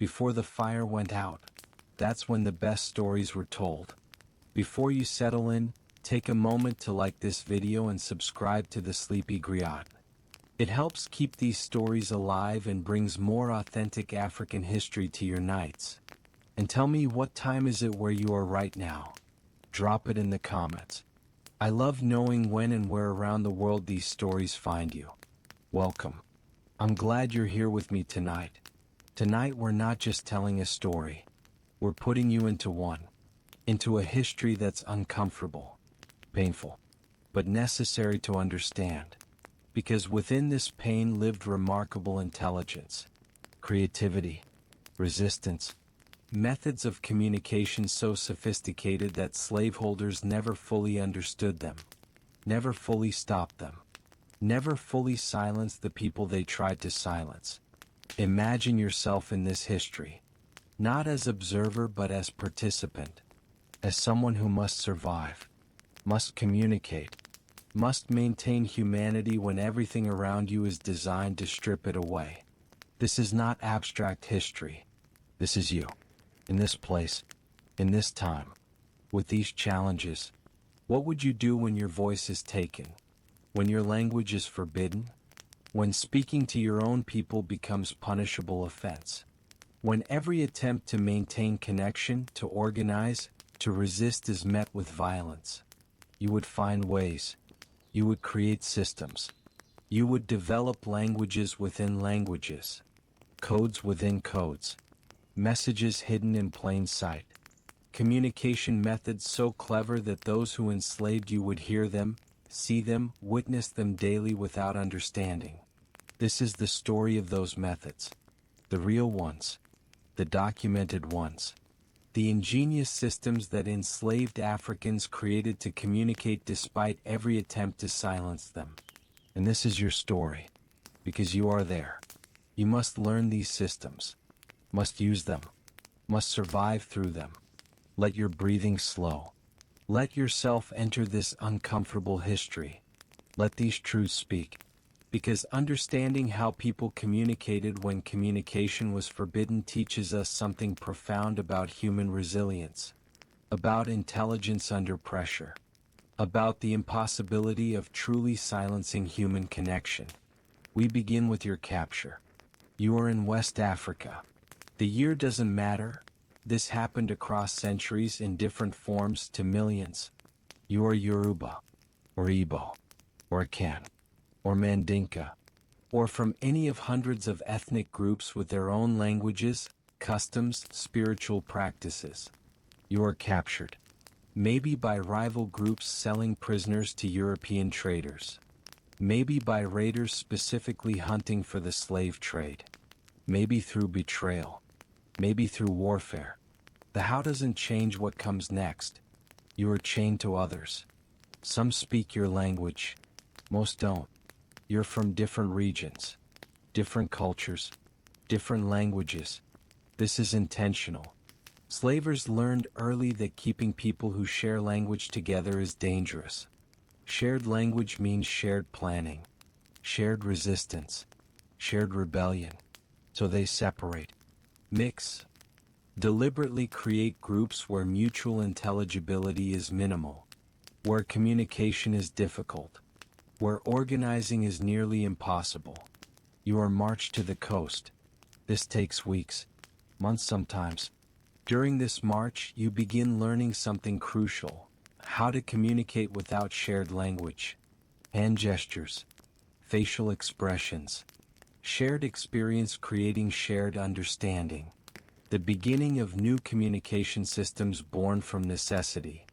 Before the fire went out, that's when the best stories were told. Before you settle in, take a moment to like this video and subscribe to the Sleepy Griot. It helps keep these stories alive and brings more authentic African history to your nights. And tell me, what time is it where you are right now? Drop it in the comments. I love knowing when and where around the world these stories find you. Welcome. I'm glad you're here with me tonight. Tonight we're not just telling a story. We're putting you into one. Into a history that's uncomfortable, painful, but necessary to understand. Because within this pain lived remarkable intelligence, creativity, resistance, methods of communication so sophisticated that slaveholders never fully understood them, never fully stopped them, never fully silenced the people they tried to silence. Imagine yourself in this history, not as observer but as participant, as someone who must survive, must communicate, must maintain humanity when everything around you is designed to strip it away. This is not abstract history. This is you. In this place, in this time, with these challenges. What would you do when your voice is taken? When your language is forbidden? When speaking to your own people becomes punishable offense? When every attempt to maintain connection, to organize, to resist is met with violence? You would find ways. You would create systems. You would develop languages within languages, codes within codes, messages hidden in plain sight, communication methods so clever that those who enslaved you would hear them, see them, witness them daily without understanding. This is the story of those methods, the real ones, the documented ones. The ingenious systems that enslaved Africans created to communicate despite every attempt to silence them. And this is your story, because you are there. You must learn these systems, must use them, must survive through them. Let your breathing slow. Let yourself enter this uncomfortable history. Let these truths speak. Because understanding how people communicated when communication was forbidden teaches us something profound about human resilience, about intelligence under pressure, about the impossibility of truly silencing human connection. We begin with your capture. You are in West Africa. The year doesn't matter. This happened across centuries in different forms to millions. You are Yoruba, or Igbo, or Akan, or Mandinka, or from any of hundreds of ethnic groups with their own languages, customs, spiritual practices. You are captured, maybe by rival groups selling prisoners to European traders, maybe by raiders specifically hunting for the slave trade, maybe through betrayal, maybe through warfare. The how doesn't change what comes next. You are chained to others. Some speak your language, most don't. You're from different regions, different cultures, different languages. This is intentional. Slavers learned early that keeping people who share language together is dangerous. Shared language means shared planning, shared resistance, shared rebellion. So they separate, mix, deliberately create groups where mutual intelligibility is minimal, where communication is difficult, where organizing is nearly impossible. You are marched to the coast. This takes weeks, months sometimes. During this march, you begin learning something crucial: how to communicate without shared language. Hand gestures, facial expressions, shared experience creating shared understanding. The beginning of new communication systems born from necessity.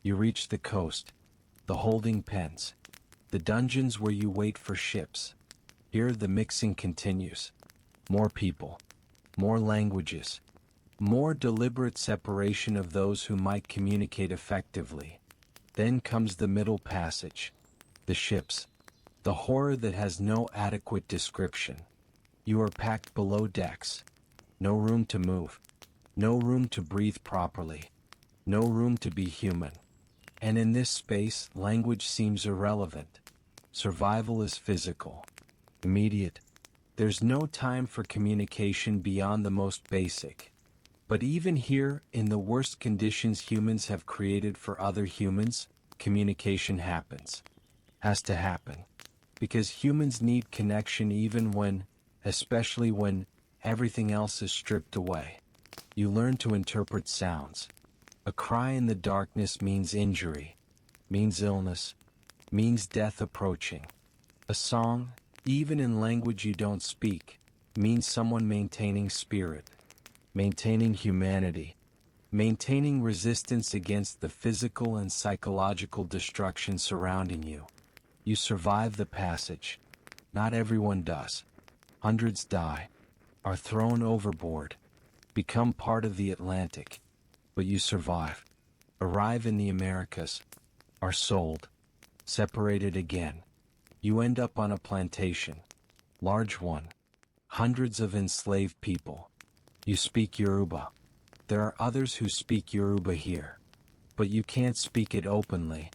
You reach the coast, the holding pens, the dungeons where you wait for ships. Here the mixing continues. More people, more languages, more deliberate separation of those who might communicate effectively. Then comes the middle passage, the ships, the horror that has no adequate description. You are packed below decks. No room to move, no room to breathe properly, no room to be human. And in this space, language seems irrelevant. Survival is physical, immediate, There's no time for communication beyond the most basic. But even here, in the worst conditions humans have created for other humans, communication happens. Has to happen. Because humans need connection even when, especially when, everything else is stripped away. You learn to interpret sounds. A cry in the darkness means injury, means illness, means death approaching. A song, even in language you don't speak, means someone maintaining spirit, maintaining humanity, maintaining resistance against the physical and psychological destruction surrounding you. You survive the passage. Not everyone does. Hundreds die, are thrown overboard, become part of the Atlantic, but you survive. Arrive in the Americas, are sold, separated again. You end up on a plantation, large one, hundreds of enslaved people. You speak Yoruba. There are others who speak Yoruba here, but you can't speak it openly,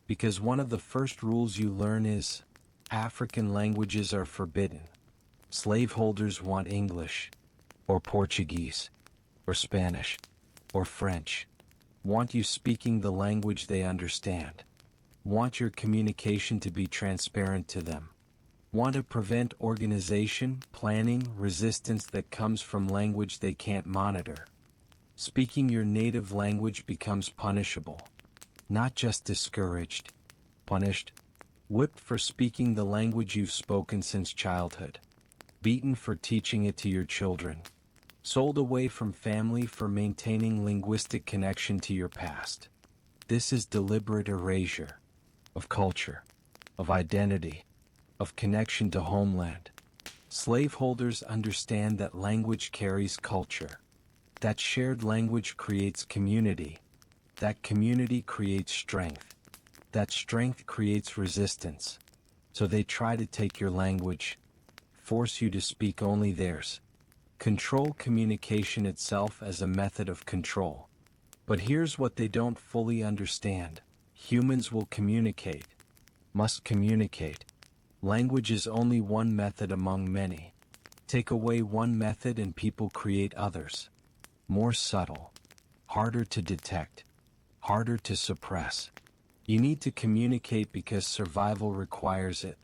because one of the first rules you learn is, African languages are forbidden. Slaveholders want English, or Portuguese, or Spanish, or French. Want you speaking the language they understand. Want your communication to be transparent to them. Want to prevent organization, planning, resistance that comes from language they can't monitor. Speaking your native language becomes punishable. Not just discouraged, punished. Whipped for speaking the language you've spoken since childhood. Beaten for teaching it to your children. Sold away from family for maintaining linguistic connection to your past. This is deliberate erasure of culture, of identity, of connection to homeland. Slaveholders understand that language carries culture. That shared language creates community. That community creates strength. That strength creates resistance. So they try to take your language, force you to speak only theirs. Control communication itself as a method of control. But here's what they don't fully understand. Humans will communicate, must communicate. Language is only one method among many. Take away one method and people create others. More subtle, harder to detect, harder to suppress. You need to communicate because survival requires it.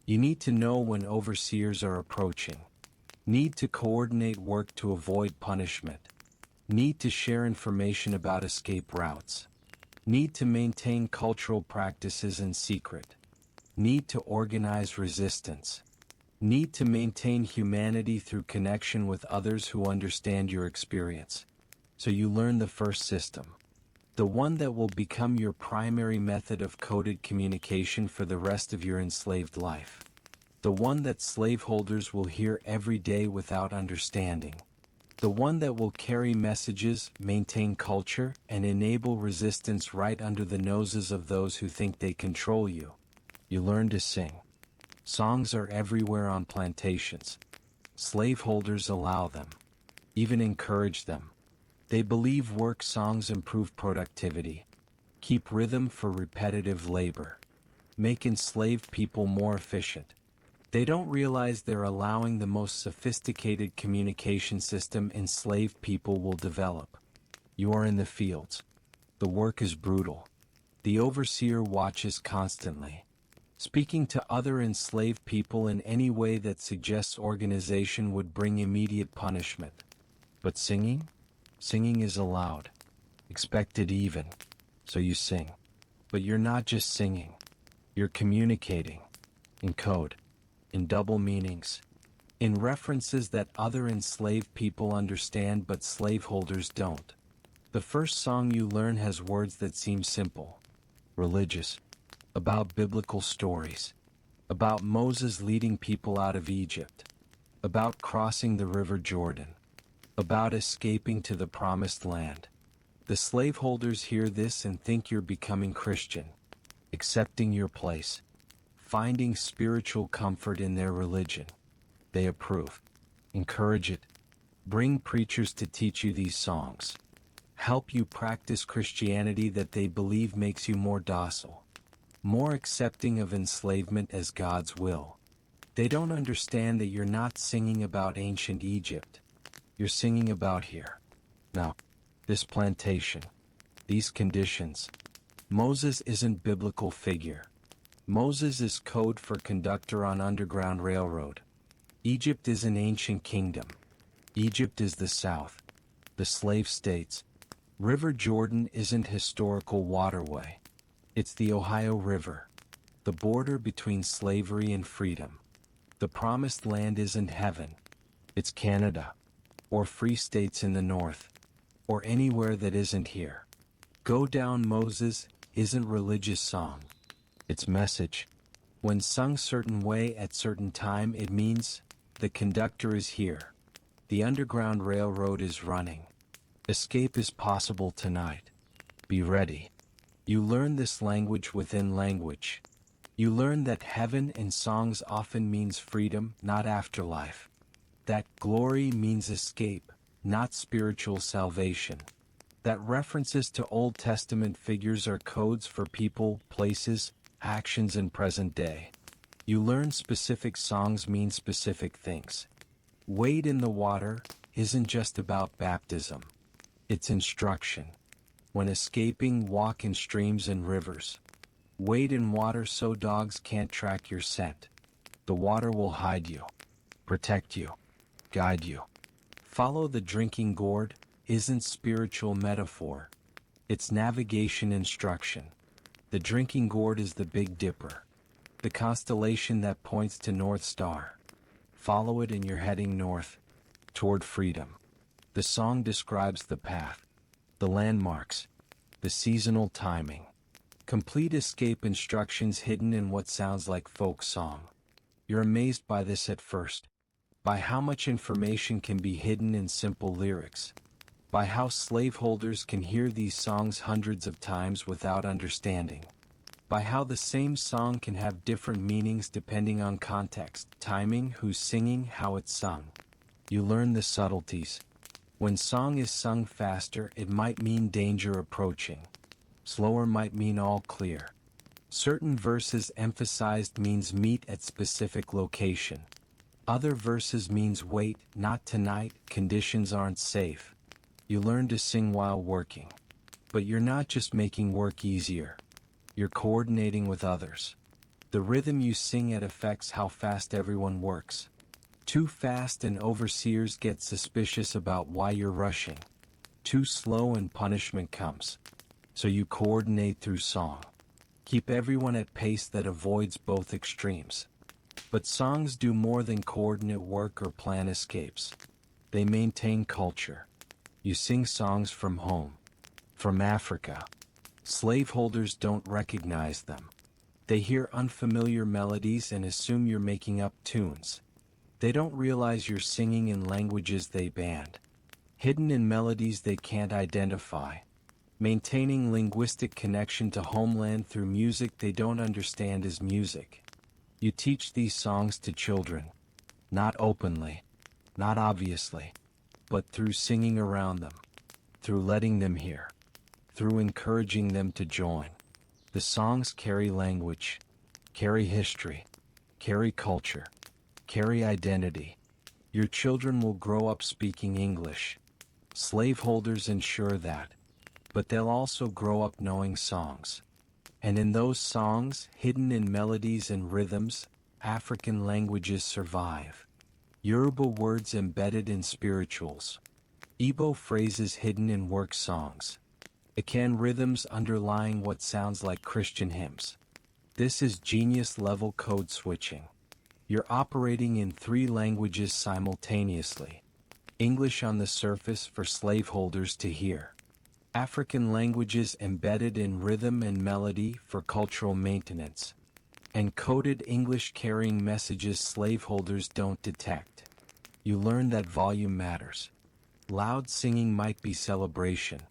You need to know when overseers are approaching. Need to coordinate work to avoid punishment. Need to share information about escape routes. Need to maintain cultural practices in secret. Need to organize resistance. Need to maintain humanity through connection with others who understand your experience. So you learn the first system. The one that will become your primary method of coded communication for the rest of your enslaved life. The one that slaveholders will hear every day without understanding. The one that will carry messages, maintain culture, and enable resistance right under the noses of those who think they control you. You learn to sing. Songs are everywhere on plantations. Slaveholders allow them, even encourage them. They believe work songs improve productivity, keep rhythm for repetitive labor, make enslaved people more efficient. They don't realize they're allowing the most sophisticated communication system enslaved people will develop. You are in the fields. The work is brutal. The overseer watches constantly. Speaking to other enslaved people in any way that suggests organization would bring immediate punishment. But singing? Singing is allowed. Expected even. So you sing. But you're not just singing. You're communicating. In code. In double meanings. In references that other enslaved people understand but slaveholders don't. The first song you learn has words that seem simple. Religious. About biblical stories. About Moses leading people out of Egypt. About crossing the river Jordan. About escaping to the promised land. The slaveholders hear this and think you're becoming Christian. Accepting your place. Finding spiritual comfort in their religion. They approve. Encourage it. Bring preachers to teach you these songs. Help you practice Christianity that they believe makes you more docile. More accepting of enslavement as God's will. They don't understand that you're not singing about ancient Egypt. You're singing about here. Now, this plantation, these conditions. Moses isn't biblical figure. Moses is code for conductor on Underground Railroad. Egypt is an ancient kingdom. Egypt is the South, the slave states. River Jordan isn't historical waterway. It's the Ohio River, the border between slavery and freedom. The promised land isn't heaven. It's Canada, or free states in the north, or anywhere that isn't here. Go Down Moses isn't religious song. It's message. When sung certain way at certain time, it means the conductor is here. The Underground Railroad is running. Escape is possible tonight. Be ready. You learn this language within language. You learn that heaven in songs often means freedom, not afterlife. That glory means escape, not spiritual salvation. That references to Old Testament figures are codes for people, places, actions in present day. You learn specific songs mean specific things. Wade in the water isn't just about baptism. It's instruction. When escaping, walk in streams and rivers. Wade in water so dogs can't track your scent. The water will hide you, protect you, guide you. Follow the drinking gourd isn't spiritual metaphor. It's navigation instruction. The drinking gourd is the Big Dipper, the constellation that points to North Star. Follow it and you're heading north, toward freedom. The song describes the path, the landmarks, the seasonal timing. Complete escape instructions hidden in what sounds like folk song. You're amazed by this at first, by how much information can be hidden in simple lyrics, by how slaveholders can hear these songs hundreds of times without understanding, by how the same song can have different meanings depending on context, timing, who's singing, how it's sung. You learn the subtleties. When song is sung faster, it might mean danger approaching. Slower might mean all clear. Certain verses emphasized means meet at specific location. Other verses means wait, not tonight, conditions aren't safe. You learn to sing while working. But you're not just making work easier. You're coordinating with others. The rhythm you sing at affects how fast everyone works. Too fast and overseers get suspicious about why you're rushing. Too slow and punishment comes. So you coordinate through song. Keep everyone at pace that avoids both extremes. But songs do more than coordinate work or plan escapes. They maintain culture. You sing songs from home, from Africa. Slaveholders don't recognize them. They hear unfamiliar melodies and assume you're making up tunes. They don't realize you're singing in languages they banned, hidden in melodies they can't identify. Maintaining linguistic connection to homeland through music they don't understand is music. You teach these songs to children, not openly, not obviously, but through singing around them, through letting them hear, through encouraging them to join. The songs carry language, carry history, carry culture, carry identity. Your children will grow up speaking English. Slaveholders ensure that. But they'll also grow up knowing songs. And in those songs, hidden in melodies and rhythms, African languages survive. Yoruba words embedded in spirituals. Igbo phrases hidden in work songs. Akan rhythms underlying what sounds like Christian hymns. This is genius-level code switching. You're operating in 3 languages simultaneously. English on the surface for slaveholders to hear. African languages embedded in rhythm and melody for cultural maintenance. And coded English carrying messages slaveholders don't detect. You learn that volume matters. Loud singing might be celebration,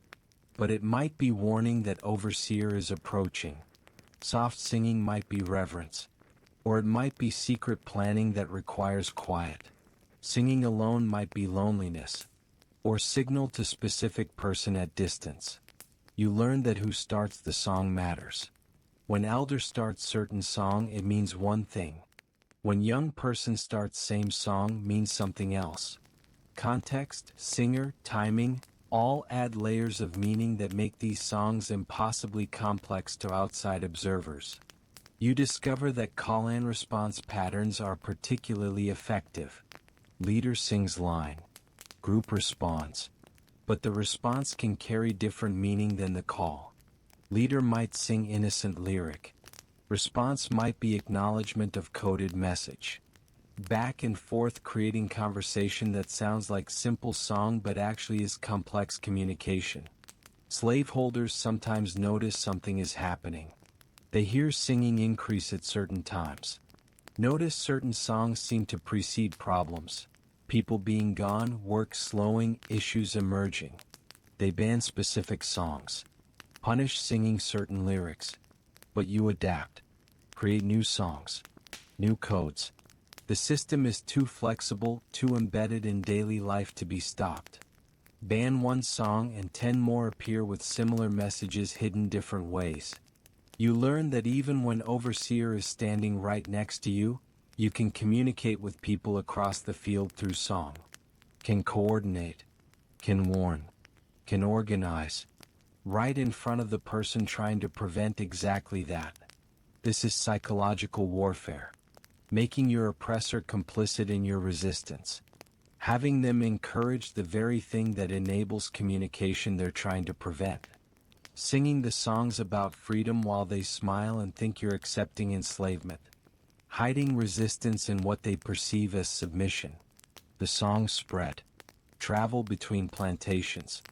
but it might be warning that overseer is approaching. Soft singing might be reverence, or it might be secret planning that requires quiet. Singing alone might be loneliness, or signal to specific person at distance. You learn that who starts the song matters. When elder starts certain song, it means one thing. When young person starts same song means something else. Context, singer, timing, all add layers of meaning that make these songs impossibly complex to outside observers. You discover that call-and response patterns are particularly effective. Leader sings line. Group responds. But the response can carry different meaning than the call. Leader might sing innocent lyric. Response might be acknowledgement of coded message. Back and forth creating conversation that sounds like simple song but actually is complex communication. Slaveholders sometimes notice something is happening. They hear singing increase at certain times. Notice certain songs seem to precede problems. People being gone, work slowing, issues emerging. They ban specific songs. Punish singing certain lyrics. But you adapt. Create new songs. New codes. The system is too flexible, too embedded in daily life to be stopped. Ban one song and 10 more appear with similar messages hidden different ways. You learn that even when overseer is standing right next to you, you can communicate with people across the field through song. Can coordinate. Can warn. Can organize. Right in front of the person trying to prevent exactly that. This is psychological warfare. Making your oppressor complicit in your resistance. Having them encourage the very thing that enables communication they're trying to prevent. Singing the songs about freedom while they smile and think you're accepting enslavement. Hiding resistance in what they perceive as submission. The songs spread. Travel between plantations.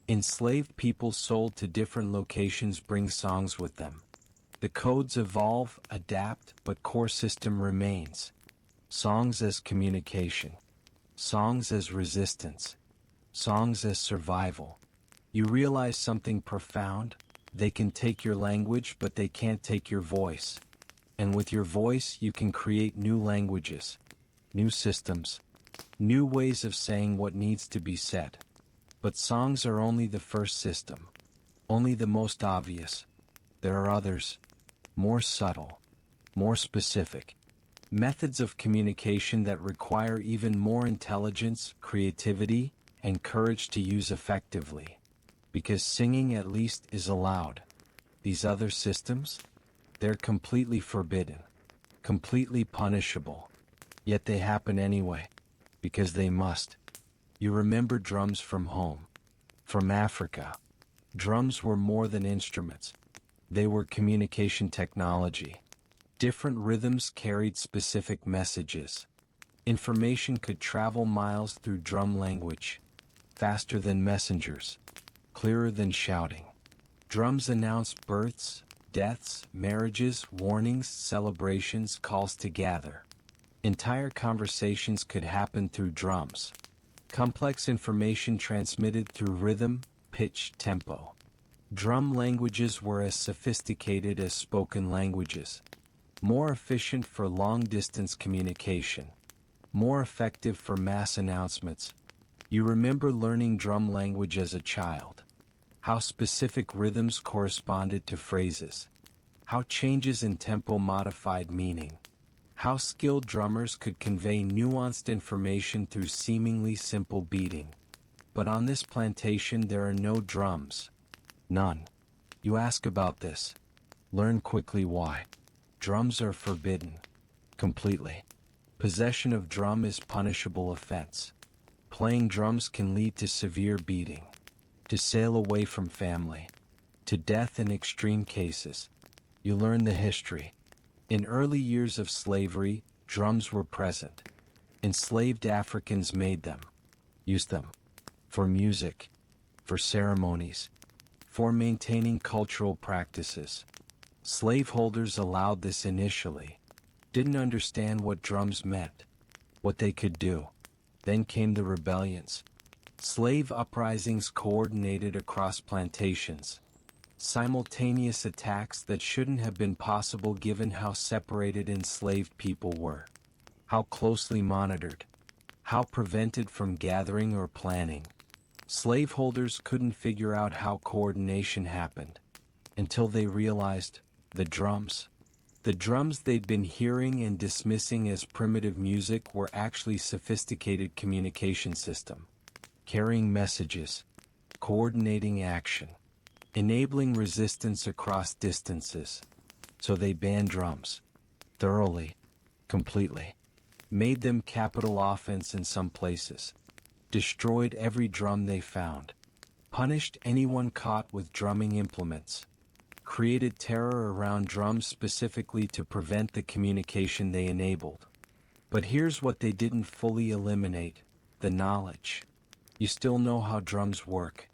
Enslaved people sold to different locations bring songs with them. The codes evolve, adapt, but core system remains. Songs as communication. Songs as resistance. Songs as survival. You realize something profound. They can take your language, but they can't take your voice. And with your voice, you can create new languages, new systems, new ways of saying what needs to be said. But songs are only the first system, only the most obvious. There are others, more subtle, more specific, methods of communication that require even more intelligence, creativity, and courage to use effectively. Because singing at least is allowed. These other systems? They're completely forbidden, completely punishable. Yet they happen anyway, because they must. You remember drums from home, from Africa. Drums were more than instruments. They were communication technology. Different rhythms carried specific messages. Information could travel miles through drum language, faster than messengers, clearer than shouting. Drums announced births, deaths, marriages, warnings, celebrations, calls to gather. Entire conversations could happen through drums. Complex information transmitted through rhythm, pitch, tempo. Drum languages were as sophisticated as spoken languages. More efficient for long-distance communication. More effective for mass announcements. You remember learning drum language as a child. How specific rhythms corresponded to phrases. How changes in tempo modified meaning. How skilled drummers could convey nuanced information through seemingly simple beating. But on this plantation there are no drums. None. You ask about this. Learn quickly why. Drums are forbidden. Completely. Possession of drum is punishable offense. Playing drums can lead to severe beating. To sail away from family. To death in extreme cases. You learn the history. In early years of slavery, drums were present. Enslaved Africans made them. Used them. For music. For ceremonies. For maintaining cultural practices. Slaveholders allowed this initially. Didn't understand what drums meant. What they could do. Then came the rebellions. Slave uprisings coordinated across plantations. Simultaneous attacks that shouldn't have been possible given how separated enslaved people were. How closely monitored. How prevented from gathering or planning. Slaveholders couldn't figure out how coordination happened. Until they realized, the drums. The drums they'd been hearing and dismissing as primitive music were actually sophisticated communication system, carrying messages, coordinating action, enabling resistance across distances. So they banned drums. Thoroughly. Completely. Made them capital offense in some places. Destroyed every drum they found. Punished anyone caught with drumming implements. Created terror around drums specifically to prevent the communication they enabled. But here's what they didn't fully eliminate: the knowledge. You still know how drums work,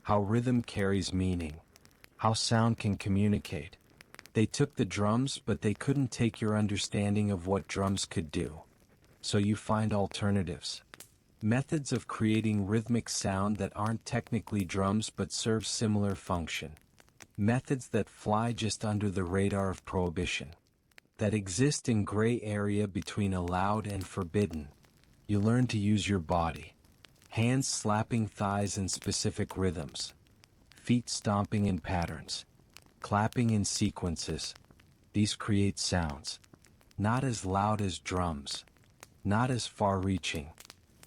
how rhythm carries meaning, how sound can communicate. They took the drums, but they couldn't take your understanding of what drums could do. So you find alternatives. Methods of creating rhythmic sound that aren't technically drums but serve similar function. Methods that fly just under the radar of prohibition. That exist in gray area between allowed and forbidden. You learn to use your body. Hands slapping thighs in specific rhythms. Feet stomping in patterns. Clapping in sequences. These create sounds. Not as loud as drums. Not as far-reaching.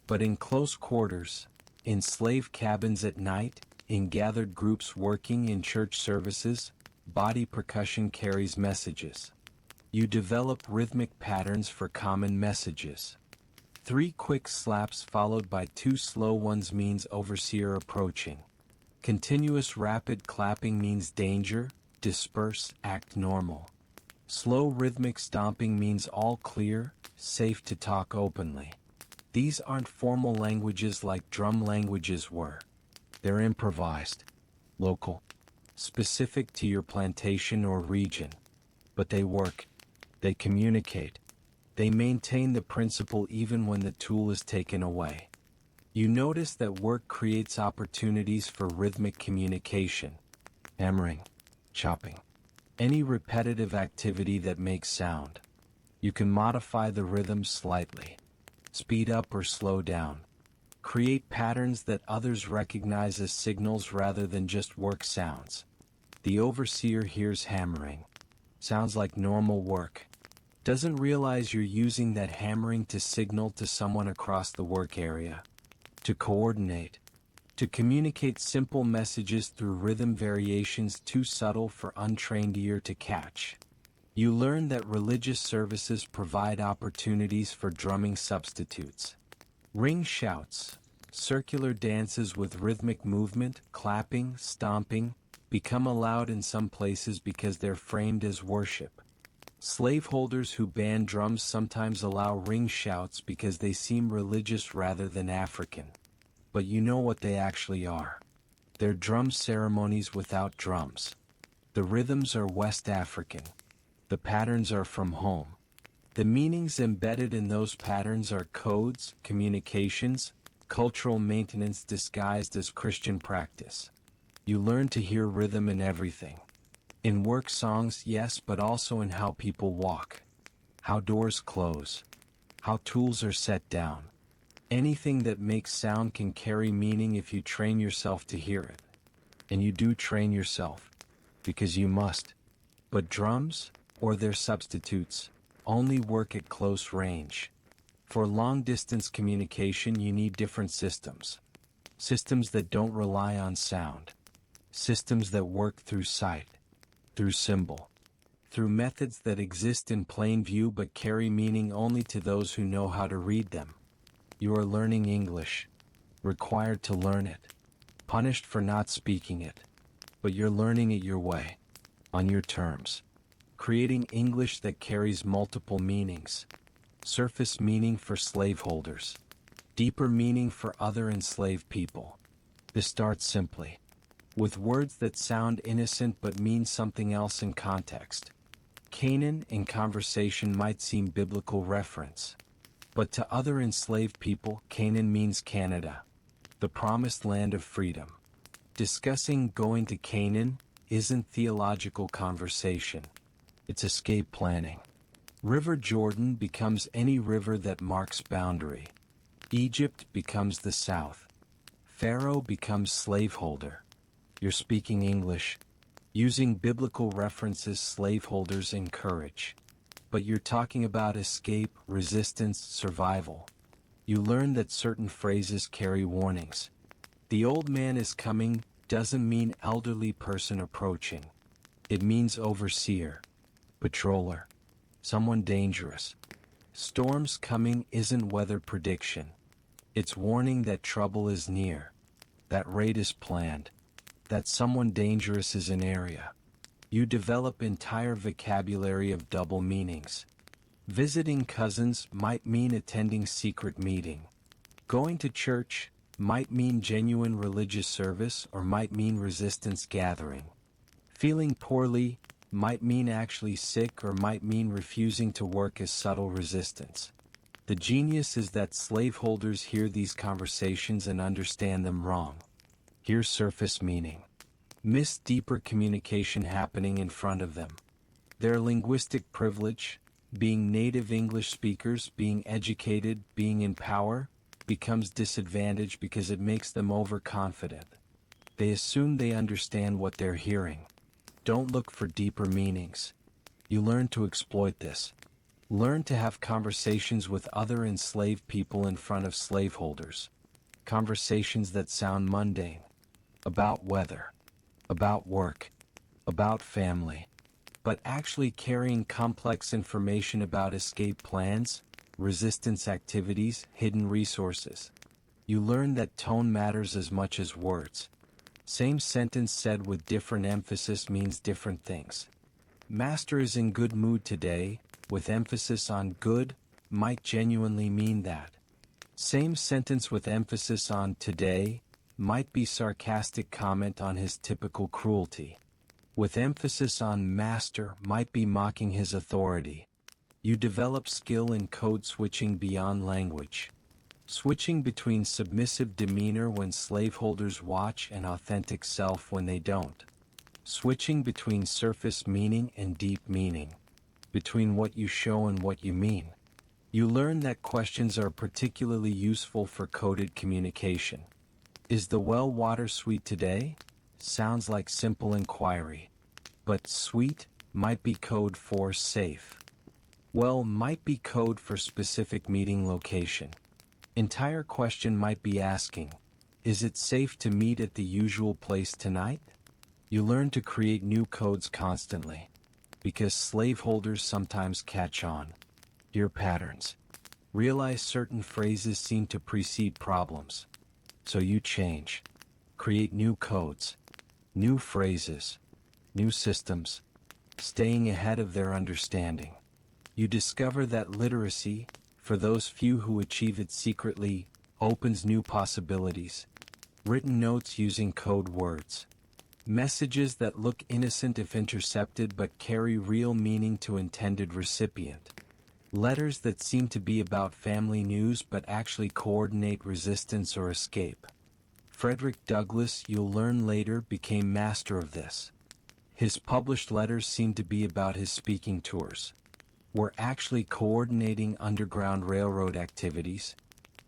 But in close quarters, in slave cabins at night, in gathered groups working in church services, body percussion carries messages. You develop rhythmic patterns for common messages. 3 quick slaps followed by 2 slow ones means overseer approaching. Continuous rapid clapping means danger, disperse, act normal. Slow rhythmic stomping means all clear, safe to talk openly. These aren't formal languages like drum languages were. They're improvised, local, specific to your plantation or region. But they work. They communicate. They maintain the principle even when the tool is taken away. You notice that work creates opportunities for rhythmic communication. Hammering, chopping. Any repetitive activity that makes sound. You can modify the rhythm slightly. Speed up or slow down. Create patterns that others recognize as signals rather than just work sounds. The overseer hears hammering. Sounds like normal work. Doesn't realize you're using that hammering to signal to someone across the work area. To coordinate. To communicate simple messages through rhythm variations too subtle for untrained ear to catch. You learn that religious services provide opportunities for drumming substitutes. Ring shouts, circular dances with rhythmic movement, clapping, stomping, become allowed in some places because they're framed as worship. Slaveholders who ban drums sometimes allow ring shouts because they seem religious rather than African. But you know what they actually are. They're drum ceremonies without drums. The rhythms are West African. The patterns are from home. The meanings embedded in those patterns are codes, communications, cultural maintenance disguised as Christian practice. You learn to hear rhythm in everything. In work songs, yes, but also in how people walk. How doors close. How tools are set down. Anything that makes sound can carry meaning if you train yourself to hear it. And you do train yourself. Because you must. But drums, or their substitutes, only work at close range. For long-distance communication you need different systems. Systems that don't rely on sound. Systems that work through sight. Through symbol. Through methods that exist in plain view but carry meaning only to those who know how to read them. You are learning English. Required to learn it. Punished for not speaking it. But you're learning it your way. On your terms. Creating English that carries multiple meanings. Surface meaning for slaveholders. Deeper meaning for other enslaved people. This starts simply. With words that sound innocent but mean something else in context. Canaan in conversation might seem biblical reference. But to other enslaved people, Canaan means Canada. The promised land of freedom. Discussing going to Canaan isn't theological conversation. It's escape planning. River Jordan becomes any river that marks boundary. Egypt becomes the South. Pharaoh becomes slaveholder. You're speaking English. Using biblical references slaveholders encourage. But you're talking about escape, resistance, survival. You learn that certain phrases carry warnings. The old man is coming doesn't mean elderly person approaching. It means overseer, patroller, someone dangerous. Storms coming isn't weather prediction. It's warning that trouble is near, that raid is planned, that someone dangerous is in area. You develop entire vocabulary of double meanings. Visiting cousins might mean attending secret meeting. Going to church might mean genuine religious service or might mean resistance gathering. Feeling poorly might mean actually sick or might mean refusing to work as subtle resistance. The genius is that slaveholders hear these conversations and understand them wrong. Hear surface meaning. Miss deeper communication happening in front of them. Their linguistic privilege, being native English speakers, being educated, being in power, becomes disadvantaged because it makes them overconfident. They assume they understand what they're hearing. Don't look for deeper meanings. You learn to exploit this. Learn to have conversations with other enslaved people in front of slaveholders. Conversations that sound mundane. About weather. About work. About family. But actually carrying complex information about escape plans, resistance activities, hidden resources. You learn that tone matters as much as words. Same sentence said with different emphasis means different things. Master is in good mood today, with emphasis on good, might genuinely mean that. Same sentence with emphasis on today, might be sarcastic comment on his typical cruelty. With emphasis on master might be mocking his authority. You develop skill in code switching beyond language. Switching between submissive demeanor when slaveholders watch and authentic self when they don't. Switching between surface meaning and deep meaning. Between what you show and what you mean. You learn that questions are particularly useful for coded communication. Is the well water sweet today? Sounds like simple inquiry. But sweet might be code for safe. Well might be code for specific meeting location. Entire question might be asking, is it safe to meet at the usual place tonight? You learn to create new codes constantly. Because slaveholders sometimes catch on. Hear patterns. Realize certain phrases seem to precede problems. So you change. Create new codes. New phrases. New systems. Staying ahead of their understanding. You discover that literacy, for those few who achieve it secretly, opens new possibilities. Written notes using code words. Messages that look innocent if intercepted but carry real meaning to intended recipient. Letters that seem to be about family news but actually coordinate resistance or escape. Frederick Douglass, you'll learn later, became master of this. His published letters seem to be about his speaking tours. Were actually coordinating Underground Railroad activities,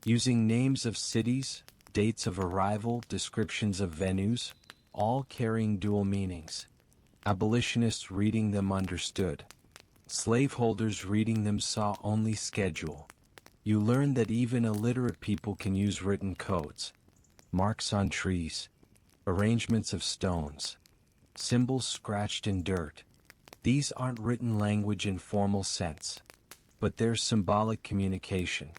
using names of cities, dates of arrival, descriptions of venues, all carrying dual meanings. Abolitionists reading them understood. Slaveholders reading them saw only schedule. You learn that even illiterate people can use written codes. Marks on trees. Arrangements of stones. Symbols scratched in dirt. These aren't written language in formal sense. But they're symbolic communication.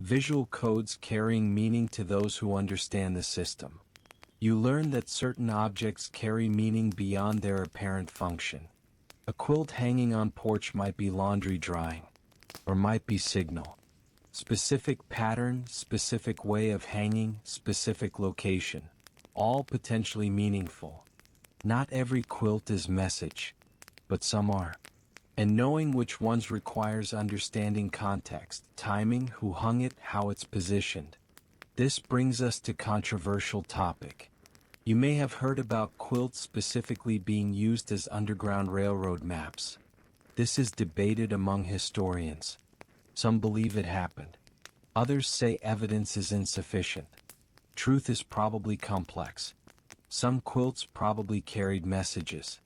Visual codes carrying meaning to those who understand the system. You learn that certain objects carry meaning beyond their apparent function. A quilt hanging on porch might be laundry drying, or might be signal. Specific pattern, specific way of hanging, specific location, all potentially meaningful. Not every quilt is message, but some are. And knowing which ones requires understanding context, timing, who hung it, how it's positioned. This brings us to controversial topic. You may have heard about quilts specifically being used as Underground Railroad maps. This is debated among historians. Some believe it happened. Others say evidence is insufficient. Truth is probably complex. Some quilts probably carried messages,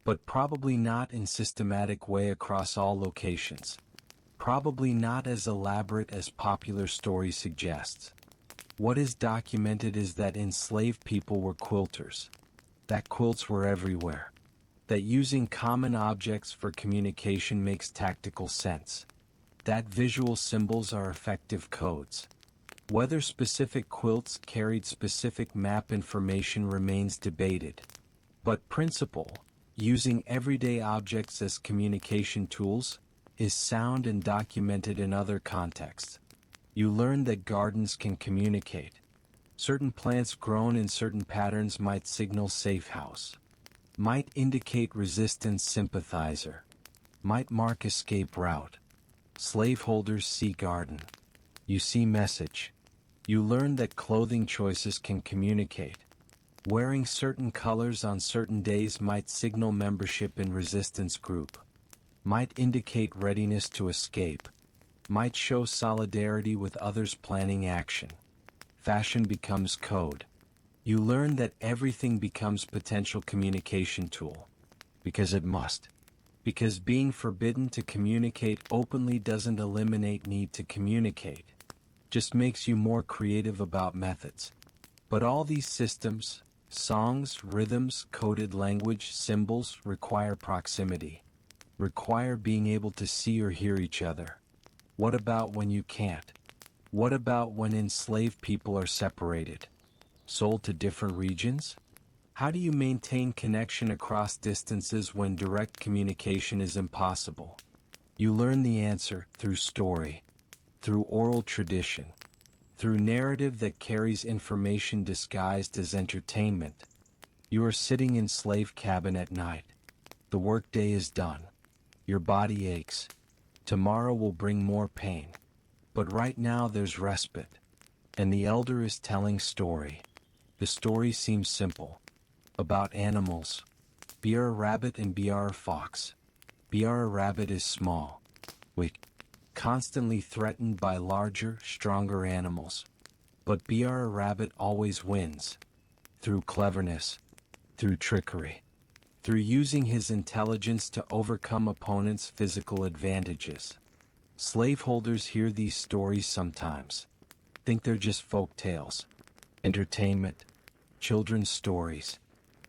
but probably not in systematic way across all locations. Probably not as elaborate as popular story suggests. What is documented is that enslaved people were quilters, that quilts were everywhere, that using common objects for communication makes tactical sense, that visual symbols are effective codes. Whether specific quilts carried specific map information remains debated. But principle, using everyday objects as communication tools, is sound and documented in other contexts. You learn that gardens can communicate. Certain plants grown in certain patterns might signal safe house, might indicate resistance sympathizer, might mark escape route. Slaveholders see garden. You see message. You learn that clothing choices can communicate. Wearing certain colors on certain days might signal membership in resistance group, might indicate readiness to escape, might show solidarity with others planning action. Fashion becomes code. You learn that everything becomes potential communication tool. Because it must. Because being forbidden to communicate openly doesn't eliminate need to communicate. Just makes you more creative about methods. But all these systems, songs, rhythms, coded language, symbols, require proximity. Require being able to see or hear each other. What about when you can't? What about when enslaved people are separated? Sold to different regions? How do you maintain connection across distances when direct communication is impossible? You learn the answer through story, through oral tradition, through narrative that carries information disguised as entertainment. You are sitting in slave cabin at night. The workday is done. Your body aches. Tomorrow will bring more pain. But right now there's respite. And the elder is telling story. The story seems simple. About animals. Br a rabbit and Br a fox. Br a rabbit is small, weak, constantly threatened by larger, stronger animals. But Br a rabbit always wins. Through cleverness. Through trickery. Through using his intelligence to overcome opponents' physical advantages. Slaveholders hear these stories sometimes. Think they're just folk tales. Entertainment. Children's stories.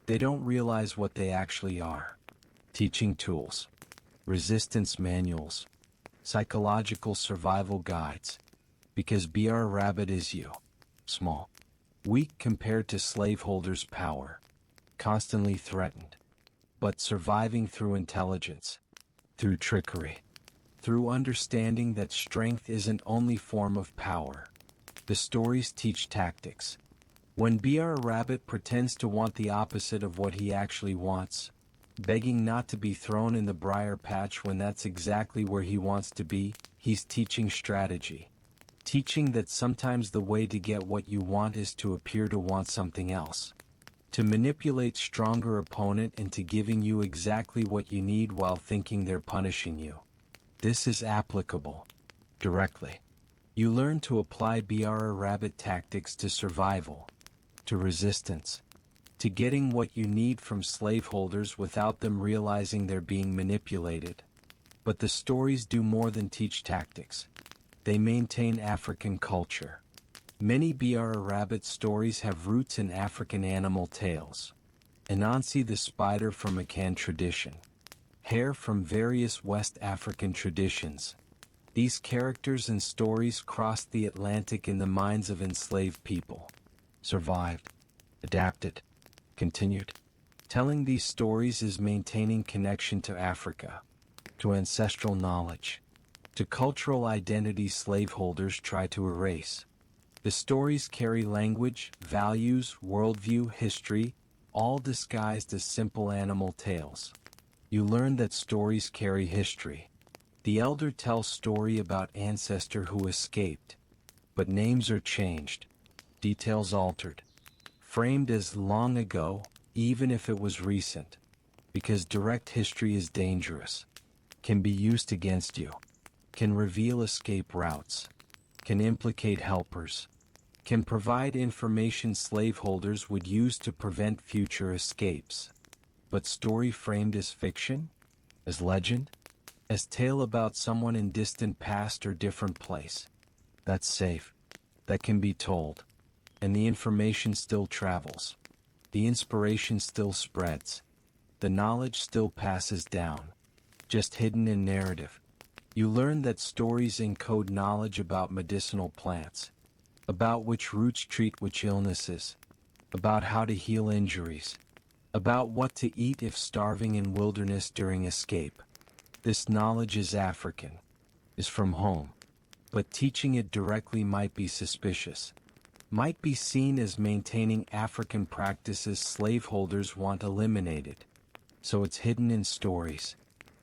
They don't realize what they actually are. Teaching tools. Resistance manuals. Psychological survival guides. Because Br a rabbit is you. Small. Weak compared to slaveholders' power. Constantly threatened. But surviving through intelligence. Through trickery. Through understanding that strength isn't only form of power. The stories teach tactics. When Br a rabbit pretends to want the opposite of what he actually wants, begging not to be thrown in the briar patch when that's exactly where he wants to be, he's teaching strategy. Teaching that sometimes the way to get what you want is to appear to want something else. To manipulate stronger opponent into giving you exactly what you need while thinking they're punishing you. This is applicable. Directly. You learn to apply Br a rabbit tactics to survival. To resistance. To getting what you need from slaveholders without them realizing they're being manipulated. But the stories do more than teach tactics. They maintain African culture. Many Br a rabbit stories have roots in African animal tales. Anansi the spider from Akan tradition. Hare from various West African traditions. These characters and stories crossed the Atlantic in the minds of enslaved people. Survived. Adapted. Continued. Telling these stories is maintaining connection to Africa. To ancestral knowledge. To cultural identity slaveholders try to erase. The stories carry language, values, worldview, history, all disguised as simple animal tales. You learn that stories carry history. The elder tells story about ancestor who escaped. But names are changed. Details altered. Framed as long ago, even if it was recent. Because direct history is dangerous. Can be used against you. Can reveal escape routes. Can implicate helpers. can provide information slaveholders would use to prevent future escapes. But story framed as fiction? As legend? As tale about someone in distant past or different place? That's safe. That can be told. And the information still travels. The inspiration still spreads. The knowledge still passes down. Just hidden in narrative. You learn that stories encode knowledge about medicinal plants, about which roots treat which illnesses, about how to heal injuries, about what to eat if starving in wilderness during escape. This knowledge is African, is from home, but teaching it directly might be suspicious, might be seen as maintaining African practices slaveholders want eliminated. So it's hidden in stories.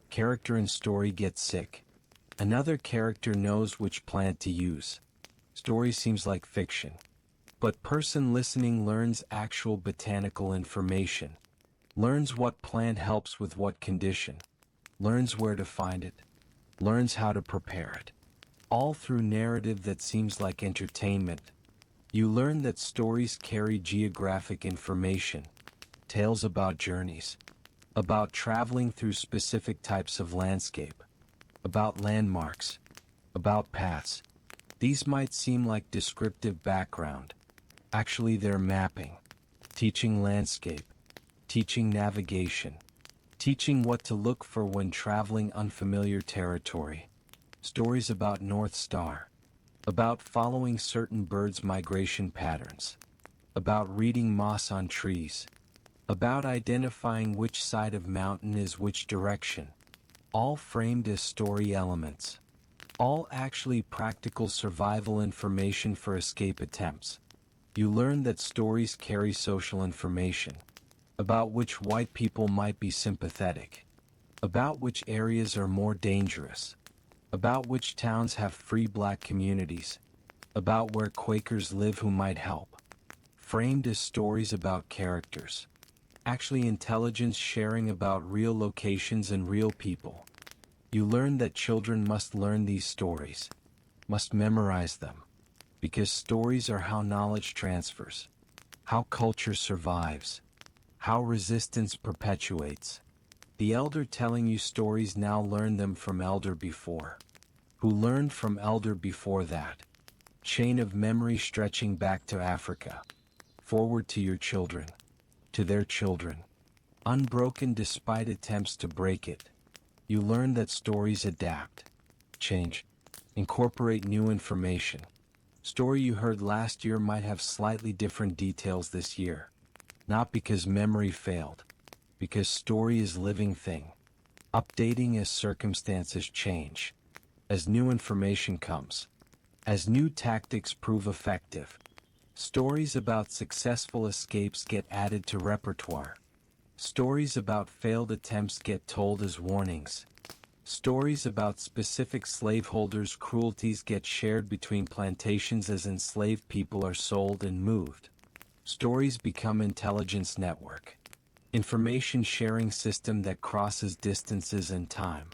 Character in story gets sick. Another character knows which plant to use. Story seems like fiction. But person listening learns actual botanical information. Learns what plant helps with what condition. Learns where to find it. Learns how to prepare it. All through narrative that seems like entertainment. You learn that stories carry geographic information. Tales about journeys. About traveling through specific types of landscape. About landmarks. About paths. These might seem like descriptive background. Actually, they're mapping. Teaching landscape. Teaching navigation. Teaching what to look for when traveling unfamiliar territory. Stories about North Star. About following certain birds' migration patterns. About reading moss on trees. About identifying which side of mountain is which direction. All framed as story elements. All actually practical survival information for escape attempts. You learn that stories carry social information. About which white people might be sympathetic. About which areas are more dangerous. About which towns have free black communities. About where Quakers live who might help. Framed as stories about characters. Actually intelligence sharing about real locations and real people. You learn that children must learn these stories, must memorize them, because stories are how knowledge transfers, how culture survives, how resistance perpetuates. The elder telling you stories now learn them from elder before, who learned from elder before that. Chain of memory stretching back to Africa, forward to your children, to their children, unbroken despite attempts to break it. You learn that stories adapt, change, incorporate new information. Story you heard last year might have slightly different details this year. Not because memory failed, because story is living thing, updating as circumstances change, as new information comes, as new tactics prove effective. Stories about successful escapes get added to repertoire. Stories about failed attempts get told as warnings. Stories about specific slaveholders' cruelties get shared between plantations as enslaved people are sold and moved. Stories become intelligence network. Information sharing system that crosses distances and time.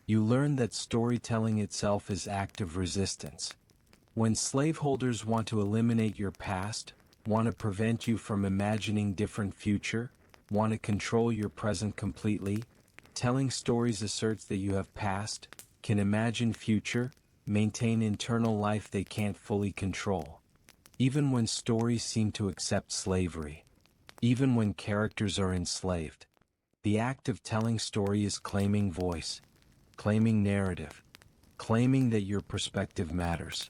You learn that storytelling itself is active resistance. When slaveholders want to eliminate your past, want to prevent you from imagining different future, want to control your present completely, telling stories asserts that you have past, can imagine future, maintain internal life they can't fully control. Even when stories seem to accept slavery, even when characters are enslaved, the act of telling story is claiming voice, claiming narrative, claiming that your perspective matters,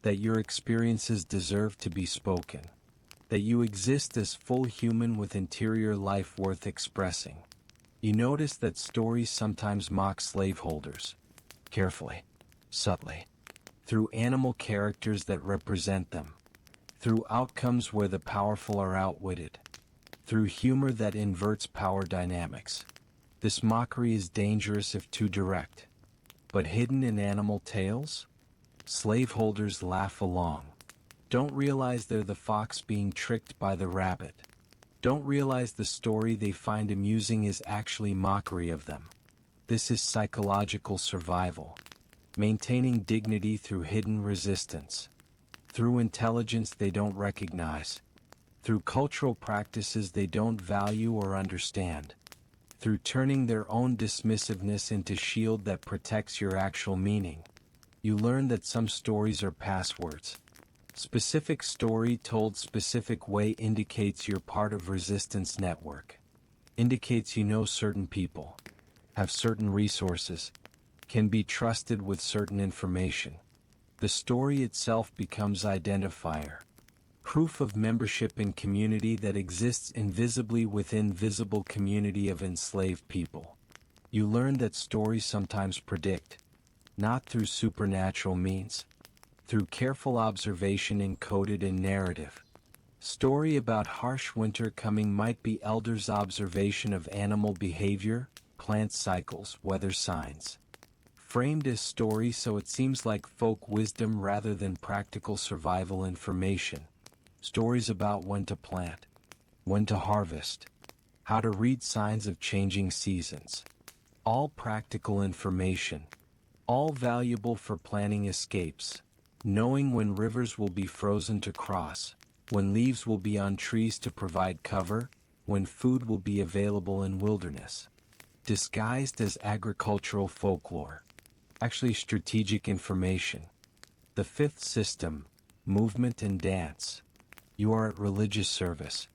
that your experiences deserve to be spoken, that you exist as full human with interior life worth expressing. You notice that stories sometimes mock slaveholders, carefully, subtly, through animal characters that represent them, through outcomes where the powerful are outwitted, through humor that inverts power dynamics. This mockery is dangerous if too direct, but hidden in animal tales, slaveholders laugh along. Don't realize they're the fox being tricked by the rabbit. Don't realize the story they find amusing is actually mockery of them. This is psychological survival, maintaining dignity through hidden resistance. through intelligence they don't recognize, through cultural practices they don't value or understand, through turning their own dismissiveness into shield that protects your actual meaning. You learn that some stories are passwords. Specific story told specific way indicates you're part of resistance network. Indicates you know certain people, have certain resources, can be trusted with certain information. The story itself becomes identifier. Proof of membership in community that exists invisibly within visible community of enslaved people. You learn that stories sometimes predict, not through supernatural means, through careful observation encoded in narrative. Story about harsh winter coming might be elders' observation of animal behavior, plant cycles, weather signs. Framed as story so it seems like folk wisdom rather than practical survival information. Stories about when to plant, when to harvest, how to read signs of changing seasons. All practical information, all valuable for planning escapes, knowing when rivers will be frozen to cross, when leaves will be on trees to provide cover, when food will be available in wilderness. Disguised as agricultural folklore. Actually strategic information. The fifth system, movement and dance. You are at religious service.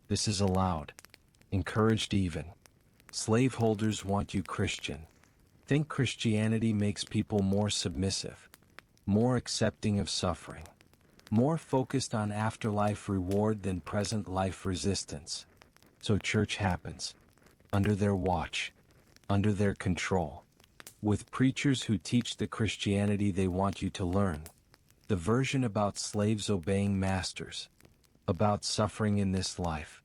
This is allowed. Encouraged even. Slaveholders want you Christian. Think Christianity makes people more submissive, more accepting of suffering, more focused on afterlife reward than present life resistance. So church happens. Under their watch. Under their control. With preachers who teach the Christianity they want you to learn. The version about slaves obeying masters. About suffering in this life.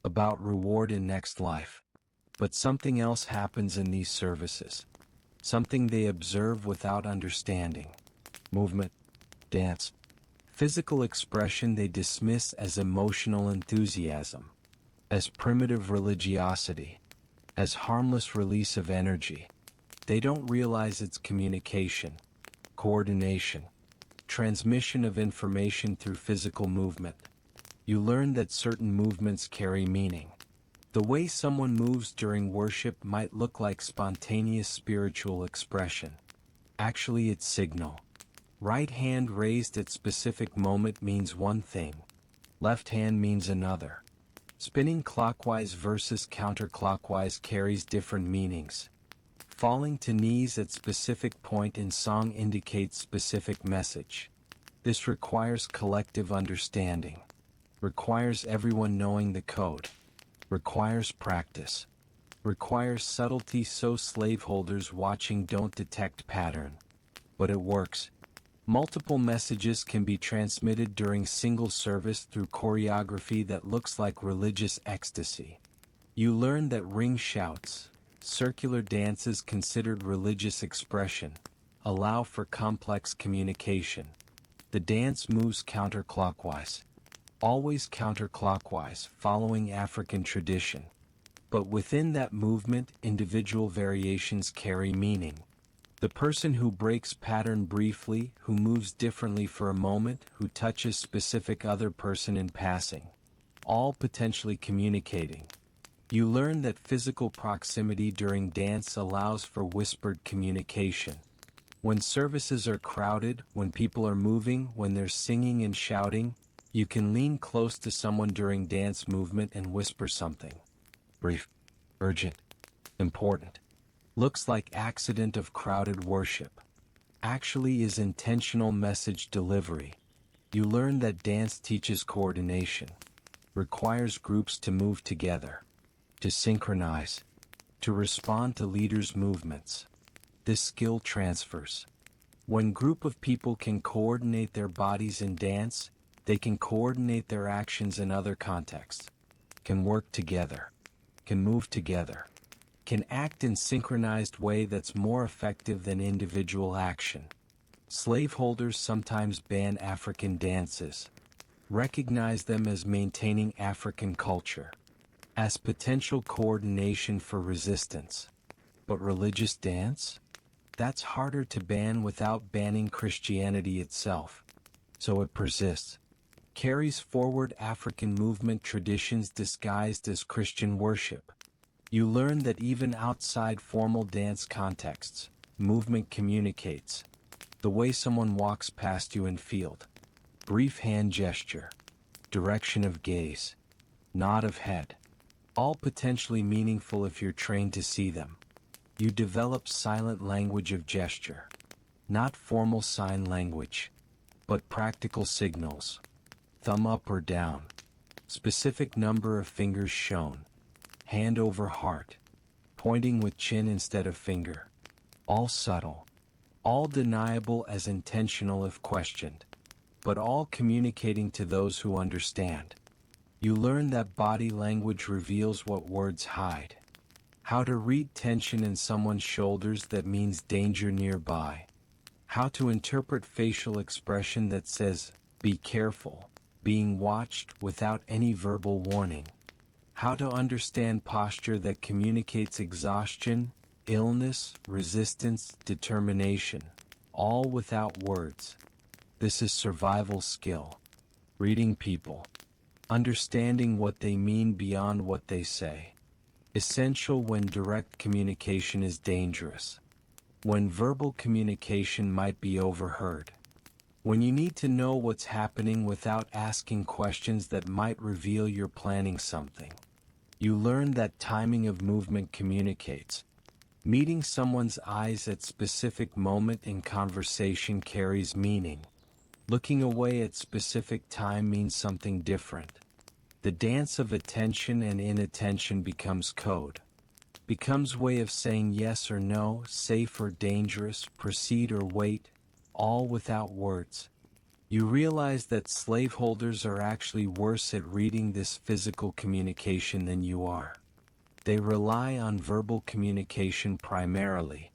About reward in next life. But something else happens in these services. Something they observe without understanding. Movement, dance, physical expression they dismiss as emotional enthusiasm, as primitive religiosity, as harmless release of energy. They don't realize it's communication, coordination, transmission of information through physical movement. You learn that certain movements carry meaning. The way someone moves during worship might look like spontaneous spiritual expression. Actually, it's signal. Right hand raised at specific moment means one thing. Left hand means another. Spinning clockwise versus counterclockwise carries different meanings. Falling to knees at specific point in song indicates specific message. This requires collective understanding. Requires everyone knowing the code. Requires practice. Requires subtlety so slaveholders watching don't detect pattern. But it works. Multiple messages can be transmitted during single service through choreography that looks like religious ecstasy. You learn that ring shouts, circular dances considered religious expression, allow for complex communication. The dance moves counterclockwise. Always counterclockwise, following African tradition. But within that movement, individual variations carry meaning. The person who breaks pattern briefly, who moves differently for a moment, who touches specific other person in passing. All potentially communicating. You learn that physical proximity during dance allows for whispered communication. When services are crowded, when people are moving, when they're singing and shouting, you can lean close to someone during dance movement and whisper something. Brief, urgent, important. Looks like accident of crowded worship. Actually is intentional message delivery. You learn that dance teaches coordination. Requires groups to move together. To synchronize. To respond to leaders' movements. This skill transfers. When group of people can coordinate their bodies in dance, they can coordinate their actions in other contexts. Can work together. Can move together. Can act in synchronized way that's more effective than individual action. Slaveholders sometimes ban African dances. Recognize them as maintaining African culture. As potential coordination for resistance. But religious dance? That's harder to ban without banning Christianity itself. so it persists. Carries forward African movement traditions disguised as Christian worship. You learn that even outside formal dance contexts, movement communicates. The way someone walks past you in field. Brief hand gesture. Direction of gaze. Nod of head. All potentially meaningful if you're trained to see them. You develop silent language of gesture. Not formal sign language, but practical signals. Thumb up or down. Specific number of fingers shown. Hand over heart. Pointing with chin instead of finger. All subtle. All deniable as intentional if questioned. But all communicating to those who understand. You learn that body language reveals what words hide. How to read tension in someone's shoulders that means danger nearby. How to interpret facial expression that says, be careful, being watched without any verbal warning. How to understand posture that communicates exhaustion, illness, resistance, determination, all without words. This is survival skill. Reading people. Understanding what they mean beyond what they say. Essential when direct communication is dangerous. When verbal communication might be overheard. When you need to know what's happening without asking questions that might reveal you're planning something. You learn that timing of movement communicates. Meeting someone's eyes at specific moment in conversation carries meaning. Looking away at specific time means something different. The dance of attention and inattention becomes code. Becomes way of saying yes or no, safe or dangerous, proceed or wait, all without words. You realize that slaveholders are actually worse at reading this physical communication than you are. They rely on verbal communication primarily.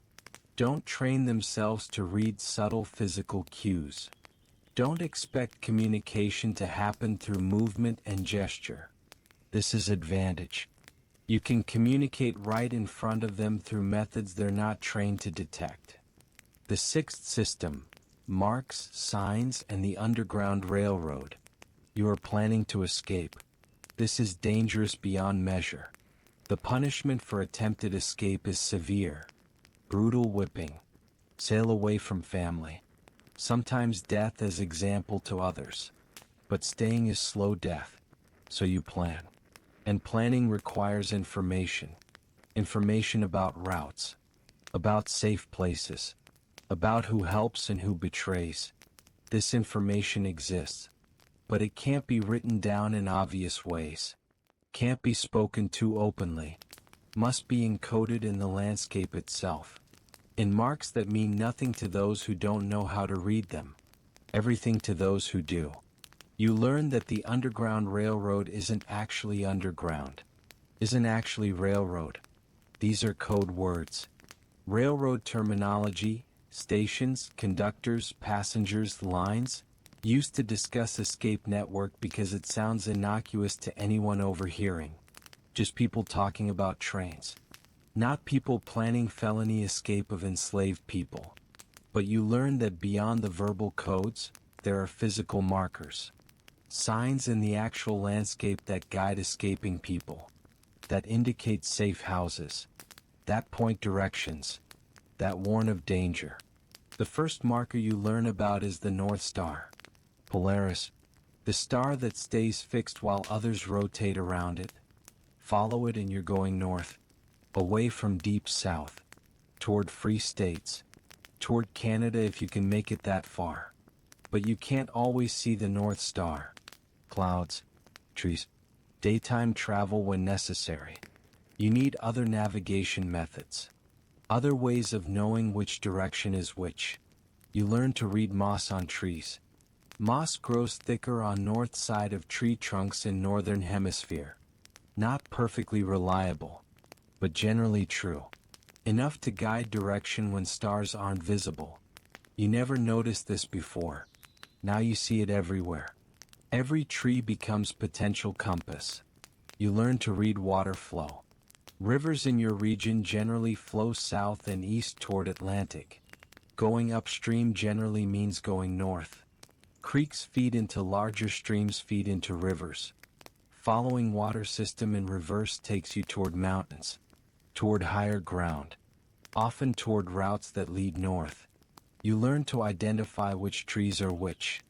Don't train themselves to read subtle physical cues. Don't expect communication to happen through movement and gesture. This is advantage. You can communicate right in front of them through methods they're not trained to detect. The sixth system, marks, signs, and the Underground Railroad. You are planning to escape. This is dangerous beyond measure. The punishment for attempted escape is severe. Brutal whipping. Sail away from family. Sometimes death as example to others. But staying is slow death. So you plan. And planning requires information. Information about routes. About safe places. About who helps and who betrays. This information exists. But it can't be written down in obvious ways. Can't be spoken to openly. Must be encoded in the landscape itself. In marks that mean nothing to those who don't know how to read them. Everything to those who do. You learn that the Underground Railroad isn't actually underground. Isn't actually railroad. These are code words. Railroad terminology, stations, conductors, passengers, lines, used to discuss escape network because it sounds innocuous to anyone overhearing. Just people talking about trains. Not people planning felony escape of enslaved people. But you learn that beyond the verbal codes, there are physical markers. Signs in the actual landscape that guide escaping people. That indicate safe houses. That point directions. That warn of danger. The first marker you learn about is the North Star. Polaris. The star that stays fixed while others rotate around it. Follow it and you're going north. Away from deep south. Toward free states. Toward Canada if you can make it that far. But you can't always see the North Star. Clouds. Trees. Daytime travel when necessary. You need other navigation methods. Other ways of knowing which direction is which. You learn to read moss on trees. Moss grows thicker on north side of tree trunks in northern hemisphere. Not perfectly reliable, but generally true. Enough to guide direction when stars aren't visible. You never noticed this before. Now you see it everywhere. Every tree becomes potential compass. You learn to read water flow. Rivers in your region generally flow south and east toward Atlantic. Going upstream generally means going north. Creeks feed into larger streams, feed into rivers. Following water system in reverse takes you toward mountains, toward higher ground, often toward routes that lead north. You learn to identify which trees are which.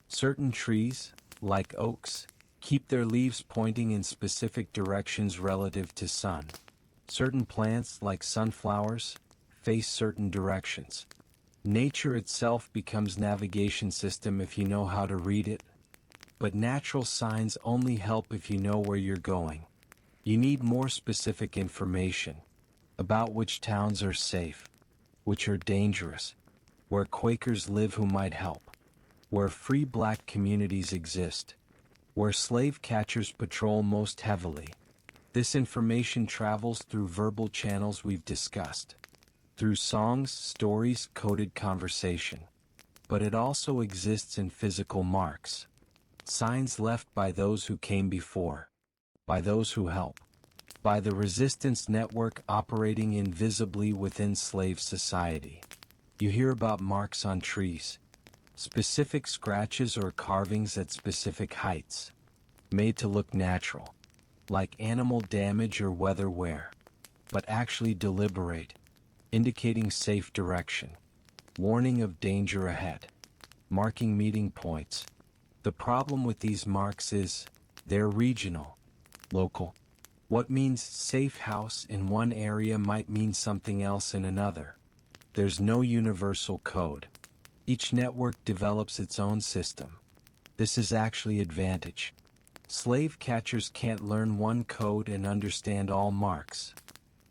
Certain trees, like oaks, keep their leaves pointing in specific directions relative to sun. Certain plants, like sunflowers, face certain directions. Nature itself becomes navigation system if you know how to read it, but natural signs only help if you know where you're going. You need more specific information about which towns are safe, which are dangerous, where Quakers live who might help, where free black communities exist, where slave catchers patrol most heavily. This information travels through verbal channels we've discussed, through songs, stories, coded conversation. But it also exists in physical marks, signs left by those who came before, by those who help, by the resistance network operating invisibly within slave society. You hear about marks on trees, specific scratches or carvings at specific heights, made to look natural, like animal damage or weather wear, but actually deliberate, indicating safe direction, warning of danger ahead, marking meeting points. The problem with these marks is, they're regional, local. What means safe house in one area might mean something else in another. There's no universal code. Each network develops its own system. This is actually advantage. Slave catchers can't learn one code and understand all marks.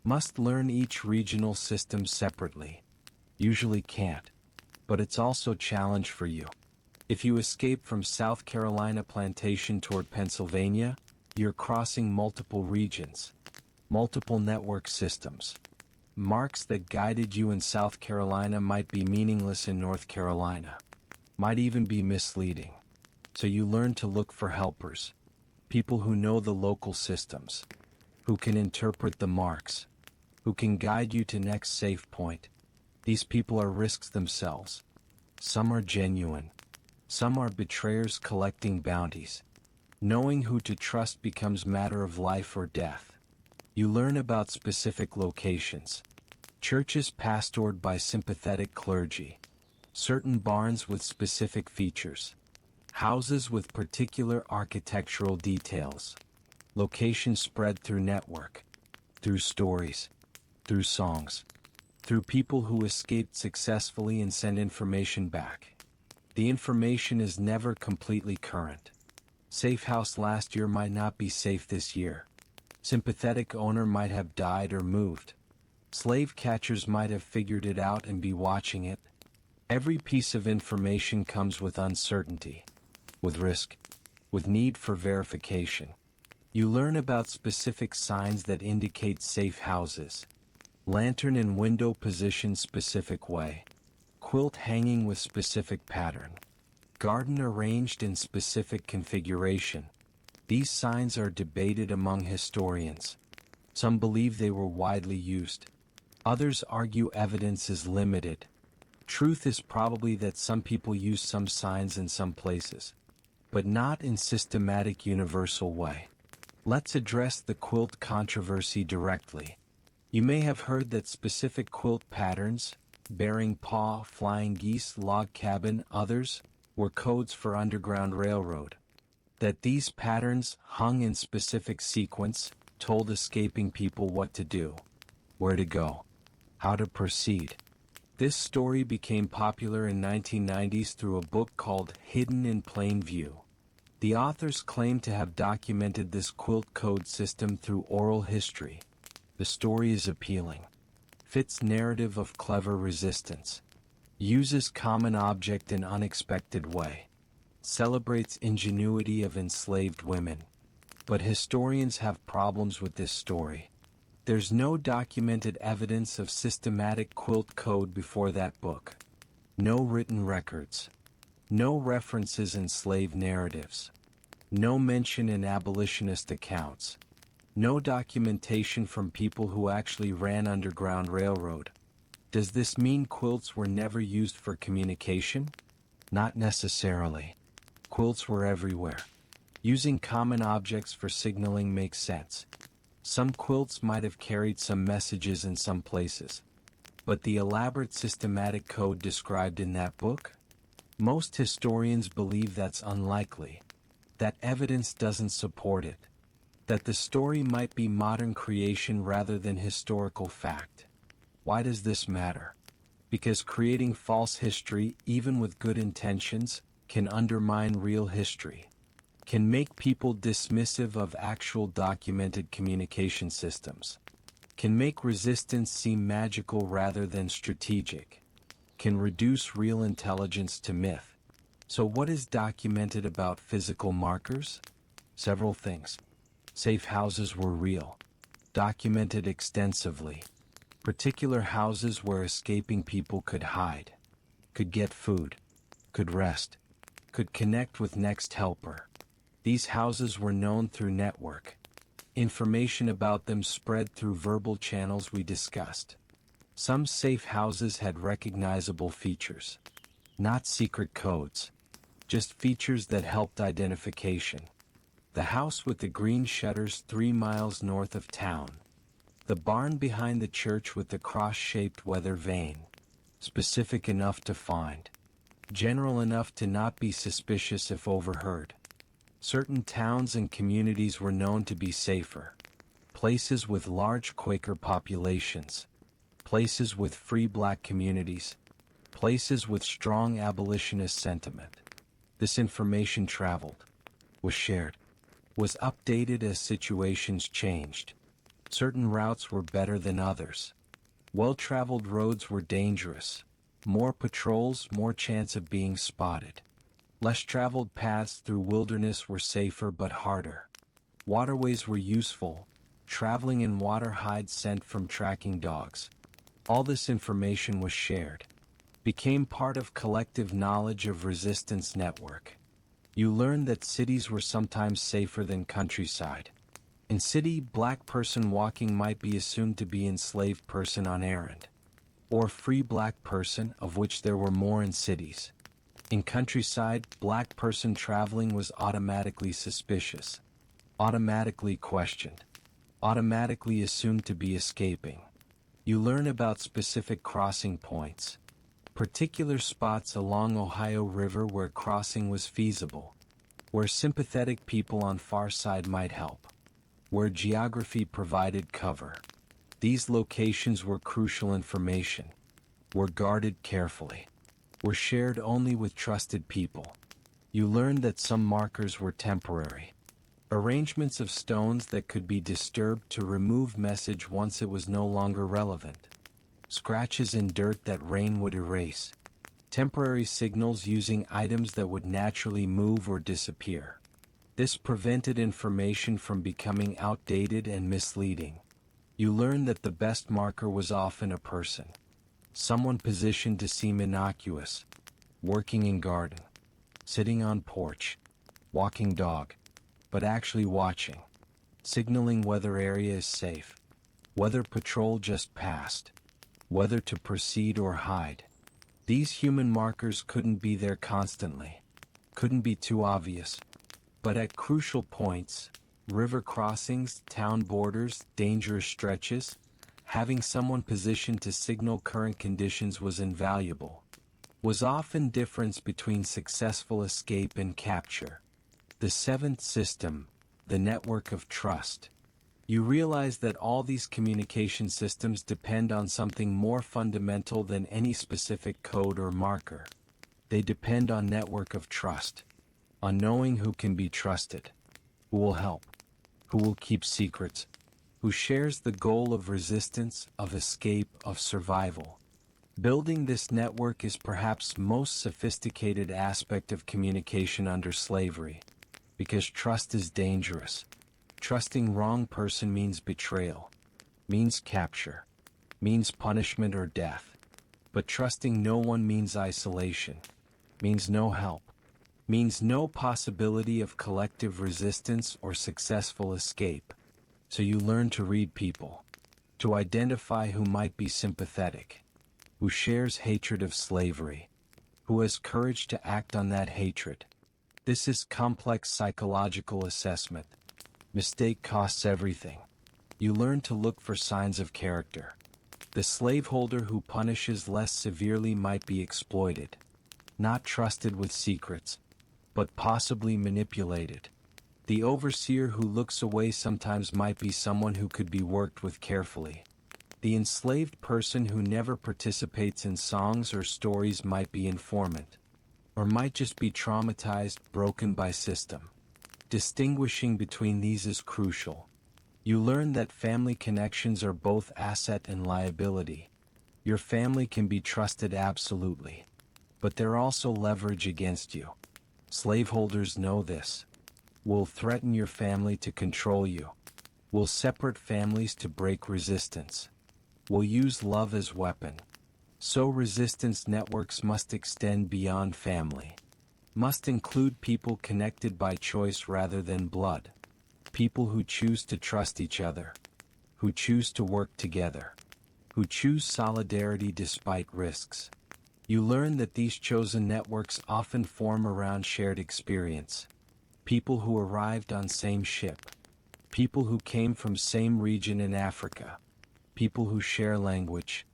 Must learn each regional system separately. Usually can't. But it's also challenge for you. If you escape from South Carolina plantation toward Pennsylvania, you're crossing multiple regions, multiple network systems. Marks that guided you in South Carolina might be meaningless in North Carolina, might even be misleading. So you learn to look for helpers, people who know the local systems, who can interpret the marks, who can guide you to next safe point. These people are risks themselves. Some are genuine. Some are betrayers collecting bounties. Knowing who to trust becomes matter of life or death. You learn about specific locations. Churches pastored by sympathetic clergy. Certain barns with specific features. Houses with particular architectural details. Locations spread through network. Through stories. Through songs. Through people who escaped successfully and send information back. The information is never completely current. Safe house last year might not be safe this year. Sympathetic owner might have died or moved. Slave catchers might have figured it out and be watching it. Every piece of information comes with uncertainty, with risk, with need for verification. You learn about specific signs that indicate safe houses. Lantern in window position specific way. Quilt hanging with specific pattern. Garden arranged in specific configuration. These signs are debated among historians. Some believe they were widely used. Others argue evidence is limited. Truth is probably that some people use some signs in some places, but not in systematic universal way. Let's address the quilt controversy directly. You may have heard that specific quilt patterns, bearing paw, flying geese, log cabin, others, were codes for Underground Railroad. That these patterns, hung in specific sequence, told escaping people what to do, where to go, how to proceed. This story became popular in 1990s through a book called Hidden in Plain View. The authors claim to have documented this quilt code system through oral history. The story is appealing. Fits narrative of clever resistance. Uses common object in unexpected way. Celebrates ingenuity of enslaved women. But historians have problems with this story. There's no documented evidence of systematic quilt code before that book. No written records. No references in slave narratives. No mention in abolitionist accounts. No documentation from people who actually ran Underground Railroad. Does this mean quilts were never used for communication? Not necessarily. Quilts were everywhere. Using common objects for signaling makes sense. Some quilts might have carried some messages in some places. But the elaborate systematic code described in that book? Most historians believe that's unlikely. That evidence doesn't support it. That the story might be modern creation rather than historical fact. Why does this matter? Because creating false history, even with good intentions, can undermine real history. Can make people dismissive of actual documented communication systems. Can make resistance seem magical rather than strategic. Can reduce real intelligence to myth. So what is documented about physical markers? Several things. Safe houses were real. Documented extensively. Particular houses where escaping people could hide. Could get food. Could rest. Could connect with next helper. These houses were known through network. Information about them spread through verbal channels we discussed. Some safe houses had recognizable features. Not secret codes. Just features that helped identification. The house with the green shutters 3 miles north of town. The barn behind the church with the cross-shaped weather vane. Specific enough to find. General enough to not be suspicious if overheard. Certain towns and communities were known to be safer. Places with large Quaker populations. Places with free black communities. Places with strong abolitionist sentiment. This information traveled. Was shared. Was updated as situations changed. Certain routes were better than others. Well-traveled roads were dangerous. More patrols, more chance of being spotted. Less traveled paths through wilderness were safer but harder. Waterways were useful. Traveling in water hides scent from tracking dogs. All this information was shared. Became part of collective knowledge of resistance network. You learned that cities were sometimes safer than countryside. In city, black person walking might be assumed to be enslaved person on errand. Or free black person, of which there were more in cities. In countryside, black person traveling was automatically suspicious. Automatically questioned. Automatically assumed to be escaping. You learn about specific crossing points. Particular spots along Ohio River where crossing was feasible. Where sympathetic people on far side might help. Where geography provided cover. These locations were crucial information. Were guarded carefully. Were shared only with trusted people. You learned that some markers were temporary. Arrangements of stones that could be disturbed to remove message once it was no longer relevant. Scratches in dirt that rain would erase. Temporary signals using items that would naturally move or disappear. This prevented information from becoming outdated and misleading. You learned that the best marker was often a person. Someone positioned to seem innocuous. Working in garden. Sitting on porch. Walking dog. But actually watching. Signaling whether area is safe. Whether patrol just passed. Whether to proceed or hide. These human markers couldn't be there constantly. Couldn't be too obvious. But at crucial points, river crossings, town borders, dangerous stretches, having someone positioned to signal current conditions was invaluable. Was often difference between successful escape and capture. The seventh system, the network of trust. You realize that all these communication systems depend on something more fundamental than any specific code or marker. They depend on network of trust. On knowing who can be trusted. Who will help. Who will keep secrets. Who shares the goal of resistance, of escape, of survival. Building this network is perhaps most sophisticated aspect of communication under slavery. Because trust is dangerous. Trusting wrong person means betrayal. Means capture. Means punishment or death. But trusting no one means isolation. Means no help. Means no possibility of collective resistance or successful escape. So you learn to read people. To identify who might be sympathetic. Who shares hatred of slavery. Who has courage to act on that hatred? This is complex psychological assessment. Mistake costs everything. You learn to look for signs of character. The slaveholder who punishes less severely might be exploited, not trusted with secrets, but possibly manipulated. The overseer who looks away sometimes might be someone who could be worked with carefully. The enslaved person who never participates in songs or stories might be informant, or might just be traumatized, broken by system. Distinguishing between these is crucial. You learn that family connections are both asset and liability. Your family can be trusted absolutely, but they're also leverage against you. Slaveholders know this. Will threaten your family to control you. Will separate families to break resistance. Will use love as weapon. So resistance networks must extend beyond family. Must include people connected by choice rather than blood. People who choose to trust each other. Who choose to work together. Who choose solidarity despite risks. You learn that these chosen networks often form around shared experience. People who arrived on same ship. People who came from same region in Africa. People who share language.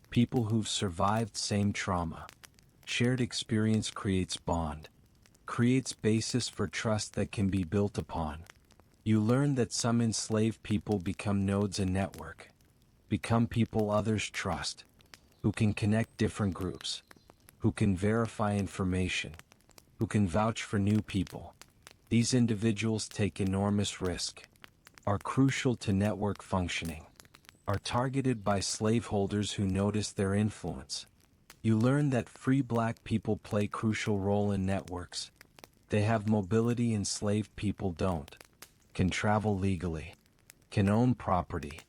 People who've survived same trauma. Shared experience creates bond. Creates basis for trust that can be built upon. You learn that some enslaved people become nodes in network. Become people others trust. Who can connect different groups. Who can verify information. Who can vouch for new people. These individuals take enormous risk. Are crucial to network functioning. Are targeted by slaveholders who notice their influence. You learn that free black people play crucial role in networks. They have mobility enslaved people don't. Can travel legally. Can own property.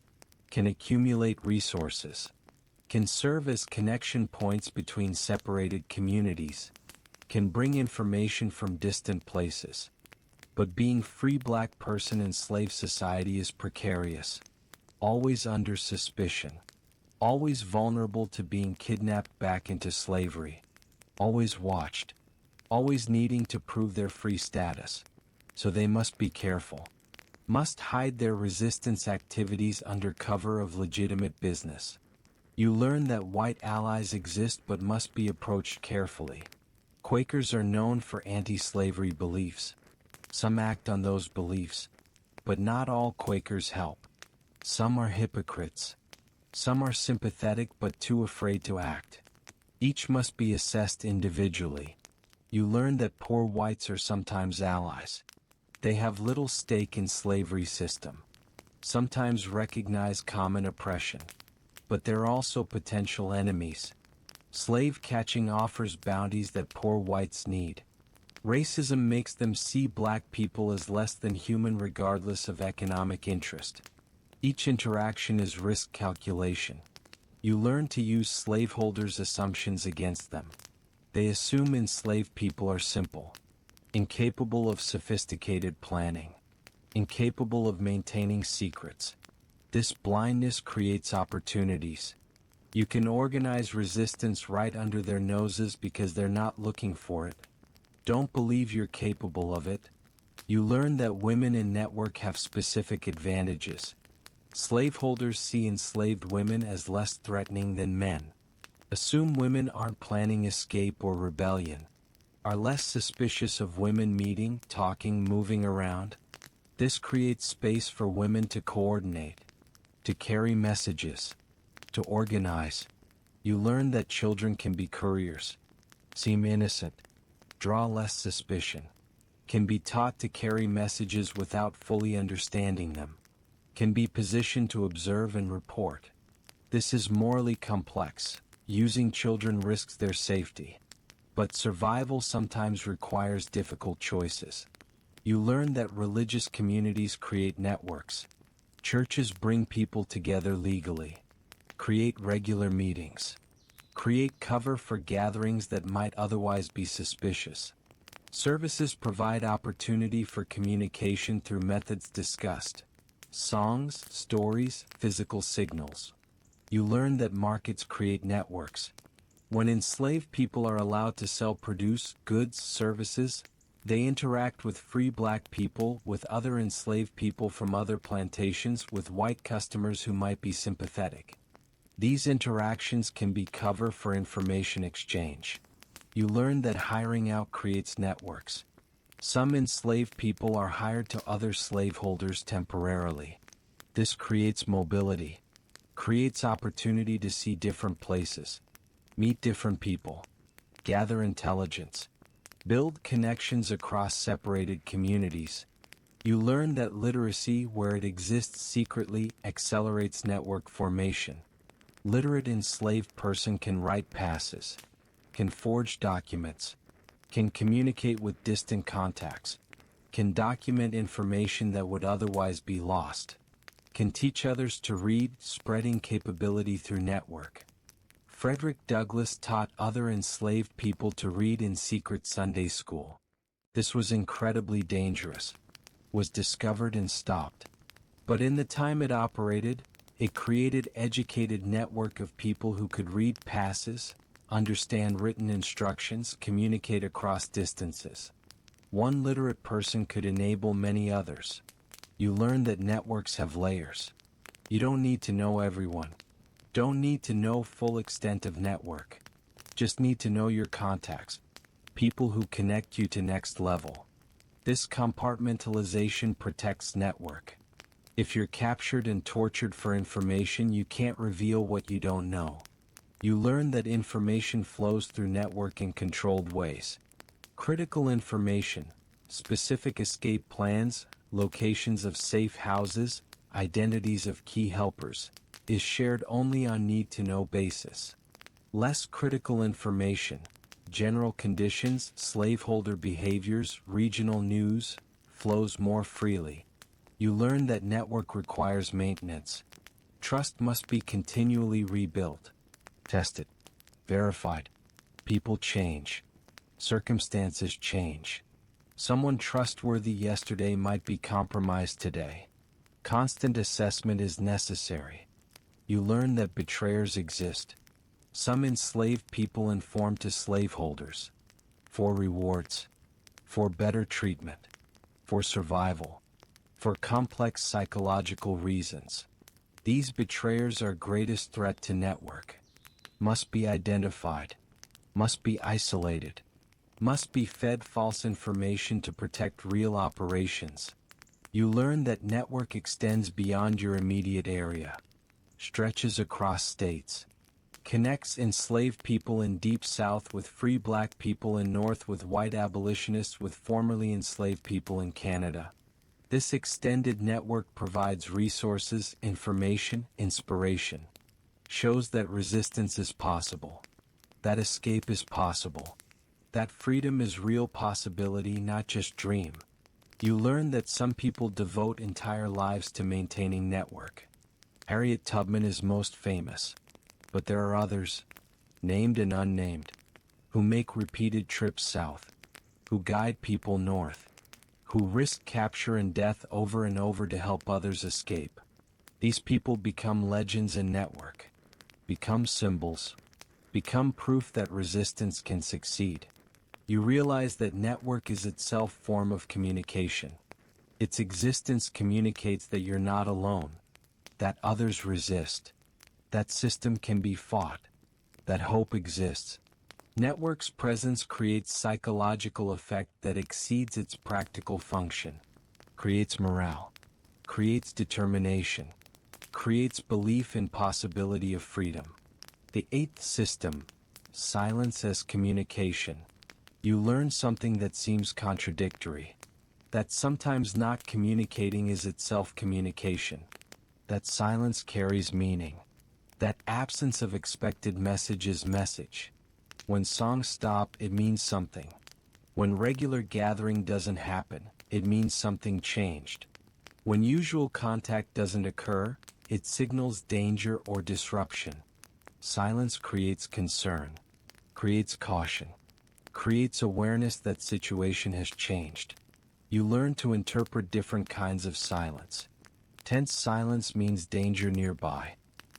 Can accumulate resources. Can serve as connection points between separated communities. Can bring information from distant places. But being free black person in slave society is precarious. Always under suspicion. Always vulnerable to being kidnapped back into slavery. Always watched. Always needing to prove their free status. So they must be careful. Must hide their resistance activities under cover of legitimate business. You learn that white allies exist but must be approached carefully. Quakers are known for anti-slavery beliefs. Some act on those beliefs, but not all Quakers help. Some are hypocrites. Some are sympathetic but too afraid to act. Each must be assessed individually. You learn that poor whites are sometimes allies. They have little stake in slavery system. Sometimes recognize common oppression. But they're also potential enemies. Slave catching offers bounties that poor whites need. Racism makes them see black people as less than human regardless of economic interest. Each interaction is risk calculation. You learn to use slaveholders' assumptions against them. They assume enslaved people are simple, incapable of sophisticated planning, incapable of maintaining secrets. This blindness creates opportunities. You can organize resistance right under their noses because they're not looking for it. Don't believe you're capable of it. You learn that women in network have specific advantages. Slaveholders see enslaved women as less threatening than men. Assume women aren't planning escape or rebellion. Are less suspicious of women meeting, talking, moving around. This creates space for women to coordinate, to carry messages, to organize. You learn that children can be couriers, seem innocent, draw less suspicion, can be taught to carry messages without fully understanding them, can be positioned to observe and report. This is morally complex. Using children risks their safety. But survival sometimes requires difficult choices. You learn that religious communities create networks. Churches bring people together legally. Create regular meetings. Create cover for gatherings that might otherwise be suspicious. Services provide opportunity for communication through methods discussed. Songs, stories, physical signals. You learn that markets create networks. When enslaved people are allowed to sell produce, goods, services, they interact with free black people, with other enslaved people from other plantations, with white customers who might be sympathetic. These interactions can be cover for information exchange. You learn that hiring out creates networks. Some enslaved people are hired to other slaveholders temporarily. This creates mobility, creates opportunity to see different places, meet different people, gather intelligence, build connections across separated communities. You learn that literacy, where it exists secretly, accelerates network formation. Literate enslaved person can write passes, can forge documents, can communicate with distant contacts, can document information that would otherwise be lost, can teach others to read, spreading capability through network. Frederick Douglass taught other enslaved people to read in secret Sunday school. This was incredibly dangerous, was discovered and stopped. But in the time it operated, it created educated network of people who could read passes, understand written instructions, communicate across distances. One literate person could enable many others. You learn that networks have layers. You don't need to know everyone. Don't need to know full extent of network. Just need to know your contacts, people who connect you to next level. This compartmentalization protects network. If you're captured and tortured for information, you can't reveal what you don't know. You learn that information flows through network in controlled ways. Critical information, specific escape plans, locations of safe houses, identities of key helpers, is shared only on need-to-know basis. Less critical information, general conditions, slaveholder behaviors, regional news, flows more freely. You learn that network requires maintenance. Trust must be continually rebuilt, tested, verified. People change. Circumstances change. Someone trustworthy yesterday might be compromised today. Constant assessment is necessary. You learn that betrayers exist. Some enslaved people inform to slaveholders. For rewards. For better treatment. For survival. For complex psychological reasons. These betrayers are greatest threat to network. Must be identified. Must be isolated. Must be fed false information to protect real operations. You learn that network extends beyond your immediate area. Stretches across states. Connects enslaved people in Deep South with free black people in North, with white abolitionists with formerly enslaved people in Canada. This extended network provides resources, information, inspiration. Shows that resistance is possible. That escape is possible. That freedom is real possibility, not just dream. You learn that some people devote entire lives to maintaining network. Harriet Tubman is most famous, but there are others, named and unnamed, who make repeated trips south, who guide people north, who risk capture and death over and over to help others escape. These people become legends in network, become symbols, become proof that resistance can succeed. You realize that network is itself form of communication. Its existence communicates that you're not alone, that others resist, that system can be fought, that hope exists. Network's presence creates psychological effect that exceeds its practical function, creates morale, creates determination, creates belief in possibility of freedom. The eighth system, silence as communication. You learn something that seems contradictory, that sometimes not communicating is itself communication, that silence carries meaning, that absence of expected message is message. When songs stop, it means something. When regular gathering doesn't happen, it means something changed. When usual contact doesn't occur, it signals danger or disruption. Silence creates concern, creates caution, creates awareness that situation has changed. You learn to interpret different kinds of silence. Tense silence means danger nearby.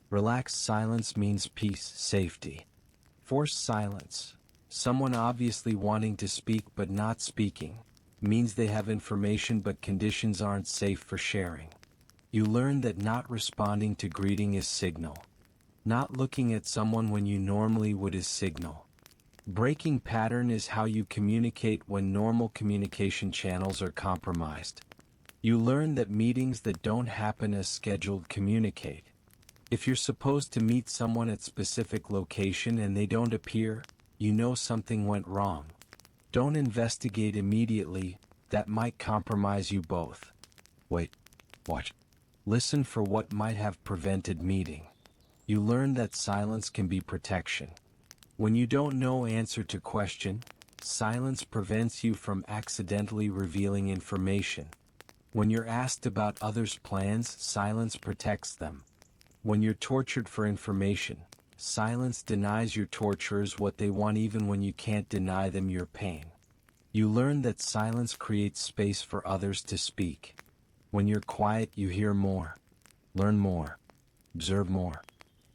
Relaxed silence means peace, safety. Forced silence, someone obviously wanting to speak but not speaking, means they have information but conditions aren't safe for sharing. You learn that not responding to greeting is signal. Not looking at someone when you normally would is signal. Breaking pattern is how you communicate when normal communication channels are compromised. You learn that meetings that don't happen as scheduled communicate. If you're supposed to meet someone at specific location and they don't appear, you know something went wrong. Don't investigate immediately, that might compromise you both. Wait, watch. Listen for what might have prevented meeting. You learn that silence can be protection. When you don't know answer to question, silence prevents you from accidentally revealing information. When you're asked about others' plans, silence protects them. When you're tortured for information, silence denies your torturers what they want even when you can't deny them your pain. You learn that silence creates space for others to speak. When you're quiet, you hear more, learn more, observe more.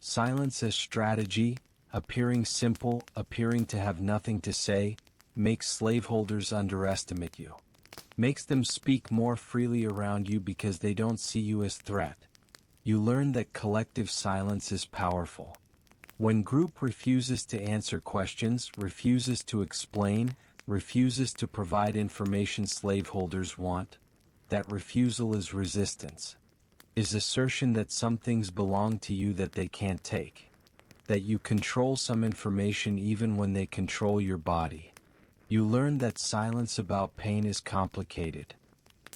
Silence as strategy, appearing simple, appearing to have nothing to say, makes slaveholders underestimate you. Makes them speak more freely around you because they don't see you as threat. You learn that collective silence is powerful. When group refuses to answer questions, refuses to explain, refuses to provide information slaveholders want, that refusal is resistance. Is assertion that some things belong to you that they can't take. That you control some information even when they control your body. You learn that silence about pain is complicated.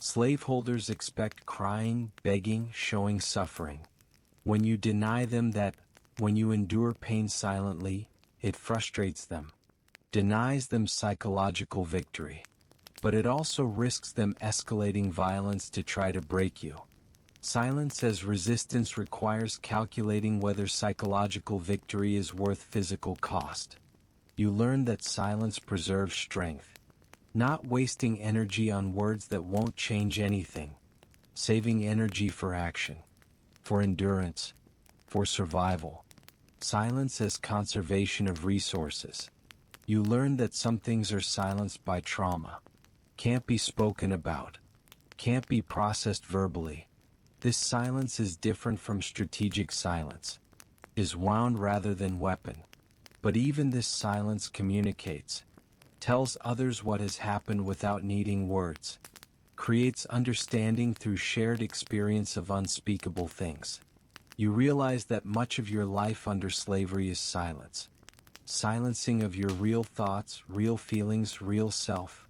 Slaveholders expect crying, begging, showing suffering. When you deny them that, when you endure pain silently, it frustrates them. Denies them psychological victory. But it also risks them escalating violence to try to break you. Silence as resistance requires calculating whether psychological victory is worth physical cost. You learn that silence preserves strength. Not wasting energy on words that won't change anything. Saving energy for action. For endurance. For survival. Silence as conservation of resources. You learn that some things are silenced by trauma. Can't be spoken about. Can't be processed verbally. This silence is different from strategic silence. Is wound rather than weapon. But even this silence communicates. Tells others what has happened without needing words. Creates understanding through shared experience of unspeakable things. You realize that much of your life under slavery is silence. Silencing of your real thoughts, real feelings, real self.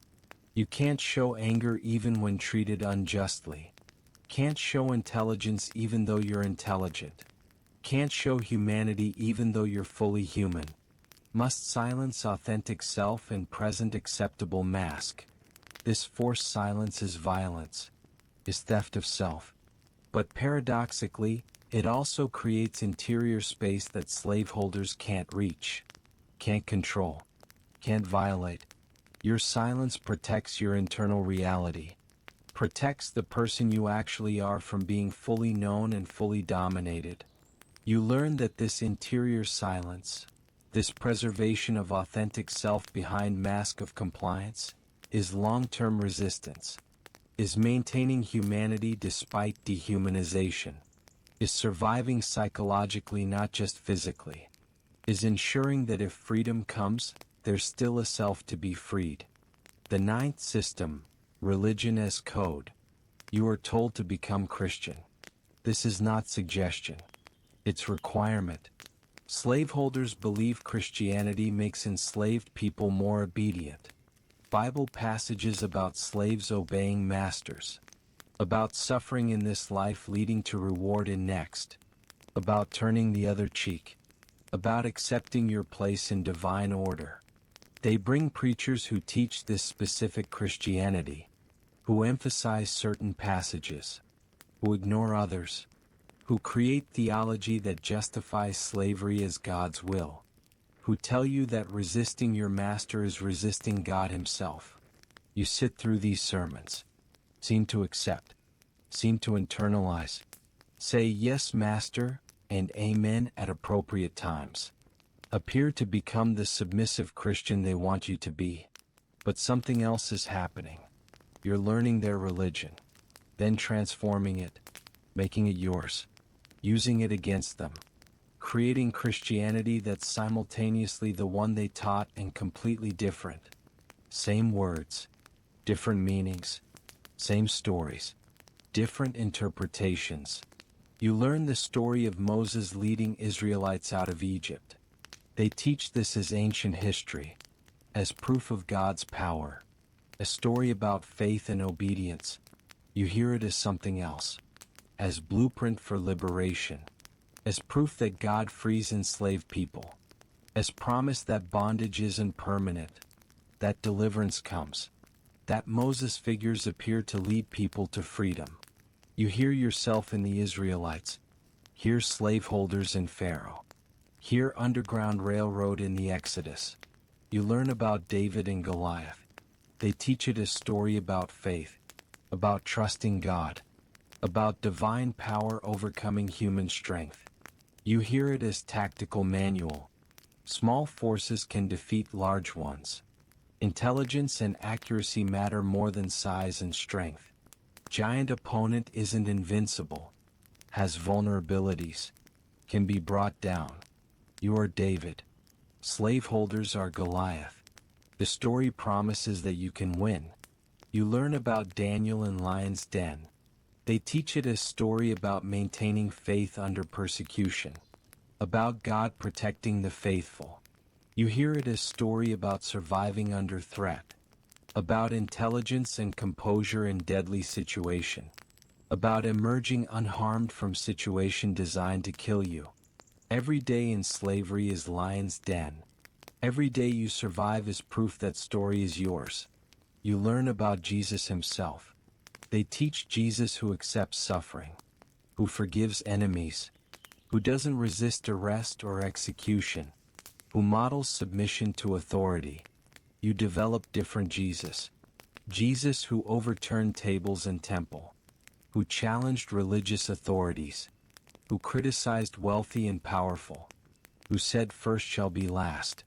You can't show anger even when treated unjustly. Can't show intelligence even though you're intelligent. Can't show humanity even though you're fully human. Must silence authentic self and present acceptable mask. This forced silence is violence, is theft of self. But paradoxically, it also creates interior space that slaveholders can't reach, can't control, can't violate. Your silence protects your internal reality, protects the person you actually are from being fully known and fully dominated. You learn that this interior silence, this preservation of authentic self behind mask of compliance, is long-term resistance, is maintaining humanity despite dehumanization, is surviving psychologically not just physically, is ensuring that if freedom comes, there's still a self to be freed. The ninth system, religion as code. You are told to become Christian. This is not suggestion. It's requirement. Slaveholders believe Christianity makes enslaved people more obedient. Bible passages about slaves obeying masters. About suffering in this life leading to reward in next. About turning the other cheek. About accepting your place in divine order. They bring preachers who teach this specific Christianity, who emphasize certain passages, who ignore others, who create theology that justifies slavery as God's will, who tell you that resisting your master is resisting God himself. You sit through these sermons, seem to accept, seem to internalize, say yes, master, and amen at appropriate times. Appear to become the submissive Christian they want you to be. But something else is happening. You're learning their religion, then transforming it, making it yours, using it against them, creating Christianity that's simultaneously the one they taught and completely different. Same words, different meanings, same stories, different interpretations. You learn the story of Moses leading Israelites out of Egypt. They teach this as ancient history, as proof of God's power, a story about faith and obedience. You hear it as something else, as blueprint for liberation, as proof that God frees enslaved people, as promise that bondage isn't permanent, that deliverance comes, that Moses figures appear to lead people to freedom. You hear yourself in the Israelites, hear slaveholders in Pharaoh, hear Underground Railroad in the Exodus. You learn about David and Goliath. They teach it as story about faith, about trusting God, about divine power overcoming human strength. You hear it as tactical manual. Small forces can defeat large ones. Intelligence and accuracy matter more than size and strength. Giant opponent isn't invincible, has vulnerabilities, can be brought down. You are David. Slaveholders are Goliath. The story promises that you can win. You learn about Daniel in Lion's Den. They teach it as story about maintaining faith under persecution, about God protecting the faithful. You hear it as story about surviving under threat, about intelligence and composure in deadly situation, about emerging unharmed from situation designed to kill you. Every day in slavery is Lion's Den. Every day you survive is proof that story is yours. You learn about Jesus himself. They teach Jesus who accepts suffering, who forgives enemies, who doesn't resist arrest or execution, who models submission to authority. You develop different Jesus. Jesus who overturned tables in temple, who challenged religious authorities, who criticized wealthy and powerful, who said first shall be last,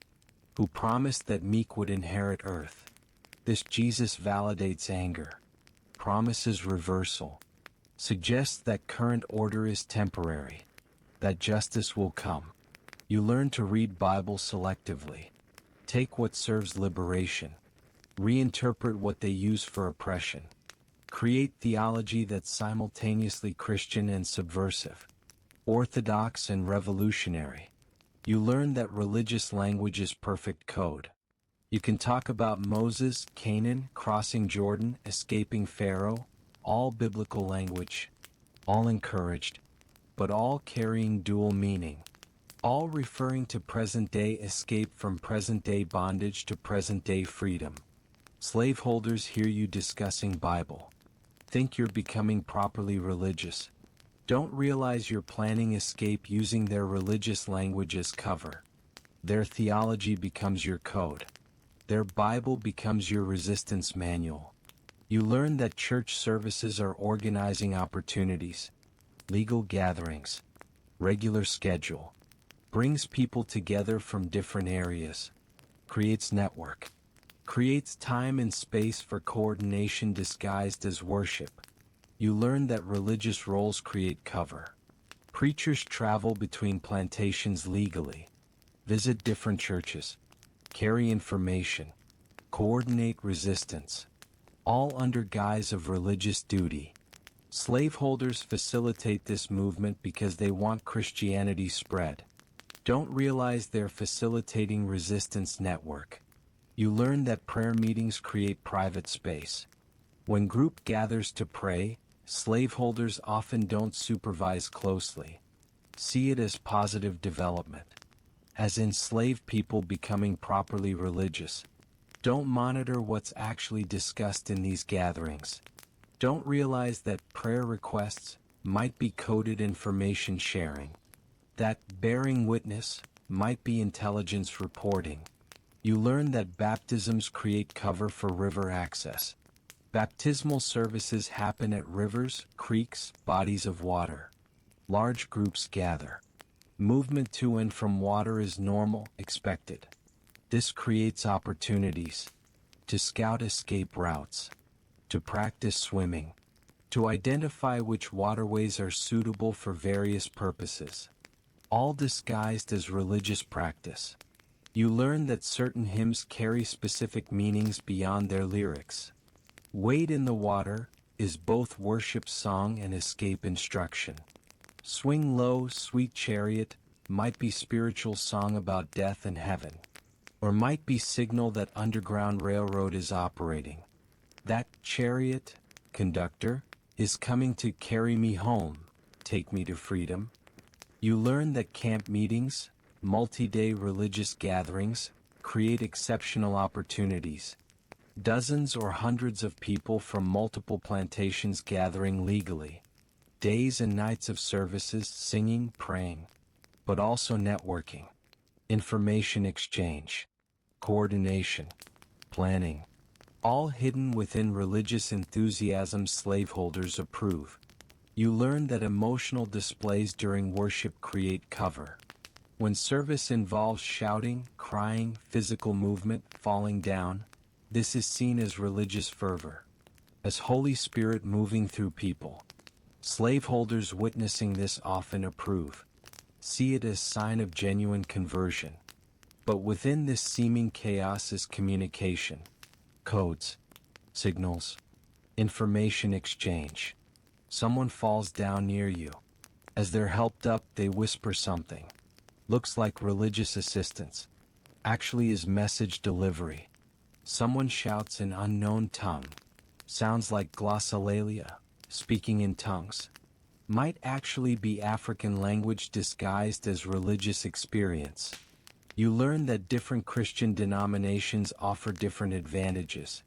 who promised that meek would inherit earth. This Jesus validates anger, promises reversal, suggests that current order is temporary, that justice will come. You learn to read Bible selectively, take what serves liberation, reinterpret what they use for oppression, create theology that's simultaneously Christian and subversive, orthodox and revolutionary. You learn that religious language is perfect code. You can talk about Moses, Canaan, crossing Jordan, escaping Pharaoh, all biblical language, all encouraged, but all carrying dual meaning, all referring to present-day escape from present-day bondage to present-day freedom. Slaveholders hear you discussing Bible, think you're becoming properly religious, don't realize you're planning escape using their religious language as cover. Their theology becomes your code. Their Bible becomes your resistance manual. You learn that church services are organizing opportunities, legal gatherings, regular schedule, brings people together from different areas, creates network, creates time and space for coordination disguised as worship. You learn that religious roles create cover. Preachers travel between plantations legally, visit different churches, carry information, coordinate resistance, all under guise of religious duty. Slaveholders facilitate this movement because they want Christianity spread. Don't realize they're facilitating resistance network. You learn that prayer meetings create private space. When group gathers to pray, slaveholders often don't supervise closely. See it as positive development, as enslaved people becoming properly religious. Don't monitor what's actually discussed in these gatherings. Don't realize that prayer requests might be coded information sharing, that bearing witness might be intelligence reporting. You learn that baptisms create cover for river access. Baptismal services happen at rivers, creeks, bodies of water. Large groups gather. Movement to and from water is normal, expected. This creates opportunities to scout escape routes, to practice swimming, to identify which waterways are suitable for various purposes, all disguised as religious practice. You learn that certain hymns carry specific meanings beyond their lyrics. Wade in the water is both worship song and escape instruction. Swing low, sweet chariot might be spiritual song about death and heaven, or might be signal that Underground Railroad is operating. That chariot, conductor, is coming to carry me home, take me to freedom. You learn that camp meetings, multi-day religious gatherings, create exceptional opportunities. Dozens or hundreds of people from multiple plantations gathering legally. Days and nights of services, singing, praying, but also networking, information exchange, coordination, planning, all hidden within religious enthusiasm slaveholders approve. You learn that emotional displays during worship create cover. When service involves shouting, crying, physical movement, falling down, this is seen as religious fervor, as Holy Spirit moving through people. Slaveholders witnessing this often approve, see it as sign of genuine conversion. But within this seeming chaos is communication, codes, signals, information exchange. Someone falls down near you. As they're helped up, they whisper something. Looks like religious assistance. Actually is message delivery. Someone shouts in unknown tongue. Sounds like glossolalia, speaking in tongues. Might actually be African language disguised as religious experience. You learn that different Christian denominations offer different advantages.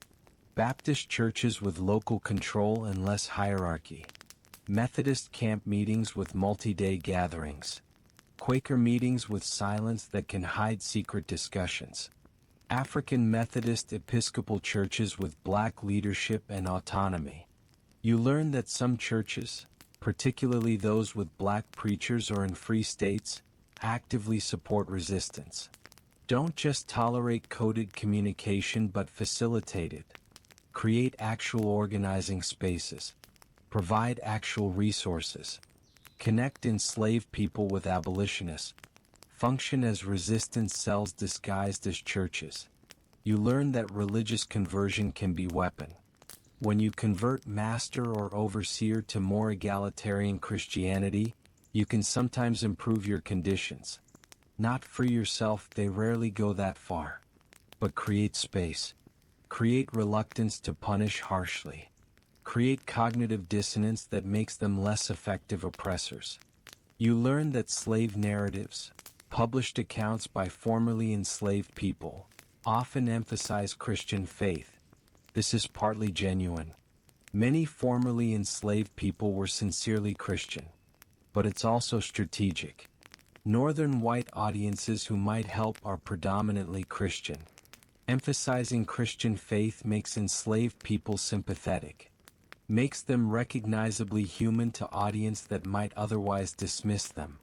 Baptist churches with local control and less hierarchy. Methodist camp meetings with multi-day gatherings. Quaker meetings with silence that can hide secret discussions. African Methodist Episcopal churches with black leadership and autonomy. You learn that some churches, particularly those with black preachers or in free states, actively support resistance. Don't just tolerate coded communication but facilitate it. Create actual organizing spaces. Provide actual resources. Connect enslaved people with abolitionists. Function as resistance cells disguised as churches. You learn that religious conversion can be weapon. When you convert master or overseer to more egalitarian Christianity, you can sometimes improve your conditions. Not free yourself, they rarely go that far. But create space. Create reluctance to punish harshly. Create cognitive dissonance that makes them less effective oppressors. You learn that slave narratives, published accounts by formerly enslaved people, often emphasize Christian faith. This is partly genuine. Many formerly enslaved people were sincerely Christian. But it's also strategic. Northern white audiences who might help are predominantly Christian. Emphasizing Christian faith makes enslaved people sympathetic. Makes them recognizably human to audience that might otherwise dismiss them.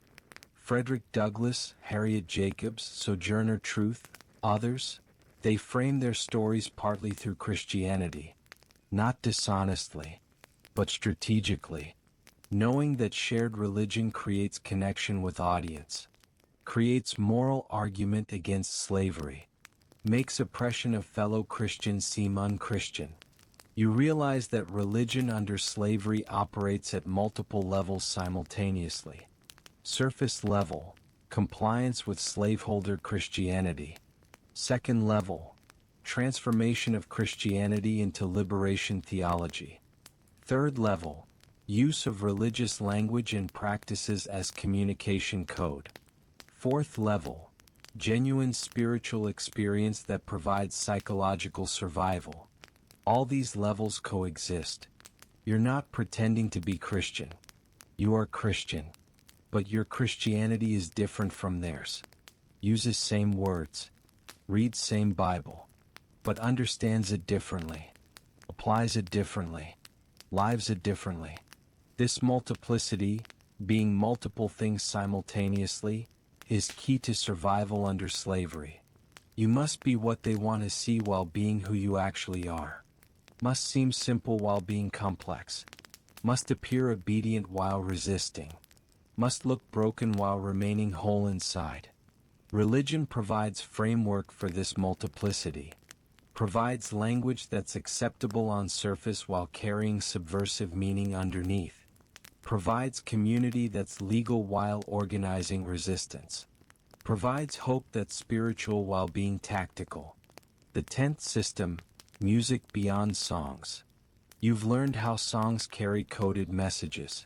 Frederick Douglass, Harriet Jacobs, Sojourner Truth, others, they frame their stories partly through Christianity. Not dishonestly, but strategically. Knowing that shared religion creates connection with audience. Creates moral argument against slavery. Makes oppression of fellow Christians seem unchristian. You realize that religion under slavery operates at multiple levels simultaneously. Surface level, compliance with slaveholder Christianity. Second level, transformation of Christianity into liberation theology. Third level, use of religious language and practices as communication code. Fourth level, genuine spiritual experience that provides psychological survival. All these levels coexist. You're not pretending to be Christian. You are Christian. But your Christianity is different from theirs. Uses same words. Reads same Bible. But understands it differently. Applies it differently. Lives it differently. This multiplicity, Being multiple things simultaneously is key to survival under slavery. You must be what they want to see while being who you actually are. Must seem simple while being complex. Must appear obedient while resisting. Must look broken while remaining whole inside. Religion provides framework for this multiplicity. Provides language that's acceptable on surface while carrying subversive meaning underneath. Provides community that's legal while organizing resistance. Provides hope that's spiritual while being tactical. The 10th system, music beyond songs. You've learned how songs carry coded messages.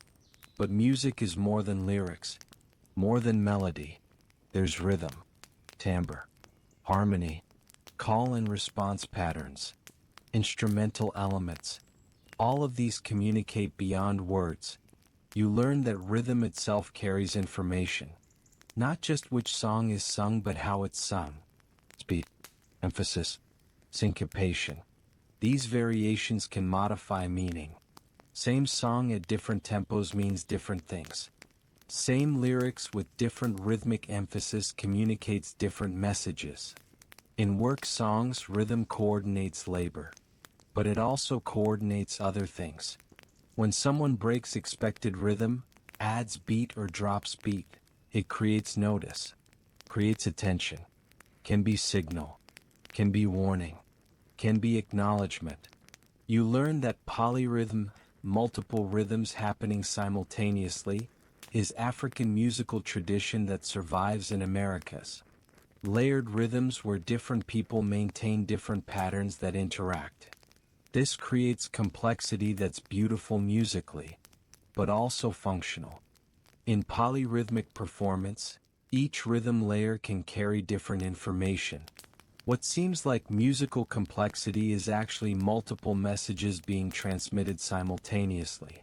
But music is more than lyrics, more than melody. There's rhythm, timbre, harmony, call and response patterns, instrumental elements. All of these communicate beyond words. You learn that rhythm itself carries information. Not just which song is sung but how it's sung. Speed, emphasis, syncopation. These variations can modify meaning. Same song at different tempos means different things. Same lyrics with different rhythmic emphasis communicates different messages. In work songs, rhythm coordinates labor. But it also coordinates other things. When someone breaks expected rhythm, adds beat or drops beat, it creates notice, creates attention, can be signal, can be warning, can be acknowledgement. You learn that polyrhythm, multiple rhythms happening simultaneously, is African musical tradition that survives in Americas. Layered rhythms where different people maintain different patterns that interact. This creates complexity that's beautiful musically, but also functional. In polyrhythmic performance, each rhythm layer can carry different information. What seems like musical complexity is actually multiple messages being transmitted simultaneously.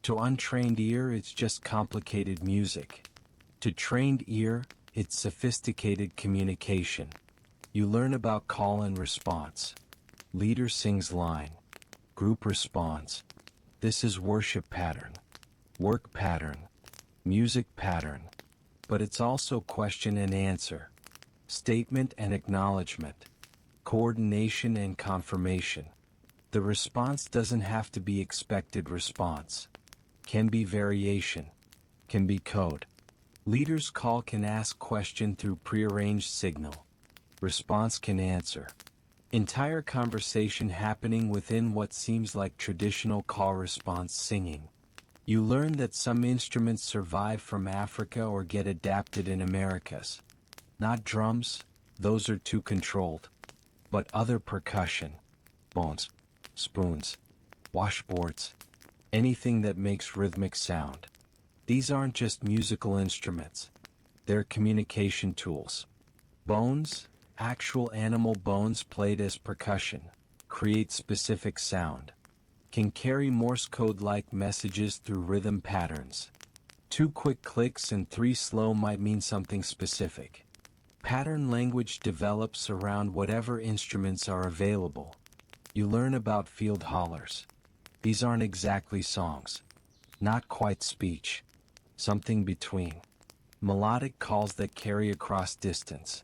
To untrained ear, it's just complicated music. To trained ear, it's sophisticated communication. You learn about call and response. Leader sings line. Group responds. This is worship pattern. Work pattern. Music pattern. But it's also question and answer. Statement and acknowledgement. Coordination and confirmation. The response doesn't have to be expected response. Can be variation. Can be code. Leader's call can ask question through prearranged signal. Response can answer. Entire conversation happening within what seems like traditional call-response singing. You learn that some instruments survive from Africa or get adapted in Americas. Not drums, those are too controlled. But other percussion. Bones, spoons, washboards. Anything that makes rhythmic sound. These aren't just musical instruments. They're communication tools. Bones, actual animal bones played as percussion, create specific sound. Can carry Morse code-like messages through rhythm patterns. 2 quick clicks and 3 slow might mean something specific. Pattern language develops around whatever instruments are available. You learn about field hollers. These aren't exactly songs. Not quite speech. Something between. Melodic calls that carry across distance.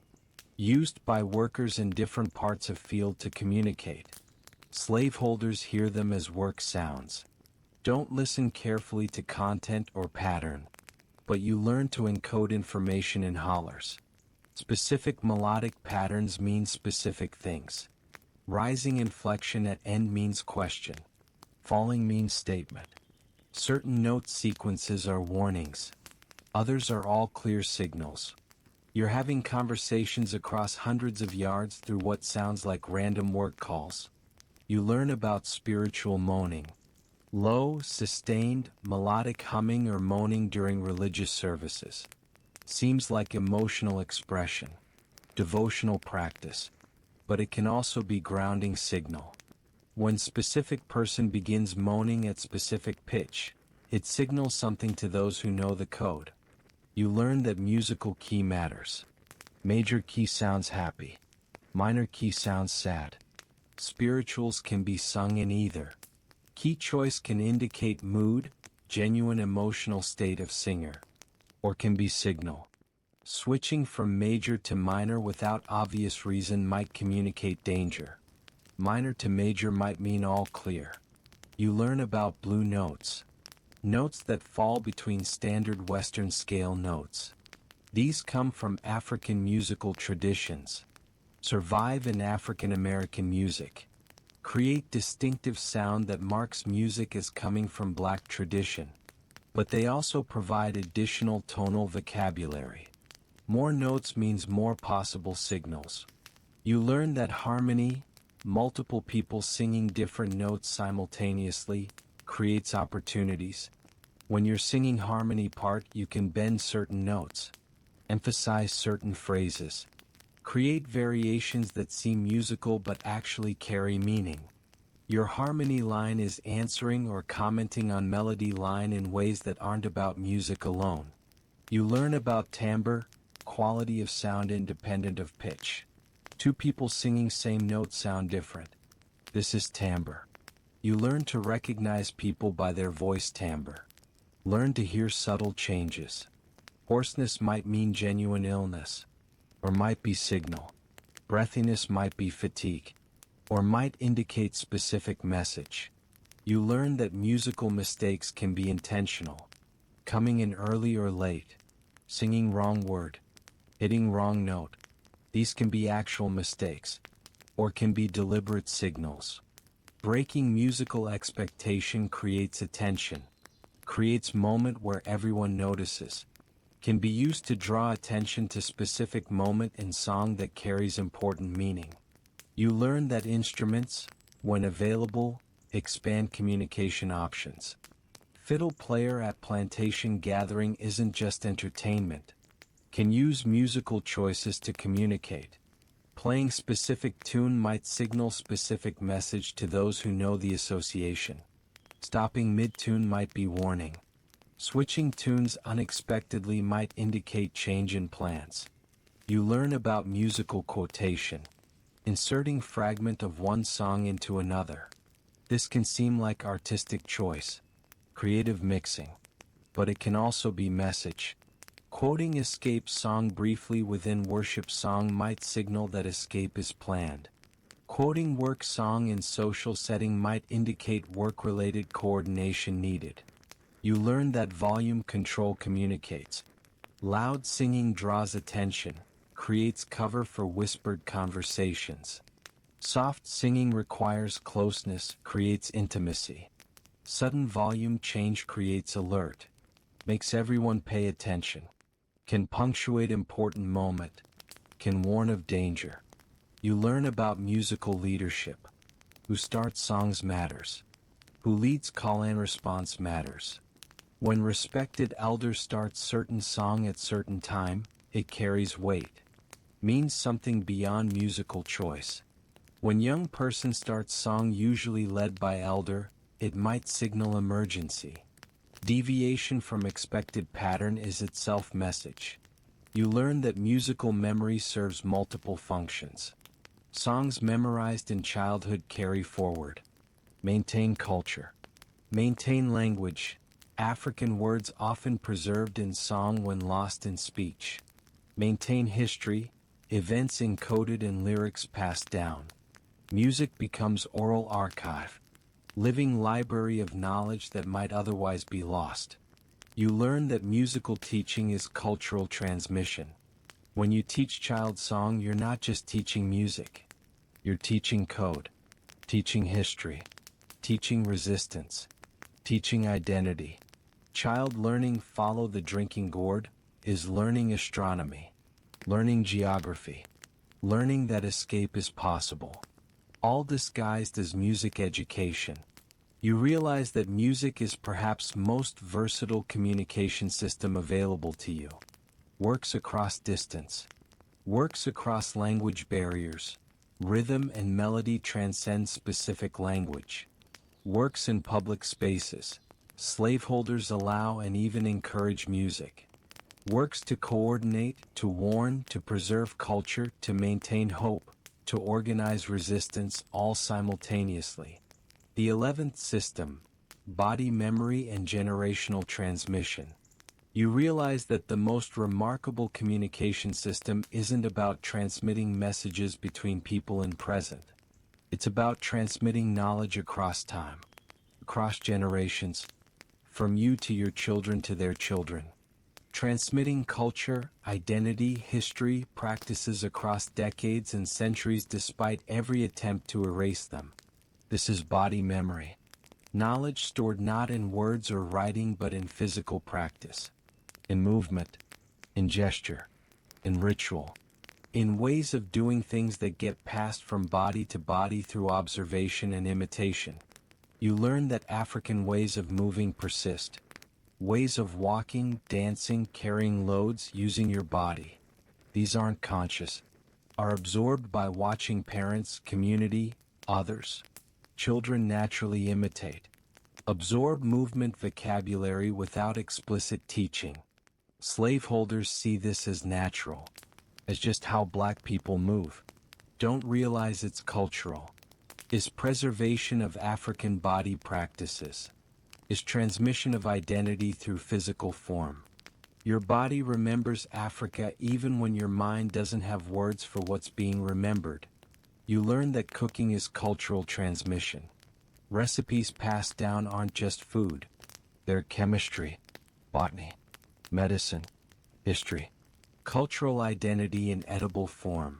Used by workers in different parts of field to communicate. Slaveholders hear them as work sounds. Don't listen carefully to content or pattern, but you learn to encode information in hollers. Specific melodic patterns mean specific things. Rising inflection at end means question. Falling means statement. Certain note sequences are warnings. Others are all clear signals. You're having conversations across hundreds of yards through what sounds like random work calls. You learn about spiritual moaning. Low, sustained, melodic humming or moaning during religious services. Seems like emotional expression. Devotional practice. But it can also be grounding signal. When specific person begins moaning at specific pitch, it signals something to those who know the code. You learn that musical key matters. Major key sounds happy. Minor key sounds sad. Spirituals can be sung in either. Key choice can indicate mood, genuine emotional state of singer, or can be signal. Switching from major to minor without obvious reason might communicate danger. Minor to major might mean all clear. You learn about blue notes. Notes that fall between standard Western scale notes. These come from African musical traditions. Survive in African American music. Create distinctive sound that marks music as coming from Black tradition. But they also provide additional tonal vocabulary. More notes means more possible signals. You learn that harmony, multiple people singing different notes simultaneously, creates opportunities. When you're singing harmony part, you can bend certain notes, emphasize certain phrases, create variations that seem musical but actually carry meaning. Your harmony line is answering or commenting on melody line in ways that aren't about music alone. You learn about timbre, quality of sound independent of pitch. Two people singing same note sound different. This is timbre. You learn to recognize people by their voice timbre. Learn to hear subtle changes. Hoarseness might mean genuine illness, or might be signal. Breathiness might be fatigue, or might indicate specific message. You learn that musical mistakes can be intentional. Coming in early or late. Singing wrong word. Hitting wrong note. These can be actual mistakes, or can be deliberate signals. Breaking musical expectation creates attention, creates moment where everyone notices, can be used to draw attention to specific moment in song that carries important meaning. You learn that instruments, when available, expand communication options. Fiddle player at plantation gathering isn't just entertainment. Can use musical choices to communicate. Playing specific tune might signal specific message to those who know the association. Stopping mid-tune might be warning. Switching tunes unexpectedly might indicate change in plans. You learn about musical quotation. Inserting fragment of one song into another. This can seem like artistic choice, creative mixing, but it can also be message. Quoting escape song briefly within worship song might signal that escape is planned. Quoting work song in social setting might indicate work-related coordination needed. You learn that volume control communicates. Loud singing draws attention, creates cover for whispered conversations. Soft singing requires closeness, creates intimacy. Sudden volume change creates alert, makes everyone pay attention. Can punctuate important moment, can warn of danger. You learn about musical leadership. Who starts songs matters. Who leads call and response matters. When respected elder starts certain song at certain time, it carries weight. Means something beyond musical choice. When young person starts song usually led by elder, it might signal emergency. Deviation from expected pattern is itself message. You learn that musical memory serves multiple functions. Songs memorized in childhood carry forward. Maintain culture. Maintain language. African words often preserved in song when lost in speech. Maintain history. Events encoded in lyrics passed down. Music becomes oral archive. Living library of knowledge that might otherwise be lost. You learn that musical teaching is cultural transmission. When you teach child song, you're not just teaching music. You're teaching code, teaching history, teaching resistance, teaching identity. Child learning follow the drinking gourd is learning astronomy, learning geography, learning that escape is possible. All disguised as music education. You realize that music is perhaps most versatile communication system available to you. Works across distance. Works across language barriers. Rhythm and melody transcend specific language. Works in public spaces. Slaveholders allow and even encourage music. Works to coordinate, to warn, to preserve culture, to maintain hope, to organize resistance, all simultaneously. The 11th system, body memory and generational transmission. You realize that the most remarkable communication system isn't about transmitting messages between people in present. It's about transmitting knowledge across time, across generations, from you to your children to their children. Transmitting culture, identity, history, practices across decades and centuries despite every attempt to erase them. This is body memory. Knowledge stored not in words or writing but in physical practice, in movement, in gesture, in ritual, in ways of doing things that get passed from body to body through observation and imitation. You learn that African ways of moving persist. Ways of walking, dancing, carrying loads, using your body. These aren't conscious, are absorbed by watching parents, community, others. Children naturally imitate. Absorb movement vocabulary without explicit teaching. Slaveholders see this as natural, as just how black people move. Don't realize it's cultural. Is preservation of African body practices. Is transmission of identity through physical form. Your body remembers Africa even when your mind doesn't have words for what's being remembered. You learn that cooking is cultural transmission. Recipes passed down aren't just food. They're chemistry, botany, medicine, history, cultural identity in edible form.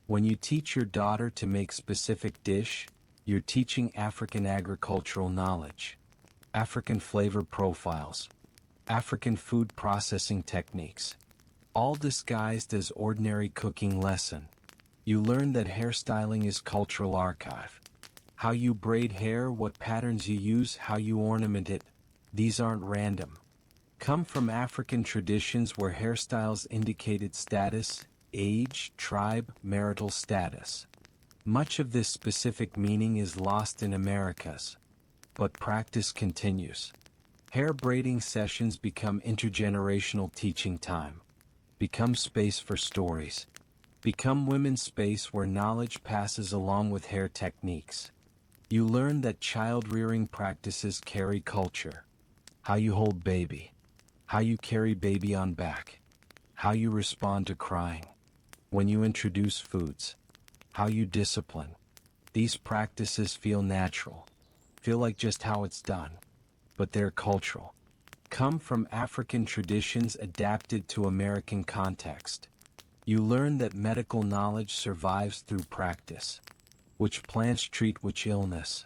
When you teach your daughter to make specific dish, you're teaching African agricultural knowledge. African flavor profiles, African food processing techniques, all disguised as ordinary cooking lesson. You learn that hairstyling is cultural archive. How you braid hair, what patterns you use, how you ornament it, these aren't random. Come from African traditions where hairstyles indicated status, age, tribe, marital status. Much of this specific meaning is lost in Americas. But practice continues. Hair braiding sessions become intergenerational teaching time. Become space for stories. Become women's space where knowledge passes along with hair techniques. You learn that child-rearing practices carry culture. How you hold baby. How you carry baby on back. How you respond to crying. When you introduce foods. How you discipline. These practices feel natural. Feel like just how it's done, but they're cultural. Come from African traditions adapted to American context. You learn that medical knowledge survives through practice. Which plants treat which illness.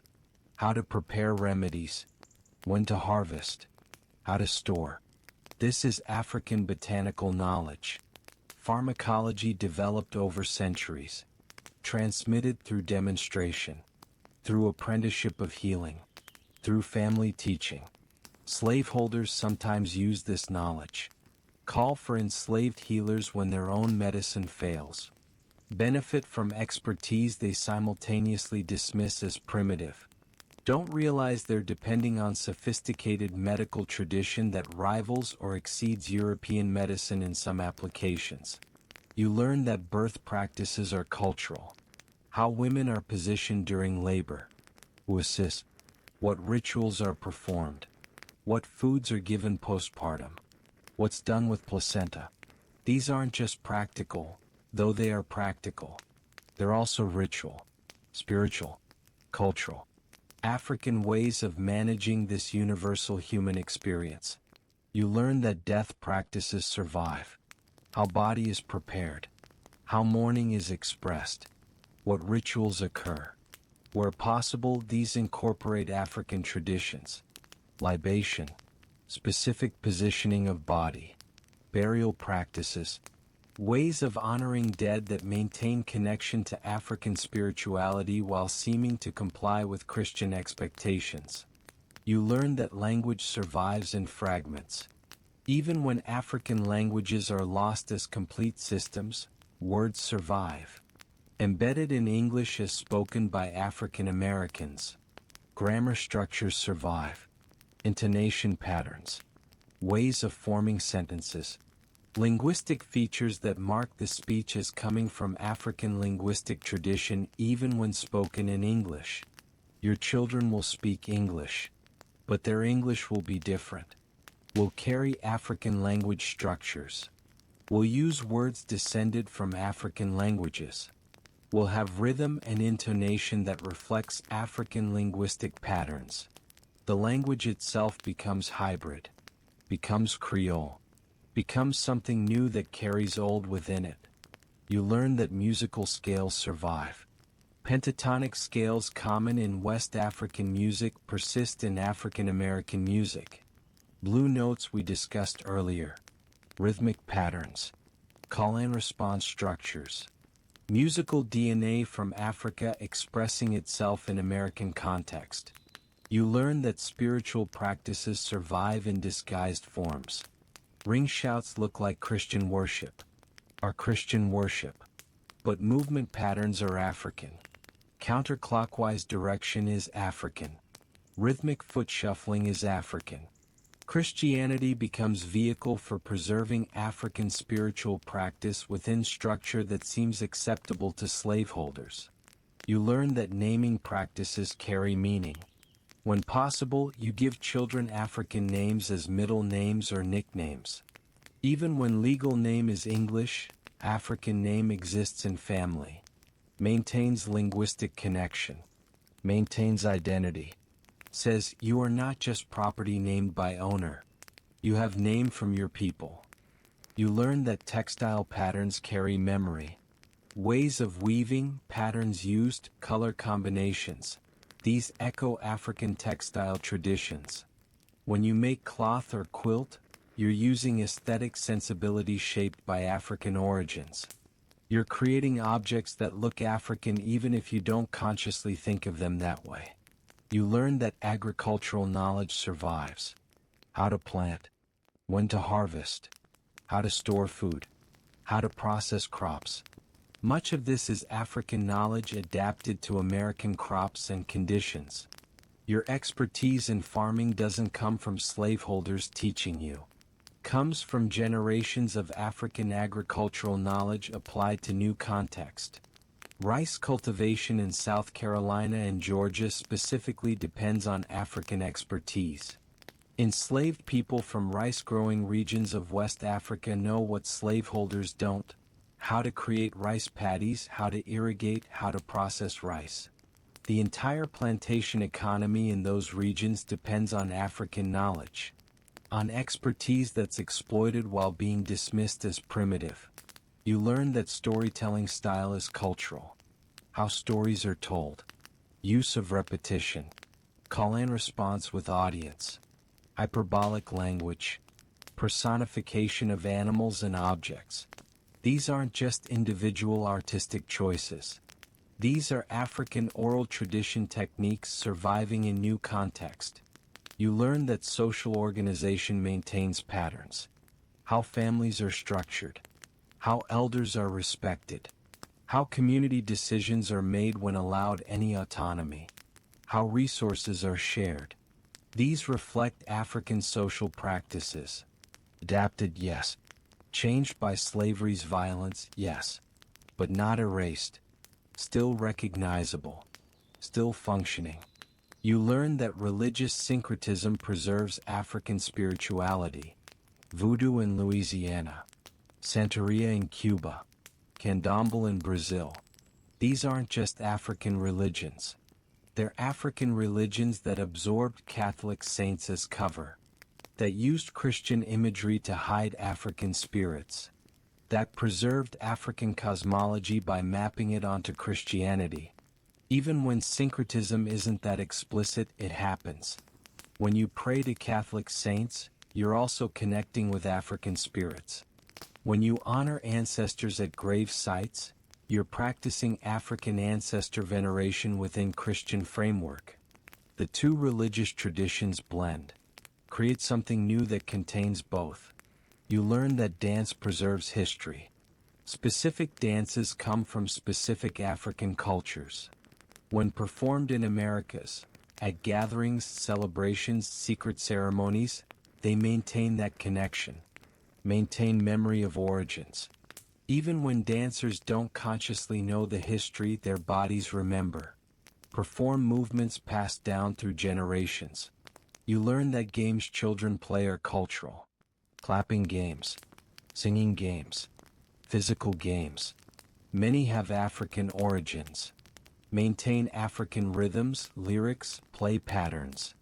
How to prepare remedies. When to harvest. How to store. This is African botanical knowledge. Pharmacology developed over centuries. Transmitted through demonstration. Through apprenticeship of healing, through family teaching. Slaveholders sometimes use this knowledge. Call for enslaved healers when their own medicine fails. Benefit from expertise they simultaneously dismiss as primitive. Don't realize they're depending on sophisticated medical tradition that rivals or exceeds European medicine in some applications. You learn that birth practices are cultural. How women are positioned during labor. Who assists. What rituals are performed. What foods are given postpartum. What's done with placenta. These aren't just practical, though they are practical. They're also ritual, spiritual, cultural. African ways of managing this universal human experience. You learn that death practices survive. How body is prepared. How mourning is expressed. What rituals occur. Where possible, these incorporate African traditions. Libation, specific positioning of body, burial practices, ways of honoring dead that maintain connection to African spirituality while seeming to comply with Christian expectations. You learn that language survives in fragments. Even when African languages are lost as complete systems, words survive. Embedded in English as spoken by African Americans. Grammar structures survive. Intonation patterns. Ways of forming sentences. Linguistic features that mark the speech as coming from African linguistic tradition even when spoken in English. Your children will speak English. but their English will be different. Will carry African language structures. Will use words descended from African languages. Will have rhythm and intonation that reflects African linguistic patterns. The language itself becomes hybrid, becomes Creole, becomes something new that carries old within it. You learn that musical scales survive. Pentatonic scales common in West African music persist in African American music. Blue notes we discussed earlier. Rhythmic patterns. Call and response structures. Musical DNA from Africa expressing itself in American context. You learn that spiritual practices survive in disguised forms. Ring shouts look like Christian worship. Are Christian worship. But movement patterns are African. Counterclockwise direction is African. Rhythmic foot shuffling is African. Christianity becomes vehicle for preserving African spiritual practice within structure that seems acceptable to slaveholders. You learn that naming practices carry meaning. When possible, you give children African names as middle names or nicknames. Even when legal name is English, African name exists in family. Maintains linguistic connection. Maintains identity. Says you are not just property named by owner. You have name from your people. You learn that textile patterns carry memory. Ways of weaving, patterns used, color combinations. These echo African textile traditions. When you make cloth or quilt, you're using aesthetic sensibility shaped by African origins. You're creating objects that look African even if you don't consciously think of them that way. You learn that agricultural knowledge survives. How to plant, when to harvest, how to store food, how to process crops. Much of this is African knowledge adapted to American crops and conditions. Your expertise in farming doesn't come from slaveholders teaching you. Comes from generations of African agricultural knowledge applied to new context. Rice cultivation in South Carolina and Georgia specifically depends on African expertise. Enslaved people from rice-growing regions of West Africa know what slaveholders don't: how to create rice paddies, how to irrigate, how to process rice. The entire plantation economy in those regions depends on African knowledge, on expertise that's exploited while being dismissed as primitive. You learn that storytelling style is cultural. How stories are told. Use of repetition. Call and response with audience. Hyperbolic language. Personification of animals and objects. These aren't just individual artistic choices. These are African oral tradition techniques surviving in new context. You learn that social organization maintains patterns. How families are structured. How elders are respected. How community decisions are made when allowed any autonomy. How resources are shared. These reflect African social practices. Adapted, yes. Changed by slavery's violence, yes. But not erased. Still recognizable. Still functioning. You learn that religious syncretism preserves African spirituality. Voodoo in Louisiana. Santeria in Cuba. Candomblé in Brazil. These aren't just African religions. They're African religions that absorbed Catholic saints as cover. That used Christian imagery to hide African spirits. That preserved African cosmology by mapping it onto Christianity. Even when syncretism isn't that explicit, it happens. When you pray to Catholic saints, you're also connecting with African spirits. When you honor ancestors at grave sites, you're practicing African ancestor veneration within Christian framework. The two religious traditions blend. Create something new that contains both. You learn that dance preserves history. Specific dances come from specific African cultures. When performed in Americas, at gatherings, celebrations, secret ceremonies, they maintain that connection. Maintain memory of origins. Even when dancers don't consciously know the history, their bodies remember. Perform movements passed down through generations. You learn that games children play are cultural. Clapping games, singing games, physical games. Many have African origins. Maintain African rhythms, lyrics, play patterns.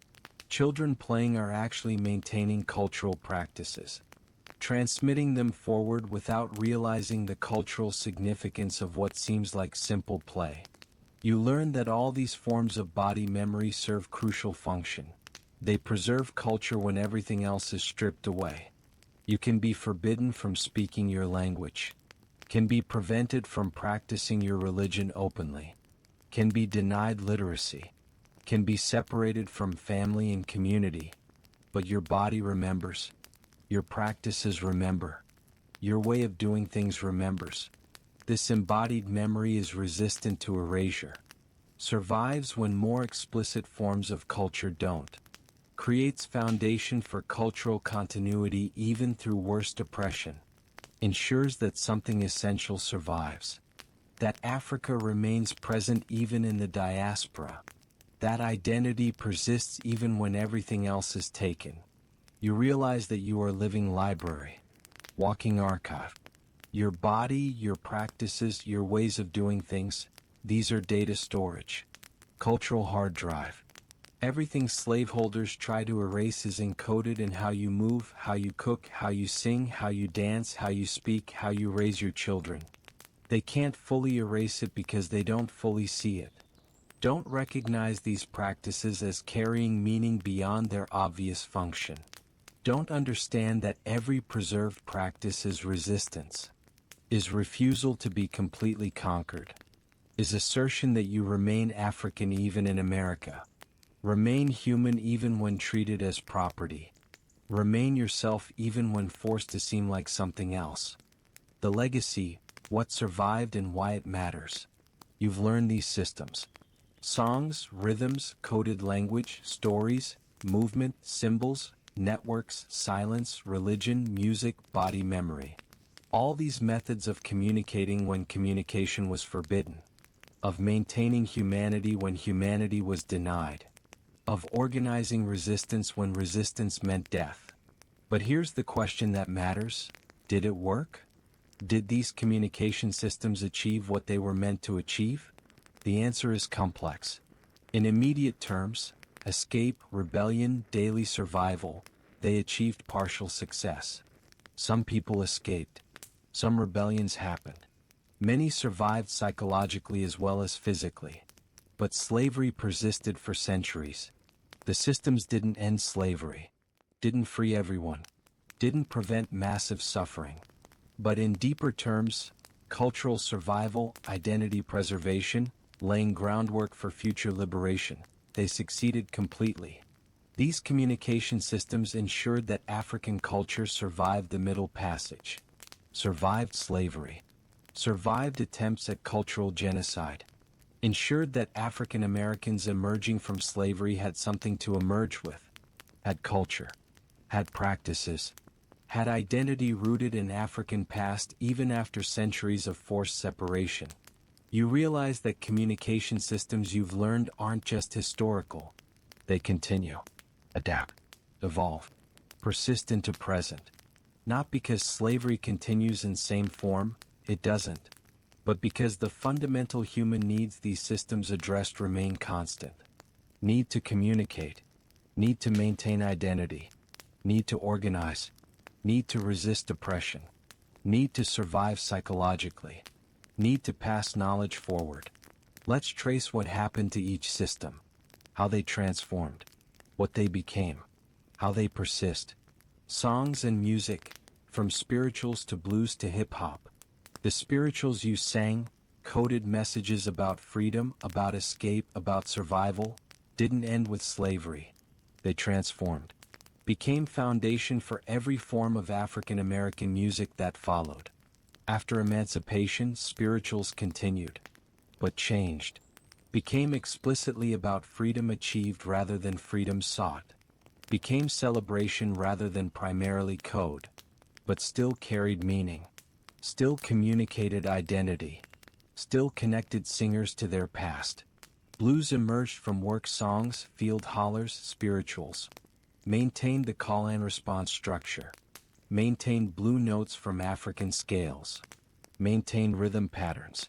Children playing are actually maintaining cultural practices, transmitting them forward without realizing the cultural significance of what seems like simple play. You learn that all these forms of body memory serve crucial function. They preserve culture when everything else is stripped away. You can be forbidden from speaking your language, can be prevented from practicing your religion openly, can be denied literacy, can be separated from family and community, but your body remembers, your practices remember, your way of doing things remembers. This embodied memory is resistant to erasure, survives when more explicit forms of culture don't, creates foundation for cultural continuity even through worst oppression, ensures that something essential survives, that Africa remains present even in the diaspora, that identity persists even when everything else is taken. You realize that you are a living library, walking archive. Your body, your practices, your ways of doing things, these are data storage, cultural hard drive. Everything slaveholders try to erase is encoded in how you move, how you cook, how you sing, how you dance, how you speak, how you raise your children. They can't fully erase it because they don't fully see it. Don't recognize these practices as carrying meaning beyond their obvious function. Don't understand that every preserved practice is resistance, is refusal to be completely conquered, is assertion that you remain African even in America. Remain human even when treated as property. Remain yourself even when forced to seem like something else. The legacy, what survived and why it matters. You've learned these systems. Songs, rhythms, coded language, stories, movement, symbols, networks, silence, religion, music, body memory. All these methods of communicating when communication was forbidden. Of maintaining humanity when humanity was denied. Of organizing resistance when resistance meant death. But here's the question that matters. Did it work? Did these communication systems achieve what they were meant to achieve? The answer is complex. In immediate terms, escape, rebellion, daily survival, they achieved partial success. Some people escaped. Some rebellions happened. Many survived psychologically as well as physically. But slavery persisted for centuries. The systems didn't end slavery, didn't free everyone, didn't prevent massive suffering. But in deeper terms, cultural survival, identity preservation, laying groundwork for future liberation, they succeeded completely. These communication systems ensured that African culture survived the Middle Passage, survived slavery, survived attempts at cultural genocide, ensured that African Americans emerging from slavery had something to emerge with, had culture, had practices, had identity rooted in African past even after centuries of forced separation. You realize that communication systems you've learned aren't just historical. They continue, adapt, evolve, persist into present. Not because slavery continues in same form, it doesn't. But because the fundamental human needs these systems addressed remain constant. Need to communicate, need to maintain identity, need to organize, need to resist oppression, need to survive psychologically, need to pass knowledge forward. Let's trace what happened to each system, how they transformed, what they became, how they persist. Songs and music, from spirituals to blues to hip-hop. The spirituals you sang, coded messages about freedom, about escape, about survival, didn't end with slavery. They transformed, became foundation for every form of African American music that followed. After emancipation, spirituals continued, but changed, became explicitly about freedom achieved rather than freedom sought, became celebration rather than primarily code, but still carried meaning. Still communicated identity, still connected singers to their past. Blues emerged from work songs, field hollers, spirituals. Maintained the call and response structure. Maintained blue notes from African scales. Maintained rhythm patterns.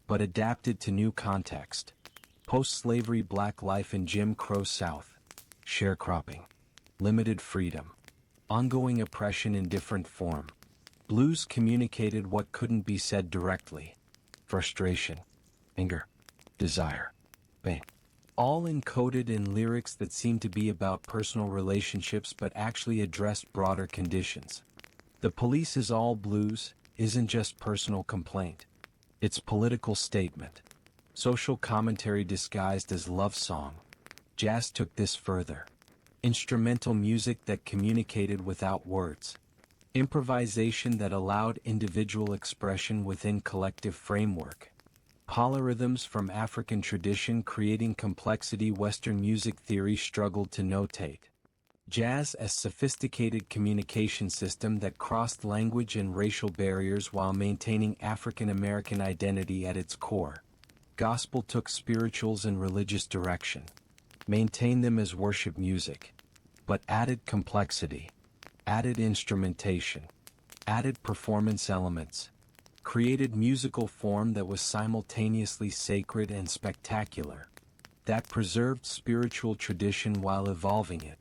But adapted to new context. Post-slavery black life in Jim Crow South. Sharecropping. Limited freedom. Ongoing oppression in different form. Blues communicated what couldn't be said directly. Frustration. Anger. Desire. Pain. All encoded in lyrics that seemed to be about personal relationships but actually addressed broader conditions. The Police Is All Blues isn't just personal complaint. It's political statement. Social commentary disguised as love song. Jazz took this further. Instrumental music that communicated without words. Improvisation that allowed individual expression within collective framework. Polyrhythms from African tradition creating complexity Western music theory struggled to notate. Jazz as sophisticated communication system that crossed language and racial barriers while maintaining African American identity at its core. Gospel took spirituals and religious direction. Maintained them as worship music. But added complexity. Added instrumentation. Added performance elements. Created musical form that was simultaneously sacred and spectacular. That preserved spiritual tradition while evolving it.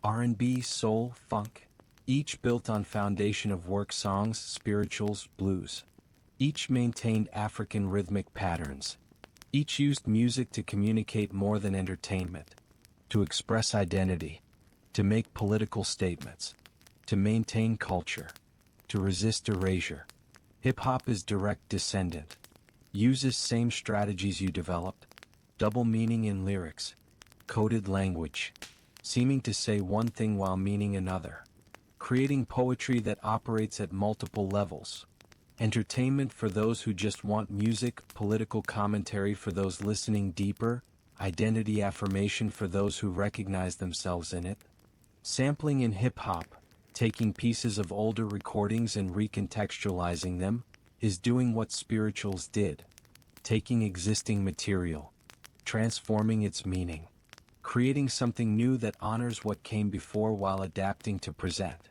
R&B, soul, funk. Each built on foundation of work songs, spirituals, blues. Each maintained African rhythmic patterns. Each used music to communicate more than entertainment. To express identity. To make political statements. To maintain culture. To resist erasure. Hip-hop is direct descendant. Uses same strategies you developed. Double meaning in lyrics. Coded language. Seeming to say one thing while meaning another. Creating poetry that operates at multiple levels. Entertainment for those who just want music, political commentary for those listening deeper, identity affirmation for those who recognize themselves in it. Sampling in hip-hop, taking pieces of older recordings and recontextualizing them, is doing what spirituals did. Taking existing material, transforming its meaning. Creating something new that honors what came before while adapting to present.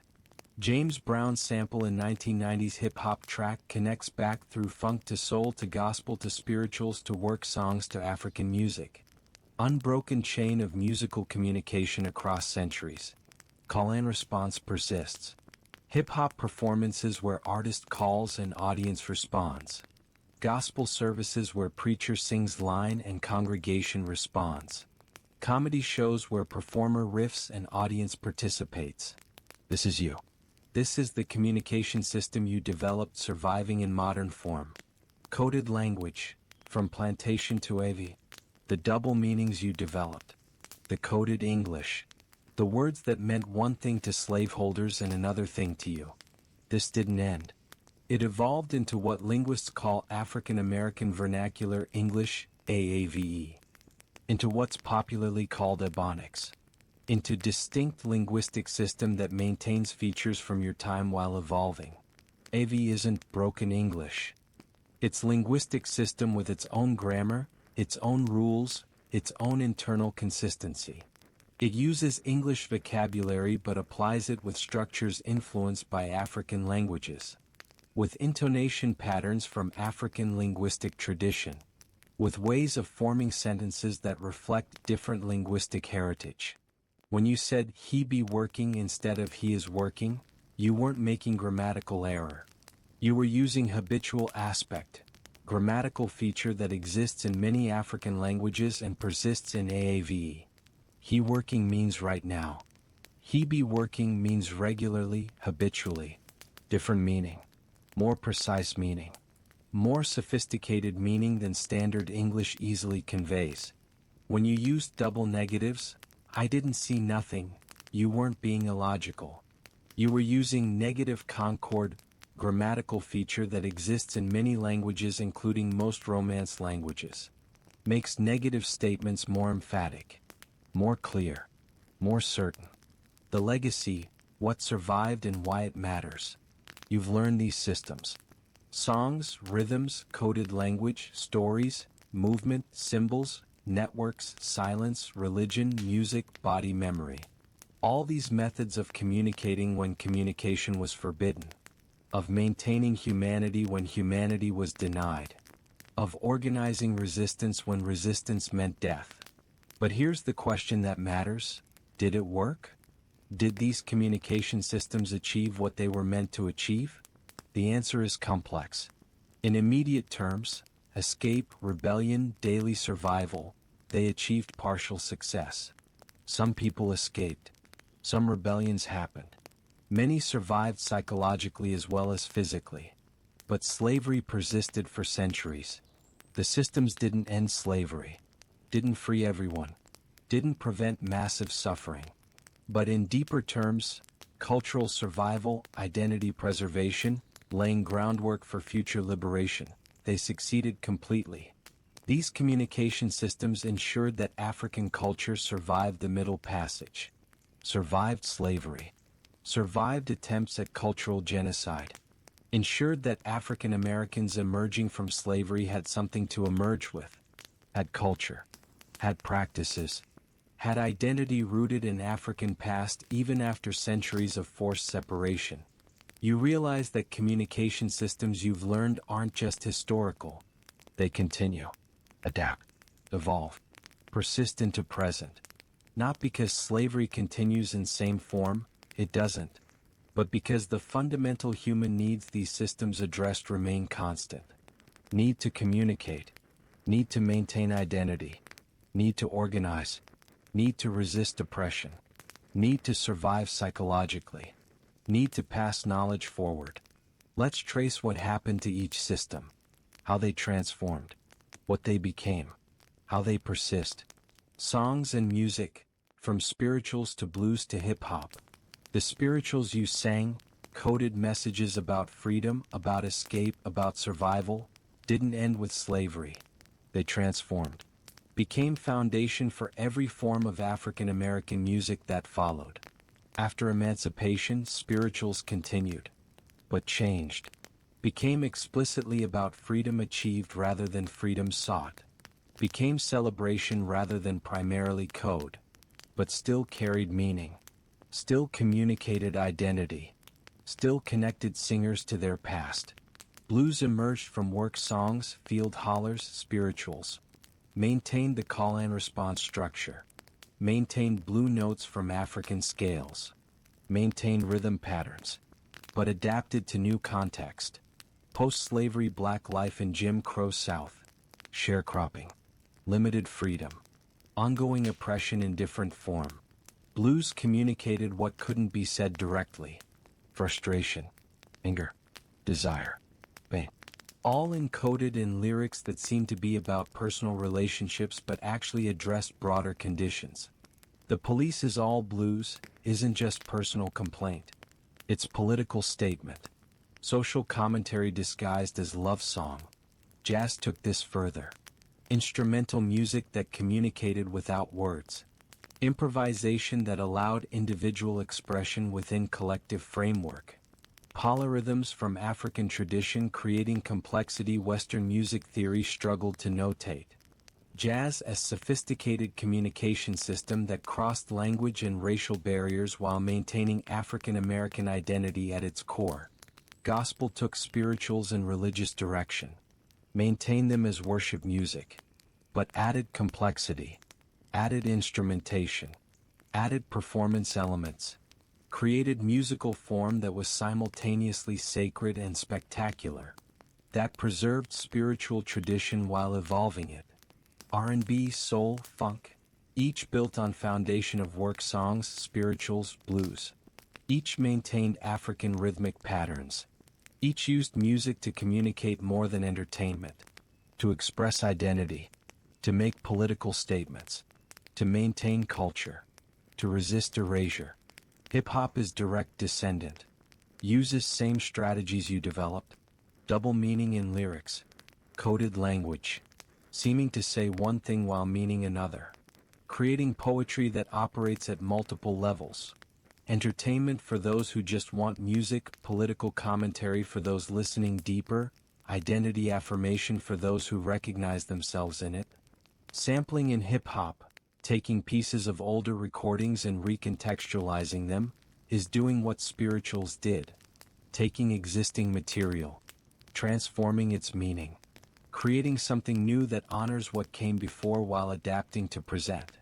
James Brown's sample in 1990's hip-hop track connects back through funk to soul to gospel to spirituals to work songs to African music. Unbroken chain of musical communication across centuries. Call and response persists. Hip-hop performances where artist calls and audience responds. Gospel services where preacher sings line and congregation responds. Comedy shows where performer riffs and audience participates. This is you. This is the communication system you developed surviving in modern form. Coded language, from plantation to AV. The double meanings you developed. The coded English. The words that meant one thing to slaveholders and another thing to you. This didn't end. It evolved into what linguists call African American Vernacular English, AAVE. Into what's popularly called Ebonics. Into distinct linguistic system that maintains features from your time while evolving. AV isn't broken English. It's linguistic system with its own grammar, its own rules, its own internal consistency. It uses English vocabulary but applies it with structures influenced by African languages. With intonation patterns from African linguistic tradition. With ways of forming sentences that reflect different linguistic heritage. When you said he be working instead of he is working, you weren't making grammatical error. You were using habitual aspect, grammatical feature that exists in many African languages and persists in AAVE. He working means right now. He be working means regularly, habitually. Different meaning. More precise meaning. More sophisticated meaning than standard English easily conveys. When you used double negatives, I didn't see nothing, you weren't being illogical. You were using negative concord, grammatical feature that exists in many languages including most Romance languages. Makes negative statements more emphatic, more clear, more certain. The legacy, what survived and why it matters. You've learned these systems. Songs, rhythms, coded language, stories, movement, symbols, networks, silence, religion, music, body memory. All these methods of communicating when communication was forbidden, of maintaining humanity when humanity was denied, of organizing resistance when resistance meant death. But here's the question that matters: did it work? Did these communication systems achieve what they were meant to achieve? The answer is complex. In immediate terms, escape, rebellion, daily survival, they achieved partial success. Some people escaped. Some rebellions happened. Many survived psychologically as well as physically. But slavery persisted for centuries. The systems didn't end slavery, didn't free everyone, didn't prevent massive suffering. But in deeper terms, cultural survival, identity preservation, laying groundwork for future liberation, they succeeded completely. These communication systems ensured that African culture survived the Middle Passage, survived slavery, survived attempts at cultural genocide, ensured that African Americans emerging from slavery had something to emerge with, had culture, had practices, had identity rooted in African past even after centuries of forced separation. You realize that communication systems you've learned aren't just historical. They continue, adapt, evolve, persist into present. Not because slavery continues in same form, it doesn't, but because the fundamental human needs these systems addressed remain constant. Need to communicate, need to maintain identity, need to organize, need to resist oppression, need to survive psychologically, need to pass knowledge forward. Let's trace what happened to each system, how they transformed, what they became, how they persist. Songs and music, from spirituals to blues to hip-hop. The spirituals you sang, coded messages about freedom, about escape, about survival, didn't end with slavery. They transformed, became foundation for every form of African American music that followed. After emancipation, spirituals continued, but changed, became explicitly about freedom achieved rather than freedom sought, became celebration rather than primarily code, but still carried meaning, still communicated identity, still connected singers to their past. Blues emerged from work songs, field hollers, spirituals, maintained the call and response structure, maintained blue notes from African scales, maintained rhythm patterns, but adapted to new context. Post-slavery Black life in Jim Crow South, sharecropping, limited freedom, ongoing oppression in different form. Blues communicated what couldn't be said directly: frustration, anger, desire, pain. All encoded in lyrics that seemed to be about personal relationships but actually addressed broader conditions. The Police Is All Blues isn't just personal complaint. It's political statement. Social commentary disguised as love song. Jazz took this further. Instrumental music that communicated without words. Improvisation that allowed individual expression within collective framework. Polyrhythms from African tradition creating complexity Western music theory struggled to notate. Jazz as sophisticated communication system that crossed language and racial barriers while maintaining African American identity at its core. Gospel took spirituals and religious direction, maintained them as worship music, but added complexity, added instrumentation, added performance elements, created musical form that was simultaneously sacred and spectacular, that preserved spiritual tradition while evolving it. R&B, soul, funk, each built on foundation of work songs, spirituals, blues. Each maintained African rhythmic patterns. Each used music to communicate more than entertainment, to express identity, to make political statements, to maintain culture, to resist erasure. Hip-hop is direct descendant. Uses same strategies you developed. Double meaning in lyrics. Coded language. Seeming to say one thing while meaning another. Creating poetry that operates at multiple levels. Entertainment for those who just want music, political commentary for those listening deeper, identity affirmation for those who recognize themselves in it. Sampling in hip-hop, taking pieces of older recordings and recontextualizing them, is doing what spirituals did. Taking existing material, transforming its meaning, creating something new that honors what came before while adapting to present.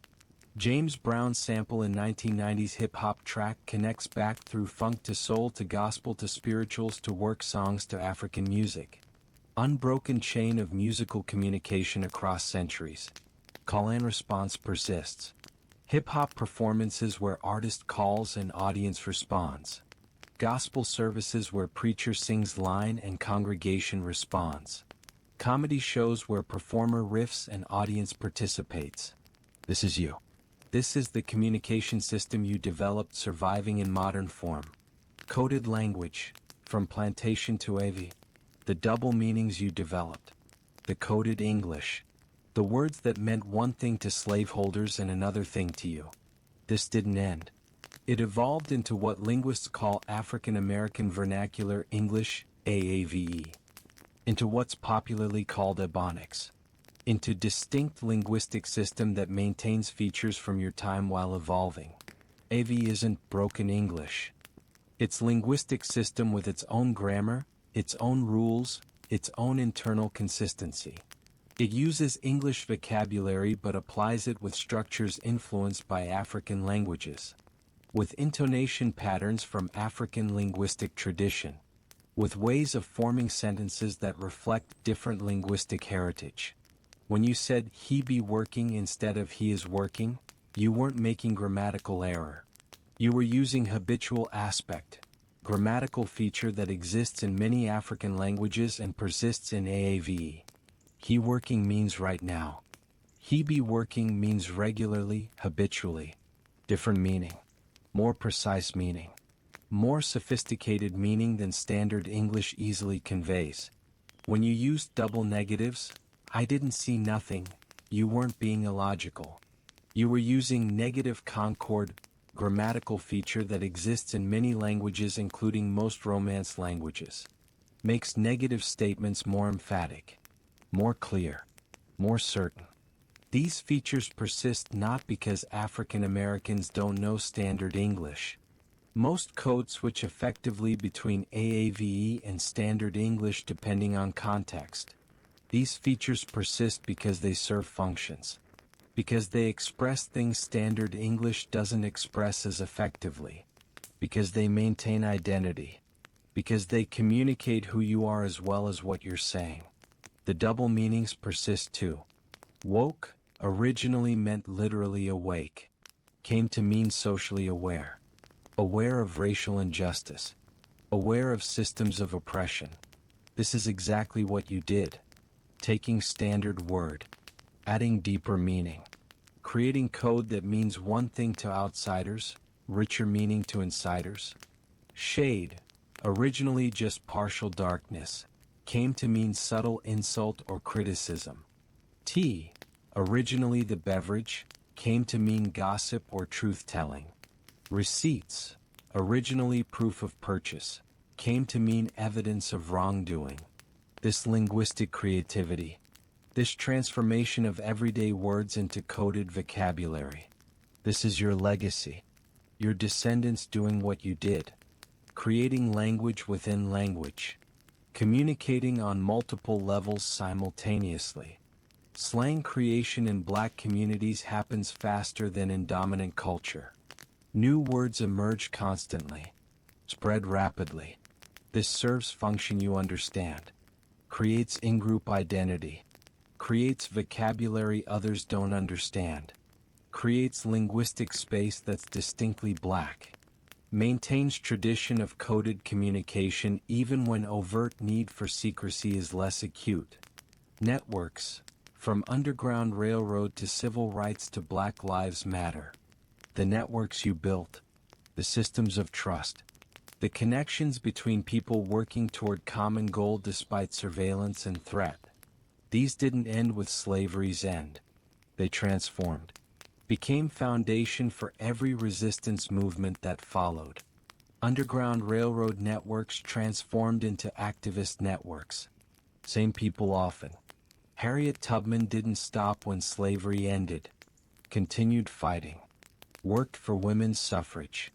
James Brown's sample in 1990's hip-hop track connects back through funk to soul to gospel to spirituals to work songs to African music. Unbroken chain of musical communication across centuries. Call and response persists. Hip-hop performances where artist calls and audience responds. Gospel services where preacher sings line and congregation responds. Comedy shows where performer riffs and audience participates. This is you. This is the communication system you developed surviving in modern form. Coded language, from plantation to AV. The double meanings you developed. The coded English. The words that meant one thing to slaveholders and another thing to you. This didn't end. It evolved into what linguists call African American Vernacular English, AAVE. Into what's popularly called Ebonics. Into distinct linguistic system that maintains features from your time while evolving. AV isn't broken English. It's linguistic system with its own grammar, its own rules, its own internal consistency. It uses English vocabulary but applies it with structures influenced by African languages. With intonation patterns from African linguistic tradition. With ways of forming sentences that reflect different linguistic heritage. When you said he be working instead of he is working, you weren't making grammatical error. You were using habitual aspect, grammatical feature that exists in many African languages and persists in AAVE. He working means right now. He be working means regularly, habitually. Different meaning. More precise meaning. More sophisticated meaning than standard English easily conveys. When you used double negatives, I didn't see nothing, you weren't being illogical. You were using negative concord, grammatical feature that exists in many languages including most Romance languages. Makes negative statements more emphatic, more clear, more certain. These features persist not because African Americans don't know standard English. Most codes switch effectively between AAVE and standard English depending on context. These features persist because they serve functions. Because they express things standard English doesn't express as effectively. Because they maintain identity. Because they communicate who you are as well as what you're saying. The double meanings persist too. Woke, originally meant literally awake. Came to mean socially aware. Aware of racial injustice. Aware of systems of oppression. This is exactly what you did. Taking standard word, adding deeper meaning, creating code that means one thing to outsiders, richer meaning to insiders. Shade, originally just partial darkness, came to mean subtle insult or criticism. Tea, originally the beverage, came to mean gossip or truth-telling. Receipts, originally proof of purchase, came to mean evidence of wrongdoing. This linguistic creativity, this transformation of everyday words into coded vocabulary. This is your legacy. Your descendants doing what you did. Creating language within language. Communicating on multiple levels simultaneously. Slang creation in Black communities happens faster than in dominant culture. New words emerge constantly. Spread rapidly. This serves function you understand. Creates in-group identity. Creates vocabulary others don't understand. Creates linguistic space that's distinctly Black. Maintains tradition of coded communication even when overt need for secrecy is less acute. Networks, from Underground Railroad to civil rights to Black Lives Matter. The networks you built. The systems of trust. The connections between people working toward common goal despite surveillance and threat. These didn't end with slavery's end. They transformed. Became foundation for every resistance movement that followed. Underground Railroad networks transformed into activist networks. Same people often. Harriet Tubman didn't stop when slavery ended. continued fighting, worked for women's suffrage,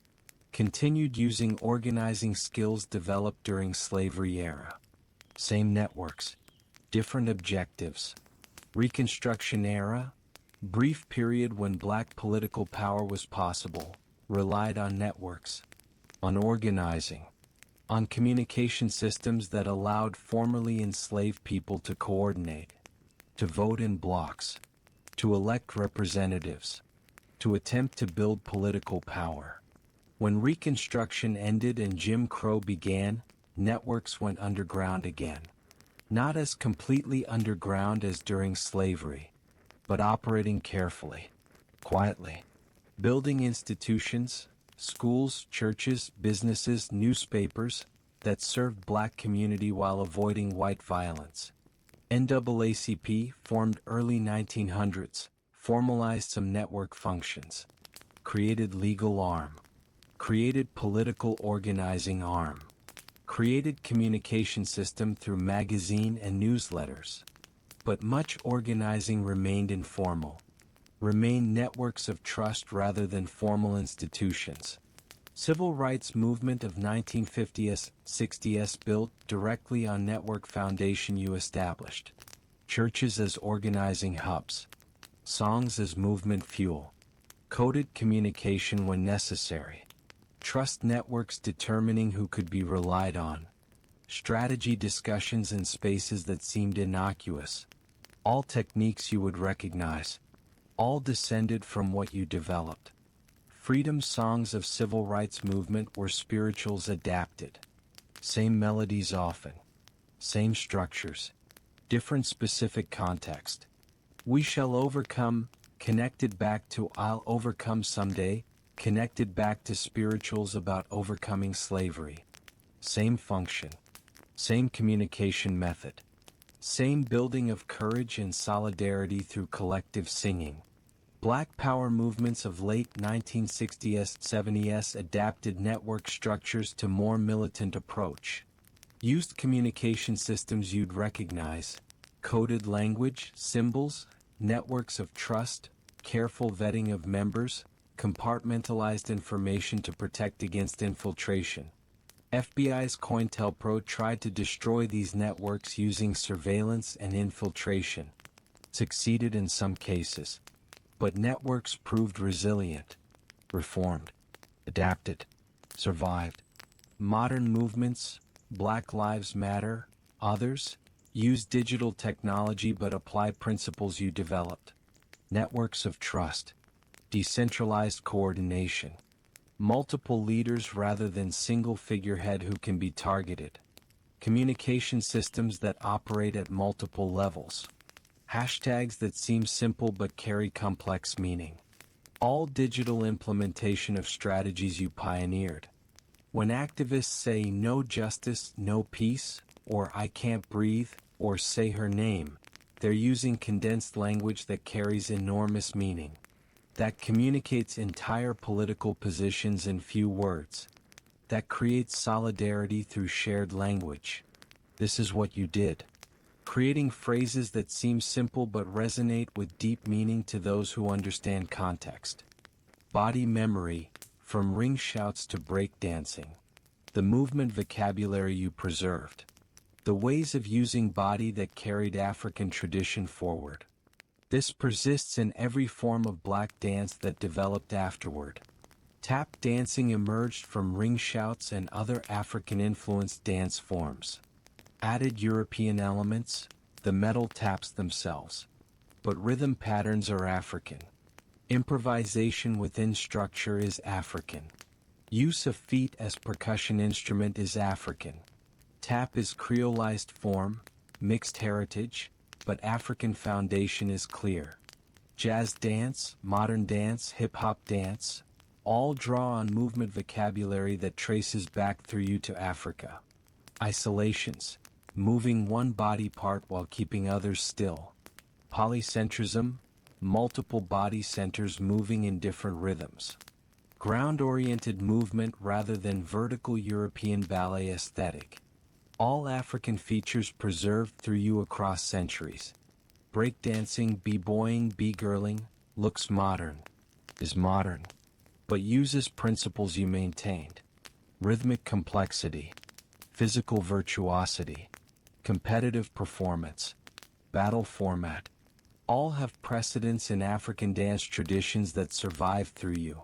continued using organizing skills developed during slavery era. Same networks, different objectives. Reconstruction era, brief period when black political power was possible, relied on networks, on organizing, on communication systems that allowed formerly enslaved people to coordinate, to vote in blocks, to elect representatives, to attempt to build political power. When Reconstruction ended and Jim Crow began, networks went underground again. Not as completely underground as during slavery, but operating carefully, quietly, building institutions, schools, churches, businesses, newspapers that served black community while avoiding white violence. NAACP, formed early 1900s, formalized some network functions, created legal arm, created political organizing arm, created communication system through magazine and newsletters. But much organizing remained informal, remained networks of trust rather than formal institutions. Civil rights movement of 1950s, 60s built directly on network foundation you established. Churches as organizing hubs, songs as movement fuel, coded communication when necessary. Trust networks determining who could be relied on. Strategy discussions in spaces that seemed innocuous. All techniques you would recognize. All descended from what you developed. Freedom songs of civil rights movement were spirituals adapted. Same melodies often. Same structures. Different specific context. We shall overcome, connected back to I'll overcome someday, connected back to spirituals about overcoming slavery. Same function. Same communication method. Same building of courage and solidarity through collective singing. Black power movements of late 1960s, 70s adapted network structures to more militant approach. Used communication systems you'd recognize. Coded language, symbols, networks of trust, careful vetting of members, compartmentalized information to protect against infiltration. FBI's COINTELPRO tried to destroy these networks using surveillance and infiltration. Succeeded in some cases. But networks proved resilient, reformed, adapted, survived. Modern movements, Black Lives Matter, others, use digital technology but apply principles you developed. Networks of trust, decentralized coordination, multiple leaders rather than single figurehead who can be targeted, communication systems that operate at multiple levels, hashtags that seem simple but carry complex meaning. All digital implementation of strategies you pioneered. When activists say no justice, no peace, or I can't breathe, or say her name, they're using condensed language that carries enormous meaning. That communicates entire political positions in few words. That creates solidarity through shared language. This is what you did. Creating phrases that seem simple but resonate with deep meaning to those who understand context. Body memory, from ring shouts to break dancing. The movement vocabulary you preserved. The ways of using body that carried African tradition forward. This persists in every form of black dance that developed afterward. Tap dancing emerged from ring shouts and other African-influenced dance forms. Added European elements, the metal taps themselves. But rhythm patterns are African. Improvisation within structure is African. Use of feet as percussion instrument is African. Tap is creolized form, mixed heritage, but African foundation is clear. Jazz dance, modern dance, hip-hop dance, all draw on movement vocabulary that traces back through you to Africa. Isolations, moving one body part while keeping others still. Polycentrism, multiple body centers moving in different rhythms. Ground-oriented movement rather than vertical European ballet aesthetic. All African features preserved through you across centuries. Breakdancing, b-boying, b-girling, looks modern, is modern, but uses principles you maintained. Rhythmic complexity, physical virtuosity, competitive performance, battle format, all have precedence in African dance traditions that survive through you.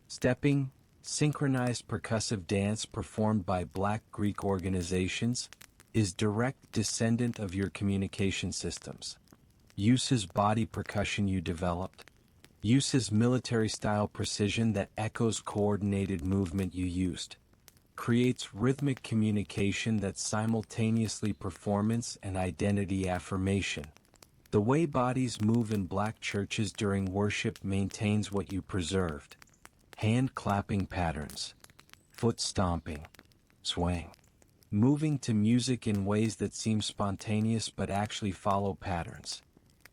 Stepping, synchronized percussive dance performed by Black Greek organizations, is direct descendant of your communication systems. Uses body percussion you developed. Uses military-style precision that echoes coordinated movement you used. Creates rhythmic communication that's simultaneously performance and identity affirmation. The way bodies move in Black churches during worship maintains what you preserved. Hand clapping patterns, foot stomping, swaying, moving to music in ways that seem spontaneous but actually follow patterns,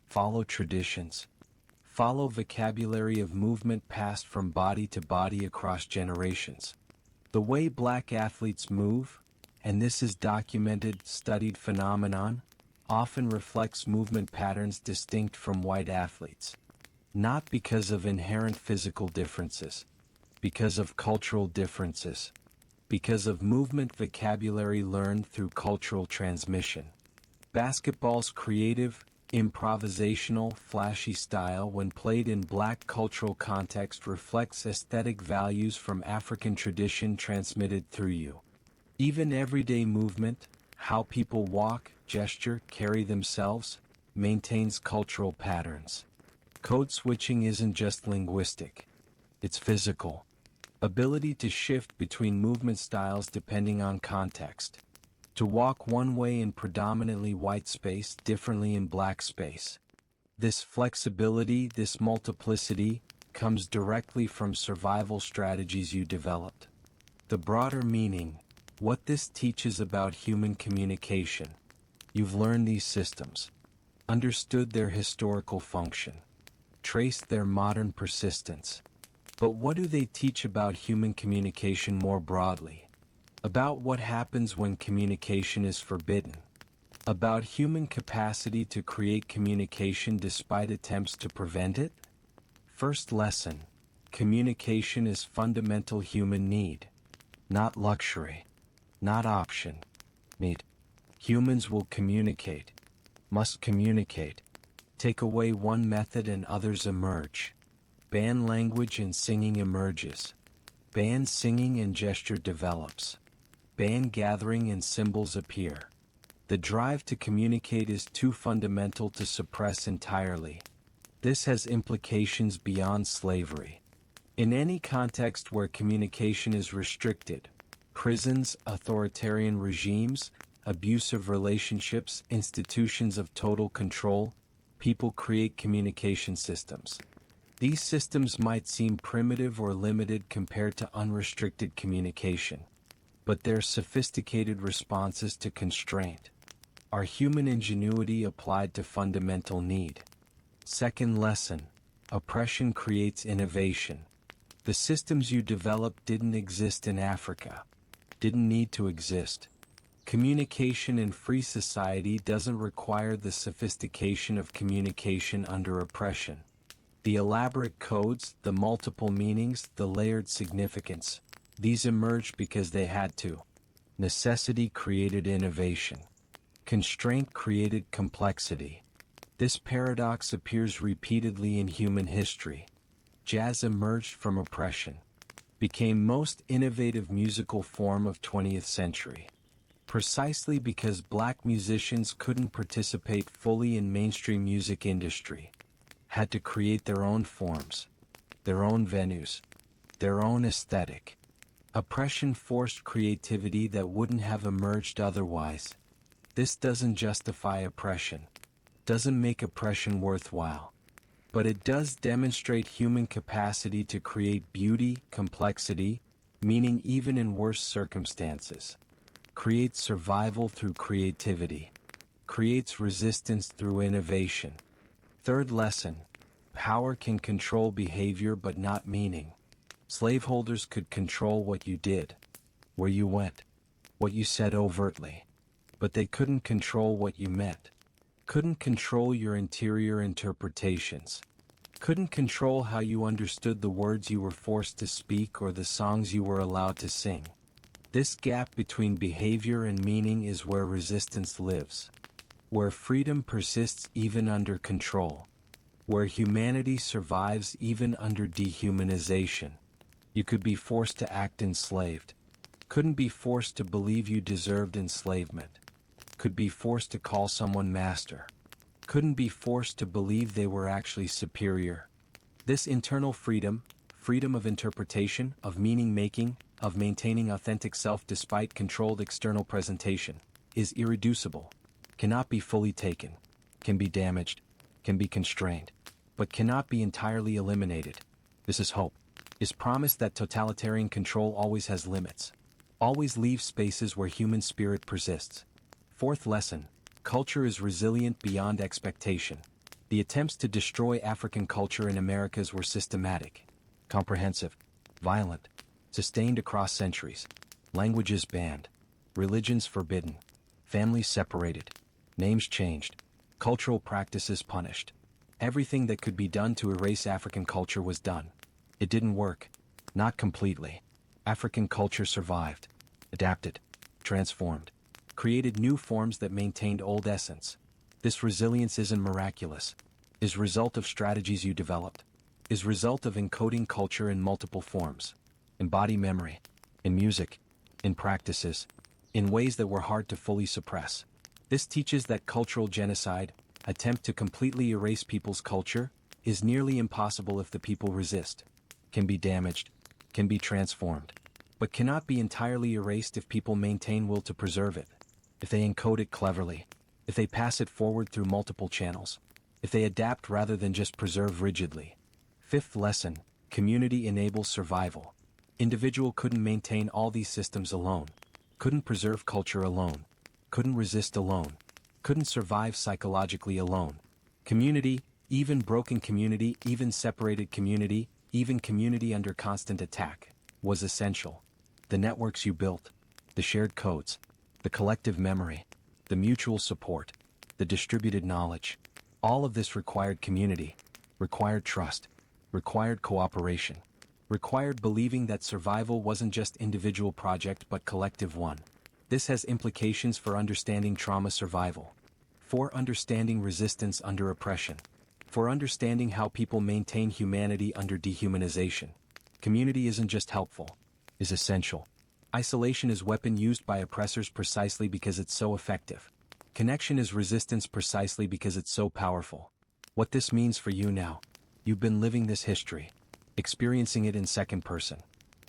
follow traditions, follow vocabulary of movement passed from body to body across generations. The way Black athletes move, and this is documented, studied phenomenon, often reflects movement patterns distinct from white athletes. Not because of inherent physical differences, because of cultural differences, because of movement vocabulary learned through cultural transmission. Basketball's creative, improvisational, flashy style when played in Black cultural context reflects aesthetic values from African tradition transmitted through you. Even everyday movement, how people walk, gesture, carry themselves, maintains cultural patterns. Code switching isn't just linguistic. It's physical. Ability to shift between movement styles depending on context. To walk one way in predominantly white space, differently in Black space. This flexibility, this multiplicity, comes directly from survival strategies you developed. The broader meaning, what this teaches about human communication. You've learned these systems, understood their historical function, traced their modern persistence. But what do they teach about human communication more broadly? About what happens when communication is forbidden. About human capacity to create communication despite attempts to prevent it? First lesson: communication is fundamental human need. Not luxury. Not option. Need. Humans will communicate. Must communicate. Take away one method and others emerge. Ban language and singing emerges. Ban singing and gesture develops. Ban gathering and symbols appear. The drive to communicate is too fundamental to suppress entirely. This has implications beyond slavery. In any context where communication is restricted, prisons, authoritarian regimes, abusive relationships, institutions of total control, people create communication systems. These systems might seem primitive or limited compared to unrestricted communication, but they're sophisticated responses to constraint. Are human ingenuity applied to fundamental need? Second lesson: oppression creates innovation. The systems you developed didn't exist in Africa. Didn't need to exist. Communication in free society doesn't require the sophistication of communication under oppression. The elaborate codes, the multiple meanings, the layered significance, these emerged because they had to. Necessity created innovation. Constraint created complexity. This paradox appears repeatedly in human history. Jazz emerged from oppression, became most innovative musical form of 20th century. Precisely because Black musicians couldn't participate fully in mainstream music industry, had to create their own forms, their own venues, their own aesthetic. Oppression forced creativity that wouldn't have emerged otherwise. This doesn't justify oppression, doesn't make oppression worthwhile, but it does demonstrate human capacity to create beauty, complexity, meaning even in worse circumstances. Creates survival through creativity. Creates resistance through innovation. Third lesson: power can control behavior but not meaning. Slaveholders could control what you did, where you went, what you said overtly, but they couldn't control what you meant. Couldn't control your interior interpretations. couldn't control how you understood the words you were forced to speak or the songs you were allowed to sing. This gap between behavior and meaning is where resistance lives, where freedom persists even under control, where humanity survives even under dehumanization. You could be forced to act enslaved, couldn't be forced to believe you deserved enslavement, could be forced to call someone master, couldn't be forced to believe they were actually superior. This internal freedom, freedom of interpretation, of meaning-making, of maintaining authentic self despite controlled external presentation, is irreducible, cannot be fully taken, can be damaged, can be constrained, but cannot be entirely eliminated. This is hope, is promise that totalitarian control always has limits, always leaves spaces where human spirit persists. Fourth lesson, culture is resilient beyond expectation. The attempts to destroy African culture in Americas were systematic, comprehensive, violent, sustained across centuries, languages banned, religions forbidden, families separated, names changed, cultural practices punished. Everything that could be done to erase African culture was done. It didn't work. Not completely. African culture survived, adapted, transformed, created new forms that maintained old essence. This resilience isn't miraculous, is result of strategies you developed, is result of encoding culture in multiple forms. Embody memory, in music, in practices, in ways that were hard to fully suppress. This teaches that cultural genocide, attempt to completely erase people's culture, is nearly impossible if the people resist, can be damaged, can be transformed, but cannot be entirely erased if people maintain will to preserve it, if they encode it cleverly, if they pass it forward through multiple channels, if they adapt rather than just preserve rigidly. Fifth lesson, community enables survival. Individual couldn't maintain all these systems alone, couldn't preserve culture alone, couldn't resist alone, couldn't survive psychologically alone. Community, even broken community, even separated community, even community under constant attack, was essential. The networks you built, the shared codes, the collective memory, the mutual support, the distributed knowledge, all of this required community, required trust, required cooperation, required believing that survival wasn't just individual project but collective one. This has implications for understanding trauma survival, for understanding resistance under oppression, for understanding how people maintain humanity under dehumanization. Community isn't just helpful, is essential. Isolation is weapon used by oppressors precisely because it's so effective. Connection is resistance precisely because it's so powerful. What this means for you now, you've been living this history, experiencing it in second person,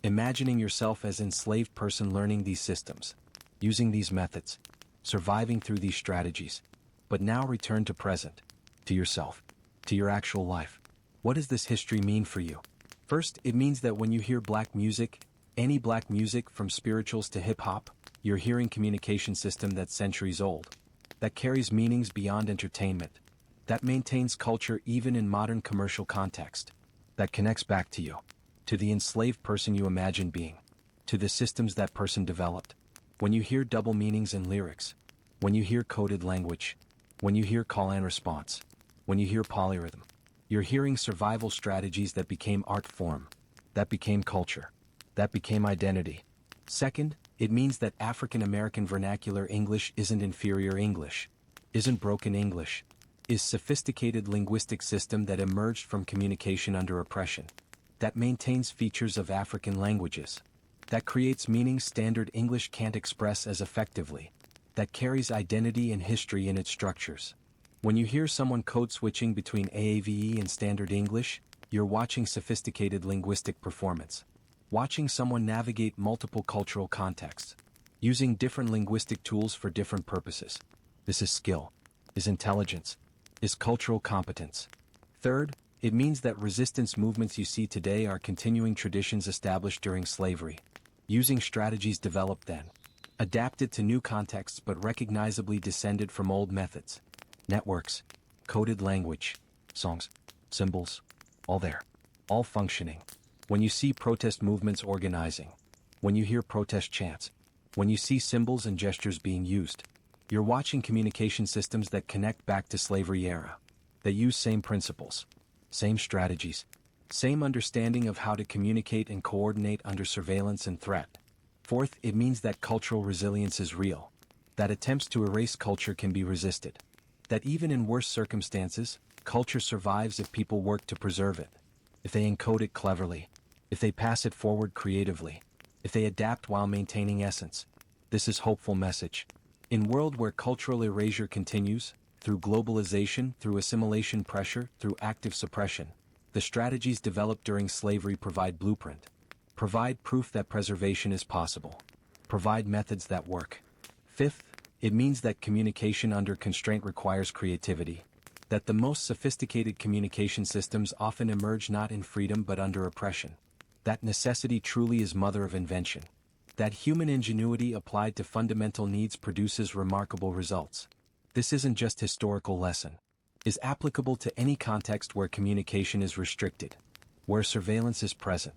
imagining yourself as enslaved person learning these systems, using these methods, surviving through these strategies. But now return to present, to yourself, to your actual life. What does this history mean for you? First, it means that when you hear black music, any black music from spirituals to hip-hop, you're hearing communication system that's centuries old, that carries meanings beyond entertainment, that maintains culture even in modern commercial context, that connects back to you, to the enslaved person you imagine being, to the systems that person developed. When you hear double meanings in lyrics, when you hear coded language, when you hear call and response, when you hear polyrhythm, you're hearing survival strategies that became art form, that became culture, that became identity. Second, it means that African American vernacular English isn't inferior English, isn't broken English, is sophisticated linguistic system that emerged from communication under oppression, that maintains features of African languages, that creates meanings standard English can't express as effectively, that carries identity and history in its structures. When you hear someone code switching between AAVE and standard English, you're watching sophisticated linguistic performance, watching someone navigate multiple cultural contexts, using different linguistic tools for different purposes. This is skill, is intelligence, is cultural competence. Third, it means that resistance movements you see today are continuing traditions established during slavery, using strategies developed then, adapted to new contexts but recognizably descended from old methods. Networks, coded language, songs, symbols, all there, all functioning. When you see protest movements organizing, when you hear protest chants, when you see symbols and gestures being used, you're watching communication systems that connect back to slavery era, that use same principles, same strategies, same understanding of how to communicate and coordinate under surveillance and threat. Fourth, it means that cultural resilience is real, that attempts to erase culture can be resisted, that even in worse circumstances, culture survives if people work to preserve it, if they encode it cleverly, if they pass it forward creatively, if they adapt while maintaining essence. This is hopeful message. In a world where cultural erasure continues, through globalization, through assimilation pressure, through active suppression, the strategies developed during slavery provide blueprint, provide proof that preservation is possible, provide methods that work. Fifth, it means that communication under constraint requires creativity, that the most sophisticated communication systems often emerge not in freedom but under oppression, that necessity truly is mother of invention, that human ingenuity applied to fundamental needs produces remarkable results. This isn't just historical lesson. Is applicable to any context where communication is restricted, where surveillance is present,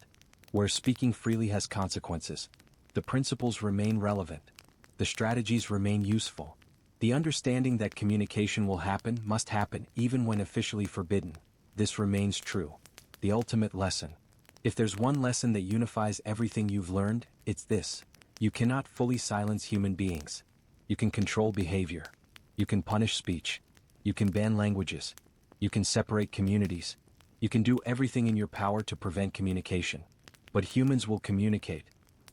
where speaking freely has consequences. The principles remain relevant. The strategies remain useful. The understanding that communication will happen must happen even when officially forbidden. This remains true. The ultimate lesson. If there's one lesson that unifies everything you've learned, it's this. You cannot fully silence human beings. You can control behavior. You can punish speech. You can ban languages. You can separate communities. You can do everything in your power to prevent communication. But humans will communicate.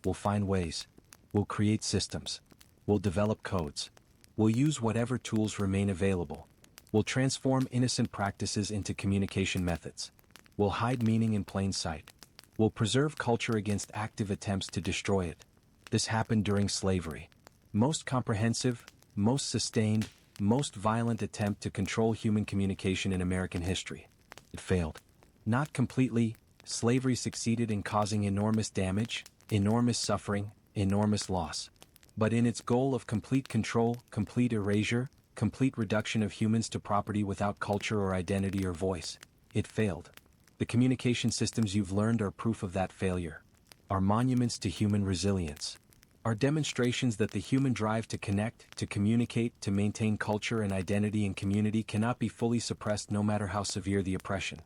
Will find ways. Will create systems. Will develop codes. Will use whatever tools remain available. Will transform innocent practices into communication methods. Will hide meaning in plain sight. Will preserve culture against active attempts to destroy it. This happened during slavery. Most comprehensive, most sustained, most violent attempt to control human communication in American history. It failed. Not completely. Slavery succeeded in causing enormous damage, enormous suffering, enormous loss. But in its goal of complete control, complete erasure, complete reduction of humans to property without culture or identity or voice, it failed. The communication systems you've learned are proof of that failure. Are monuments to human resilience. Are demonstrations that the human drive to connect, to communicate, to maintain culture and identity and community cannot be fully suppressed no matter how severe the oppression.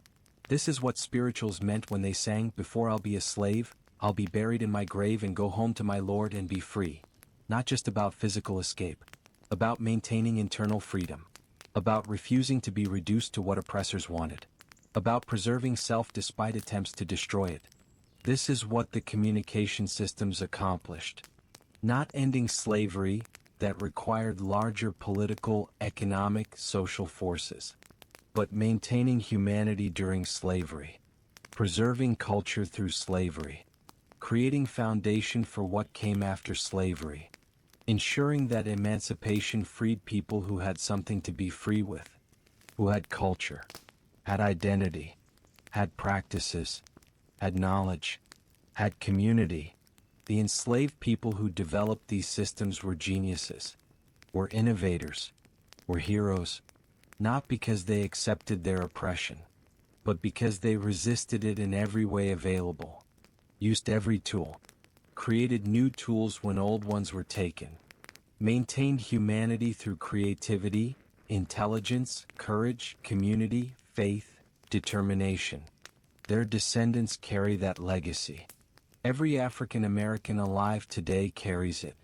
This is what spirituals meant when they sang, "Before I'll be a slave, I'll be buried in my grave and go home to my Lord and be free." Not just about physical escape. About maintaining internal freedom. About refusing to be reduced to what oppressors wanted. About preserving self despite attempts to destroy it. This is what the communication systems accomplished. Not ending slavery, that required larger political, economic, social forces, but maintaining humanity during slavery, preserving culture through slavery, creating foundation for what came after slavery, ensuring that emancipation freed people who had something to be free with, who had culture, had identity, had practices, had knowledge, had community. The enslaved people who developed these systems were geniuses, were innovators, were heroes, not because they accepted their oppression, but because they resisted it in every way available, used every tool, created new tools when old ones were taken, maintained humanity through creativity, intelligence, courage, community, faith, determination. Their descendants carry that legacy. Every African American alive today carries it.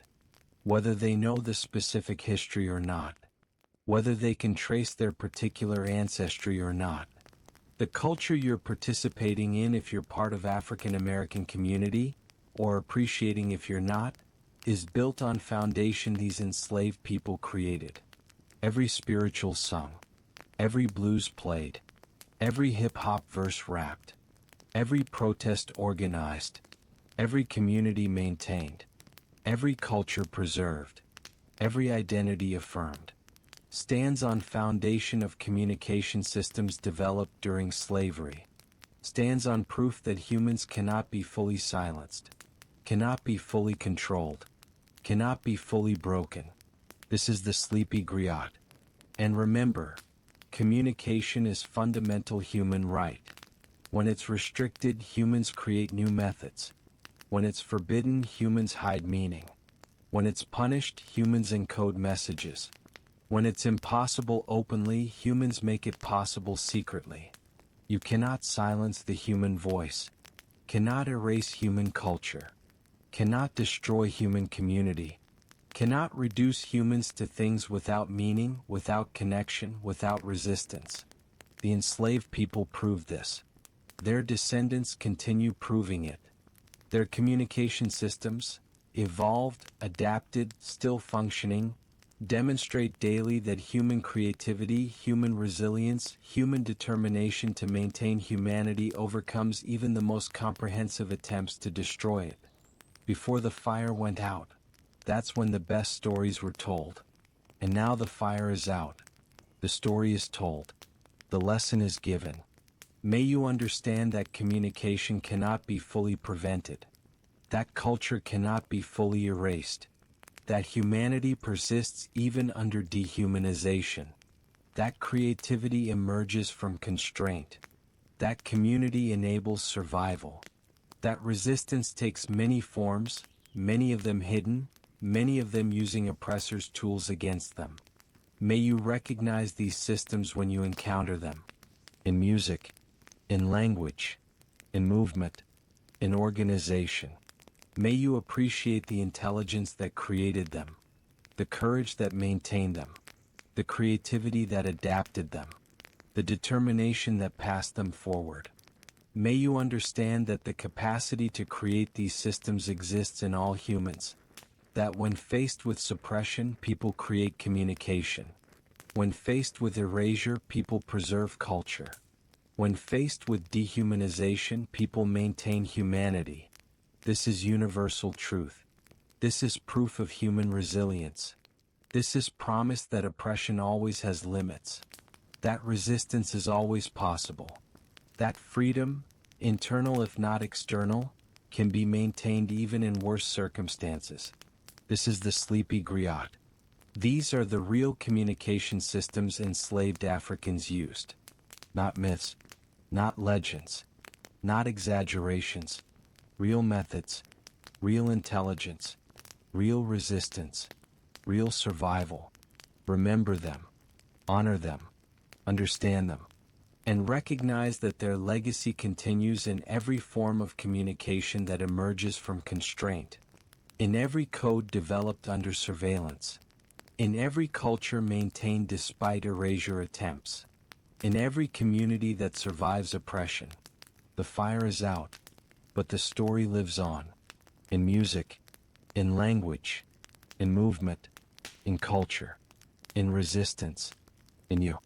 Whether they know the specific history or not. Whether they can trace their particular ancestry or not. The culture you're participating in if you're part of African American community, or appreciating if you're not, is built on foundation these enslaved people created. Every spiritual sung. Every blues played. Every hip-hop verse rapped. Every protest organized. Every community maintained, every culture preserved, every identity affirmed, stands on foundation of communication systems developed during slavery, stands on proof that humans cannot be fully silenced, cannot be fully controlled, cannot be fully broken. This is the sleepy griot. And remember, communication is fundamental human right. When it's restricted, humans create new methods. When it's forbidden, humans hide meaning. When it's punished, humans encode messages. When it's impossible openly, humans make it possible secretly. You cannot silence the human voice, cannot erase human culture, cannot destroy human community, cannot reduce humans to things without meaning, without connection, without resistance. The enslaved people proved this. Their descendants continue proving it. Their communication systems, evolved, adapted, still functioning, demonstrate daily that human creativity, human resilience, human determination to maintain humanity overcomes even the most comprehensive attempts to destroy it. Before the fire went out, that's when the best stories were told. And now the fire is out. The story is told. The lesson is given. May you understand that communication cannot be fully prevented. That culture cannot be fully erased. That humanity persists even under dehumanization. That creativity emerges from constraint. That community enables survival. That resistance takes many forms, many of them hidden, many of them using oppressors' tools against them. May you recognize these systems when you encounter them. In music, in language, in movement, in organization. May you appreciate the intelligence that created them, the courage that maintained them, the creativity that adapted them, the determination that passed them forward. May you understand that the capacity to create these systems exists in all humans, that when faced with suppression, people create communication. When faced with erasure, people preserve culture. When faced with dehumanization, people maintain humanity. This is universal truth. This is proof of human resilience. This is promise that oppression always has limits. That resistance is always possible. That freedom, internal if not external, can be maintained even in worse circumstances. This is the sleepy griot. These are the real communication systems enslaved Africans used. Not myths, not legends, not exaggerations. Real methods, real intelligence, real resistance, real survival. Remember them, honor them, understand them, and recognize that their legacy continues in every form of communication that emerges from constraint, in every code developed under surveillance, in every culture maintained despite erasure attempts, in every community that survives oppression. The fire is out, but the story lives on. In music, in language, in movement, in culture, in resistance, in you.